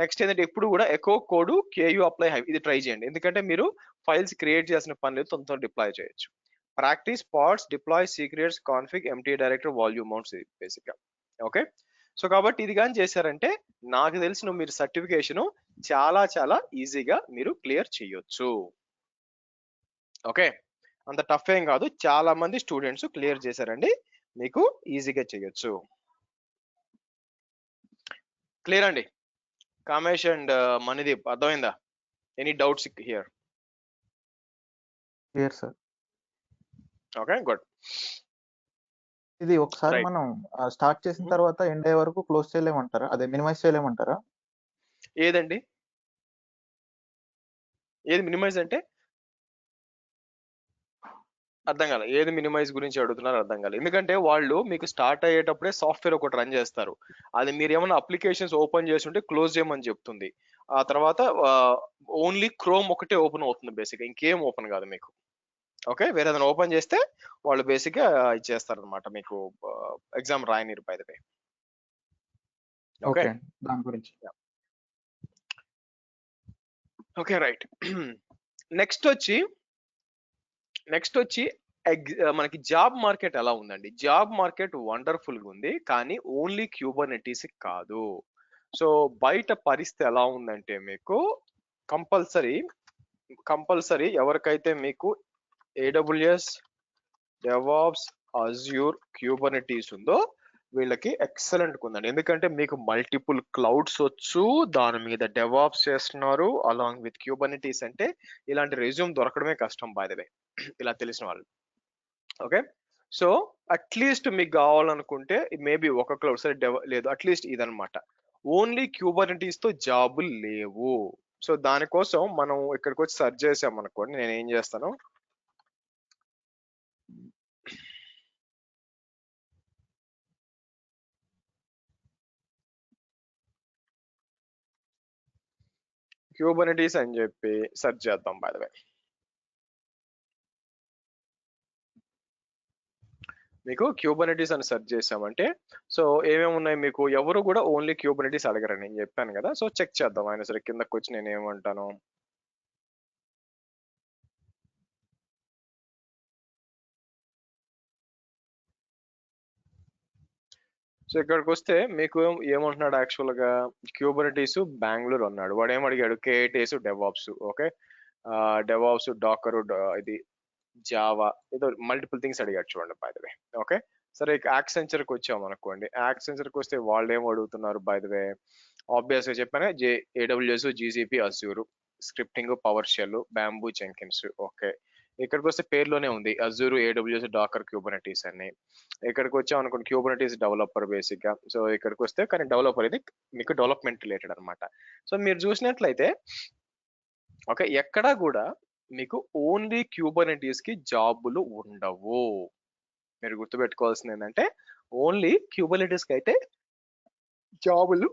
Next ఏంటంటే ఎప్పుడు కూడా echo code KU apply hive ఇది ట్రై చేయండి, ఎందుకంటే మీరు ఫైల్స్ క్రియేట్ చేసిన పని లేదు, తొందరగా డిప్లాయ్ చేయొచ్చు. Practice parts deploy secrets config empty director volume mounts basic గా. ఓకే, సో కాబట్టి ఇది కానీ చేశారంటే నాకు తెలిసిన మీరు సర్టిఫికేషన్ చాలా చాలా ఈజీగా మీరు క్లియర్ చేయొచ్చు. ఓకే, అంత టఫ్ ఏం కాదు, చాలా మంది స్టూడెంట్స్ క్లియర్ చేశారండి, మీకు ఈజీగా చేయొచ్చు. క్లియర్ అండి, కామేష్ అండ్ మణిదీప్ అర్థమైందా? Any doubts here? Clear sir. Okay good. ఇది ఒకసారి Right. మనం స్టార్ట్ చేసిన తర్వాత ఎండ్ అయ్యే వరకు క్లోజ్ చేయలేమంటారా, అదే మినిమైజ్ చేయలేమంటారా? ఏదండి, ఏది మినిమైజ్ అంటే అర్థం కాలేదు, ఏది మినిమైజ్ గురించి అడుగుతున్నారు అర్థం కాలేదు. ఎందుకంటే వాళ్ళు మీకు స్టార్ట్ అయ్యేటప్పుడే సాఫ్ట్వేర్ ఒకటి రన్ చేస్తారు, అది మీరు ఏమైనా అప్లికేషన్స్ ఓపెన్ చేస్తుంటే క్లోజ్ చేయమని చెప్తుంది. ఆ తర్వాత ఓన్లీ క్రోమ్ ఒకటే ఓపెన్ అవుతుంది బేసిక్, ఇంకేం ఓపెన్ కాదు మీకు. ఓకే, వేరే ఏదైనా ఓపెన్ చేస్తే వాళ్ళు బేసిక్ గా ఇచ్చేస్తారు అనమాట మీకు, ఎగ్జామ్ రాయనిరు by the way. Okay, okay, దాని గురించి. Okay right. నెక్స్ట్ వచ్చి మనకి జాబ్ మార్కెట్ ఎలా ఉందండి? జాబ్ మార్కెట్ వండర్ఫుల్ గా ఉంది, కానీ ఓన్లీ క్యూబర్నెటీస్ కాదు. సో బయట పరిస్థితి ఎలా ఉందంటే మీకు కంపల్సరీ ఎవరికైతే మీకు ఏడబ్ల్యూఎస్, డెవాప్స్, అజ్యూర్, క్యూబర్నెటీస్ ఉందో వీళ్ళకి ఎక్సలెంట్ ఉందండి, ఎందుకంటే మీకు మల్టిపుల్ క్లౌడ్స్ వచ్చు, దాని మీద డెవాప్స్ చేస్తున్నారు అలాంగ్ విత్ క్యూబర్నెటీస్. అంటే ఇలాంటి రెజ్యూమ్ దొరకడమే కష్టం బై ద వే, ఇలా తెలిసిన వాళ్ళు. ఓకే, సో అట్లీస్ట్ మీకు కావాలనుకుంటే మేబీ ఒక క్లౌడ్ సరే లేదు, అట్లీస్ట్ ఇదనమాట, ఓన్లీ క్యూబర్నెటీస్ తో జాబులు లేవు. సో దానికోసం మనం ఇక్కడికి వచ్చి సెర్చ్ చేసాం అనుకోండి, నేను ఏం చేస్తాను, క్యూబర్నెటీస్ అని చెప్పి సెర్చ్ చేద్దాం బై ద వే. మీకు క్యూబర్నెటీస్ అని సెర్చ్ చేసామంటే సో ఏమేమి ఉన్నాయి మీకు, ఎవరు కూడా ఓన్లీ క్యూబర్నెటీస్ అడగరని నేను చెప్పాను కదా. సో చెక్ చేద్దాం, అయినా సరే కిందకి వచ్చి నేను ఏమంటాను, సో ఇక్కడికి వస్తే మీకు ఏమంటున్నాడు యాక్చువల్ గా, క్యూబర్నెటీస్ బెంగళూరు అన్నాడు, వాడు ఏమడిగాడు, K8s DevOps. Okay, DevOps, Docker, ఇది జావా, ఏదో మల్టిపుల్ థింగ్స్ అడిగాడు చూడండి బై ద వే. ఓకే, సరే యాక్సెంచర్ కి వచ్చాం అనుకోండి, యాక్సెంచర్ కి వస్తే వాళ్ళు ఏం అడుగుతున్నారు బై ద వే, ఆబ్వియస్ గా చెప్పాను, AWS, GCP, Azure, scripting, PowerShell, Bamboo, Jenkins. Okay, ఇక్కడికి వస్తే పేర్లోనే ఉంది అజ్యూర్, ఏడబ్ల్యూఎస్, డాకర్, క్యూబర్నెటీస్ అని. ఇక్కడికి వచ్చాం అనుకోండి, క్యూబర్నెటీస్ డెవలపర్ బేసిక్ గా. సో ఇక్కడికి వస్తే కానీ డెవలపర్ ఇది మీకు డెవలప్మెంట్ రిలేటెడ్ అనమాట. సో మీరు చూసినట్లయితే ఓకే, ఎక్కడా కూడా మీకు ఓన్లీ క్యూబర్నెటీస్ కి జాబులు ఉండవు. మీరు గుర్తుపెట్టుకోవాల్సింది ఏంటంటే ఓన్లీ క్యూబర్నెటీస్ కి అయితే జాబులు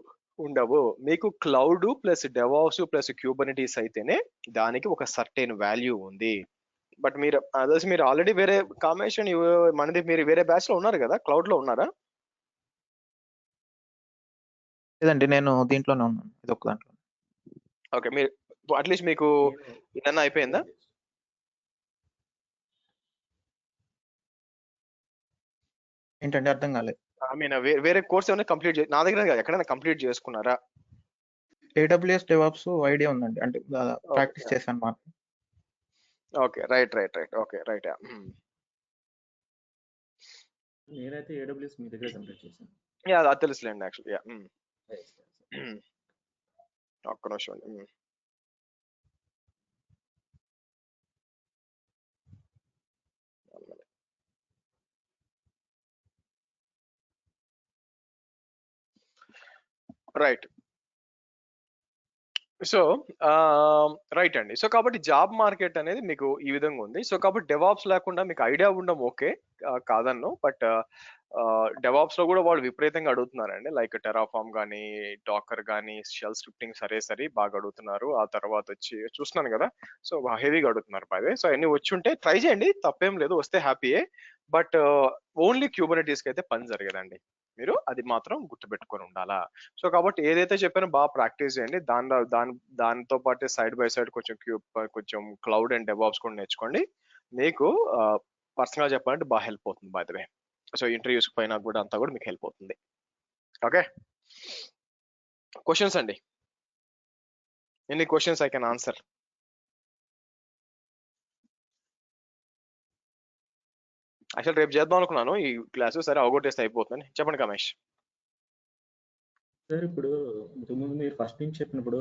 ఉండవు. మీకు cloud plus DevOps plus Kubernetes అయితేనే దానికి ఒక సర్టెన్ వాల్యూ ఉంది. బట్ మీరు అదర్స్ మీరు ఆల్రెడీ వేరే కాంబినేషన్ మనది, మీరు వేరే బ్యాచ్ లో ఉన్నారు కదా, క్లౌడ్ లో ఉన్నారా? లేదండి, నేను దీంట్లోనే ఉన్నాను, ఇది ఒక దాంట్లో. ఓకే, మీరు అట్లీస్ట్ మీకు ఇదన్నా అయిపోయిందా? ఏంటండి, అర్థం కాలేదు. ఐ మీన్ వేరే కోర్స్ ఏమైనా కంప్లీట్ నా దగ్గర ఎక్కడైనా కంప్లీట్ చేసుకున్నారా? ఏడబ్ల్యూఎస్ డెవాప్స్ ఐడియా ఉందండి, అంటే ప్రాక్టీస్ చేశాను మాట. Okay right. Okay right. నేనైతే ఏడబ్ల్యూఎస్ మీ దగ్గర కంప్లీట్ చేశాను. యా అది తెలుసులేండి యాక్చువల్లీ. ఒక్క నిమిషం అండి. రైట్, సో రైట్ అండి. సో కాబట్టి జాబ్ మార్కెట్ అనేది మీకు ఈ విధంగా ఉంది. సో కాబట్టి డెవాప్స్ లేకుండా మీకు ఐడియా ఉండడం ఓకే, కాదన్ను. బట్ డెవాప్స్ లో కూడా వాళ్ళు విపరీతంగా అడుగుతున్నారండి, లైక్ టెరాఫామ్ కానీ, డాకర్ కానీ, షెల్ స్క్రిప్టింగ్ సరే బాగా అడుగుతున్నారు. ఆ తర్వాత వచ్చి చూస్తున్నాను కదా, సో హెవీగా అడుగుతున్నారు బై ద వే. సో అన్ని వచ్చి ఉంటే ట్రై చేయండి, తప్పేం లేదు, వస్తే హ్యాపీయే. బట్ ఓన్లీ క్యూబర్నెటీస్ కి అయితే పని జరగదండి. మీరు అది మాత్రం గుర్తుపెట్టుకొని ఉండాలా. సో కాబట్టి ఏదైతే చెప్పానో బాగా ప్రాక్టీస్ చేయండి. దానితో పాటు సైడ్ బై సైడ్ కొంచెం క్లౌడ్ అండ్ డెవాప్స్ కూడా నేర్చుకోండి. మీకు పర్సనల్ గా చెప్పాలంటే బాగా హెల్ప్ అవుతుంది by the way. So interviews పైన కూడా అంతా కూడా మీకు హెల్ప్ అవుతుంది. ఓకే, క్వశ్చన్స్ అండి. Any questions I can answer. Actual రేపు చేద్దాం అనుకున్నాను ఈ క్లాసు, సరే అవగొట్టేస్తే అయిపోతుంది. చెప్పండి కమేష్. సార్ ఇప్పుడు ఇంతకుముందు మీరు ఫస్ట్ నుంచి చెప్పినప్పుడు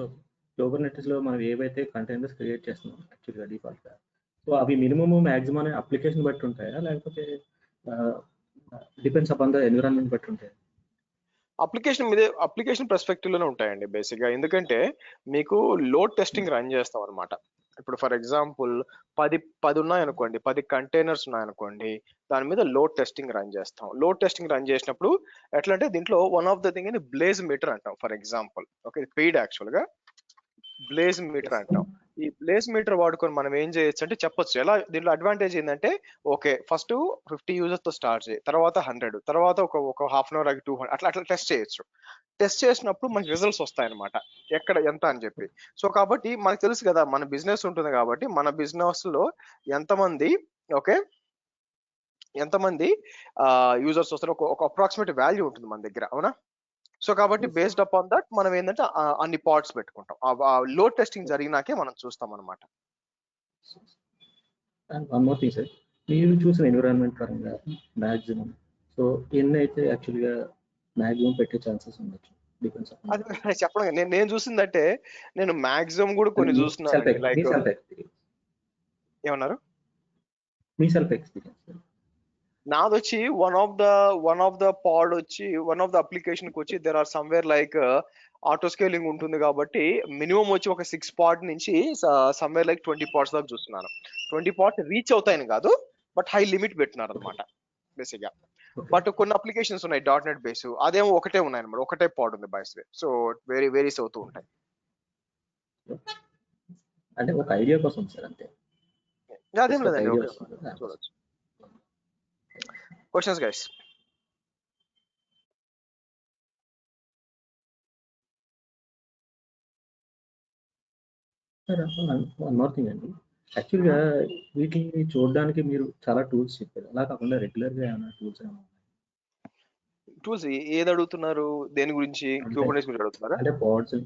Kubernetes లో మనం ఏవైతే కంటైనర్స్ క్రియేట్ చేస్తున్నాం యాక్చువల్గా డిఫాల్ట్గా, సో అవి మినిమమ్ మ్యాక్సిమం అనే అప్లికేషన్ బట్టి ఉంటాయా, లేకపోతే డిపెండ్స్ అపాన్ ద ఎన్విరాన్మెంట్ బట్టి ఉంటాయా? అప్లికేషన్ పర్స్పెక్టివ్ లోనే ఉంటాయండి బేసిక్ గా. ఎందుకంటే మీకు లోడ్ టెస్టింగ్ రన్ చేస్తాం అనమాట. ఇప్పుడు ఫర్ ఎగ్జాంపుల్ 10 ఉన్నాయనుకోండి, 10 కంటైనర్స్ ఉన్నాయనుకోండి, దాని మీద లోడ్ టెస్టింగ్ రన్ చేస్తాం. లోడ్ టెస్టింగ్ రన్ చేసినప్పుడు ఎట్లా అంటే దీంట్లో వన్ ఆఫ్ ద థింగ్ అని బ్లేజ్ మీటర్ అంటాం for example. Okay, paid actual గా బ్లేజ్ మీటర్ అంటాం. ఈ బ్లేజ్ మీటర్ వాడుకొని మనం ఏం చేయొచ్చు అంటే చెప్పొచ్చు ఎలా. దీంట్లో అడ్వాంటేజ్ ఏంటంటే ఓకే ఫస్ట్ 50 యూజర్స్ తో స్టార్ట్ చేయి, తర్వాత 100, తర్వాత ఒక హాఫ్ అన్ అవర్ 200 అట్లా టెస్ట్ చేయొచ్చు. టెస్ట్ చేసినప్పుడు మనకి రిజల్ట్స్ వస్తాయన్నమాట ఎక్కడ ఎంత అని చెప్పి. సో కాబట్టి మనకు తెలుసు కదా మన బిజినెస్ ఉంటుంది కాబట్టి మన బిజినెస్ లో ఎంతమంది ఓకే ఎంతమంది యూజర్స్ వస్తారు ఒక అప్రాక్సిమేట్ వాల్యూ ఉంటుంది మన దగ్గర, అవునా? సో కాబట్టి బేస్డ్ అపాన్ దట్ మనం ఏంటంటే అన్ని పార్ట్స్ పెట్టుకుంటాం. లోడ్ టెస్టింగ్ జరిగినాకే మనం చూస్తాం అనమాట. And one more thing sir, మీరు చూసిన ఎన్విరాన్మెంట్ పరంగా మ్యాక్సిమం సో ఎన్ని అయితే యాక్చువల్గా మ్యాక్సిమం పెట్టే ఛాన్సెస్ ఉండొచ్చు? డిపెండ్స్ అది చెప్పడం నేను చూసిందంటే నేను మాక్సిమం కూడా కొన్ని చూస్తున్నాను. లైక్ ఏమన్నారు? మీ సెల్ఫ్ ఎక్స్పీరియన్స్. నాది వచ్చి వన్ ఆఫ్ ద పాడ్ వచ్చి వన్ ఆఫ్ ద అప్లికేషన్ కి వచ్చి there are somewhere like auto scaling ఉంటుంది కాబట్టి మినిమం వచ్చి ఒక 6 పార్ట్ నుంచి సమ్వేర్ లైక్ 20 పార్ట్స్ దాకా చూస్తున్నాను. 20 పార్ట్స్ రీచ్ అవుతాయని కాదు, బట్ హై లిమిట్ పెట్టినారు అనమాట బేసిక్ గా. బట్ కొన్ని అప్లికేషన్స్ ఉన్నాయి .NET బేస్, అదేమో ఒకటే ఉన్నాయి అనమాట, ఒకటే పాడ్ ఉంది బైస్ వే. సో వేరీస్ అవుతూ ఉంటాయి. అంటే ఒక ఐడియా కోసం సార్ అంతే, అదేం లేదండి. చూడొచ్చు. Questions guys? One more thing అండి, యాక్చువల్గా వీటిని చూడడానికి మీరు చాలా టూల్స్ చెప్పారు, అలా కాకుండా రెగ్యులర్గా ఏమైనా టూల్స్ ఏది అడుగుతున్నారు? దేని గురించి? Kubernetes గురించి అడుగుతున్నారా? అంటే పాడ్స్,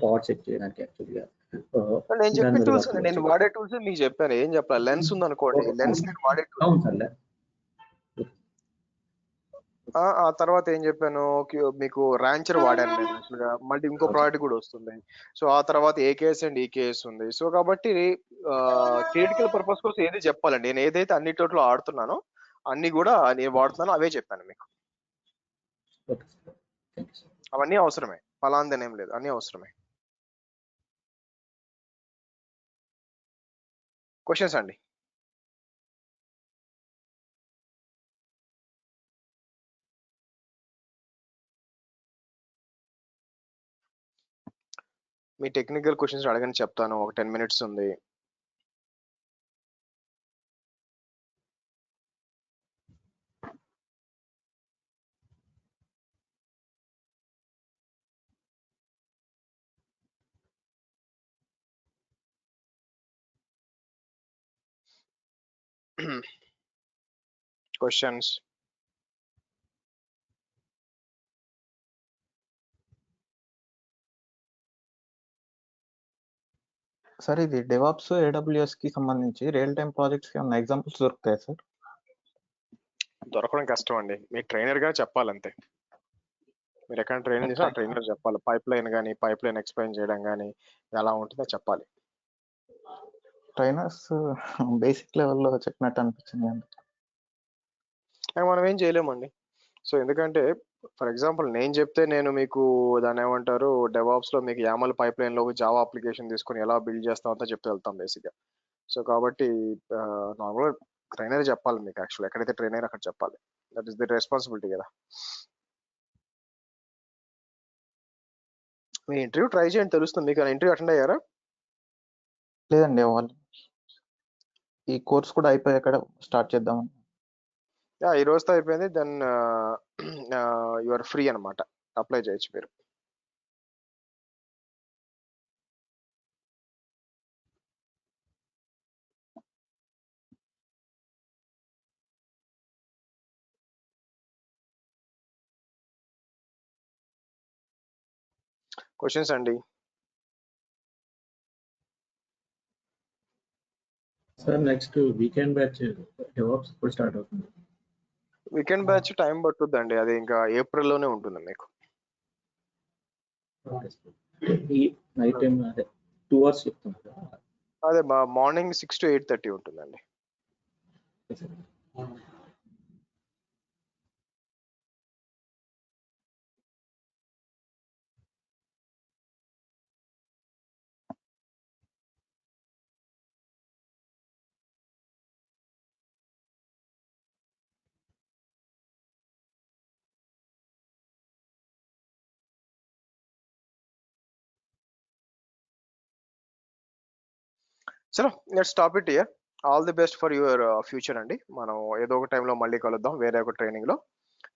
పాడ్ చెక్ చేయడానికి యాక్చువల్గా నేను చెప్పే టూల్స్, నేను వాడే టూల్స్ మీకు చెప్పాను. ఏం చెప్పాలి? లెన్స్ ఉంది అనుకోండి, లెన్స్ నేను వాడే టూల్. ఆ తర్వాత ఏం చెప్పాను మీకు? ర్యాంచర్ వాడాను నేను యాక్చువల్గా. మళ్ళీ ఇంకో ప్రోడక్ట్ కూడా వస్తుంది. సో ఆ తర్వాత AKS అండ్ EKS ఉంది. సో కాబట్టి థియరిటికల్ పర్పస్ కోసం ఏది చెప్పాలండి, నేను ఏదైతే అన్ని టోట్లో ఆడుతున్నానో అన్ని కూడా నేను వాడుతున్నానో అవే చెప్పాను మీకు. అవన్నీ అవసరమే, ఫలాందేనేం లేదు, అన్ని అవసరమే. క్వశ్చన్స్ అండి? మీ టెక్నికల్ క్వశ్చన్స్ అడగని చెప్తాను. ఒక 10 minutes ఉంది. క్వశ్చన్స్? సార్ ఇది డెవాప్స్ AWS కి సంబంధించి రియల్ టైమ్ ప్రాజెక్ట్స్ కి ఏమైనా ఎగ్జాంపుల్స్ దొరుకుతాయి సార్? దొరకడం కష్టం అండి, మీ ట్రైనర్ గా చెప్పాలంతే. మీరు ఎక్కడ ట్రైనింగ్ చేసినా ట్రైనర్ చెప్పాలి. పైప్ లైన్ ఎక్స్ప్లెయిన్ చేయడం కానీ ఎలా ఉంటుందో చెప్పాలి. ట్రైనర్స్ బేసిక్ లెవెల్లో చెప్పినట్టు అనిపించింది. మనం ఏం చేయలేమండి. సో ఎందుకంటే ఫర్ ఎగ్జాంపుల్ నేను చెప్తే నేను మీకు దాన్ని ఏమంటారు డెవాప్స్ లో మీకు YAML పైప్ లైన్ లో జావా అప్లికేషన్ తీసుకొని ఎలా బిల్డ్ చేస్తాం అంతా చెప్తే వెళ్తాం బేసిక్ గా. సో కాబట్టి నార్మల్ ట్రైనర్ చెప్పాలి మీకు. యాక్చువల్ ఎక్కడైతే ట్రైనర్ అక్కడ చెప్పాలి. దట్ ఈస్ ది రెస్పాన్సిబిలిటీ కదా. మీ ఇంటర్వ్యూ ట్రై చేయండి, తెలుస్తుంది మీకు. ఇంటర్వ్యూ అటెండ్ అయ్యారా? లేదండి, వాళ్ళు ఈ కోర్స్ కూడా అయిపోయాక స్టార్ట్ చేద్దామని. ఈ రోజుతో అయిపోయింది. దెన్ యు ఆర్ ఫ్రీ అనమాట, అప్లై చేయొచ్చు మీరు. క్వశ్చన్స్ అండి. Sir next weekend batch DevOps ఇప్పుడు స్టార్ట్ అవుతుంది. వీకెండ్ బ్యాచ్ టైం పట్టుద్దండి, అది ఇంకా ఏప్రిల్లోనే ఉంటుంది మీకు. ఈ నైట్ టైం అదే 2 hours చెప్తున్నారు. అదే మార్నింగ్ 6 to 8:30 ఉంటుందండి. చలో let's stop it here. All the best for your future అండి. మనం ఏదో ఒక టైంలో మళ్ళీ కలుద్దాం వేరే ఒక ట్రైనింగ్ లో.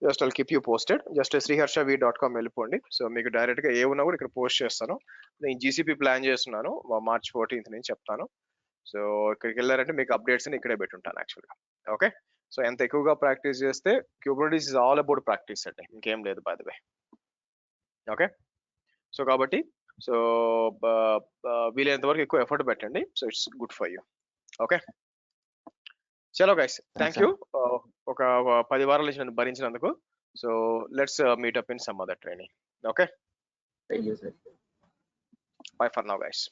Just I'll keep you posted. Just sriharshav.com వెళ్ళిపోండి. సో మీకు డైరెక్ట్ గా ఏ ఉన్నా కూడా ఇక్కడ పోస్ట్ చేస్తాను. నేను జీసీపీ ప్లాన్ చేస్తున్నాను, March 14th నుంచి చెప్తాను. సో ఇక్కడికి వెళ్ళారంటే మీకు అప్డేట్స్ ఇక్కడే పెట్టుంటాను యాక్చువల్గా. ఓకే, సో ఎంత ఎక్కువగా ప్రాక్టీస్ చేస్తే, Kubernetes is all about practice అండి, ఇంకేం లేదు by the way. Okay, so కాబట్టి సో వీలైనంత వరకు ఎక్కువ ఎఫర్ట్ పెట్టండి. So it's good for you. Okay, చలో గైస్, థ్యాంక్ యూ ఒక 10 వారాల నుంచి నన్ను భరించినందుకు. So let's meet up in some other training. Okay, Thank you, sir. Bye for now guys.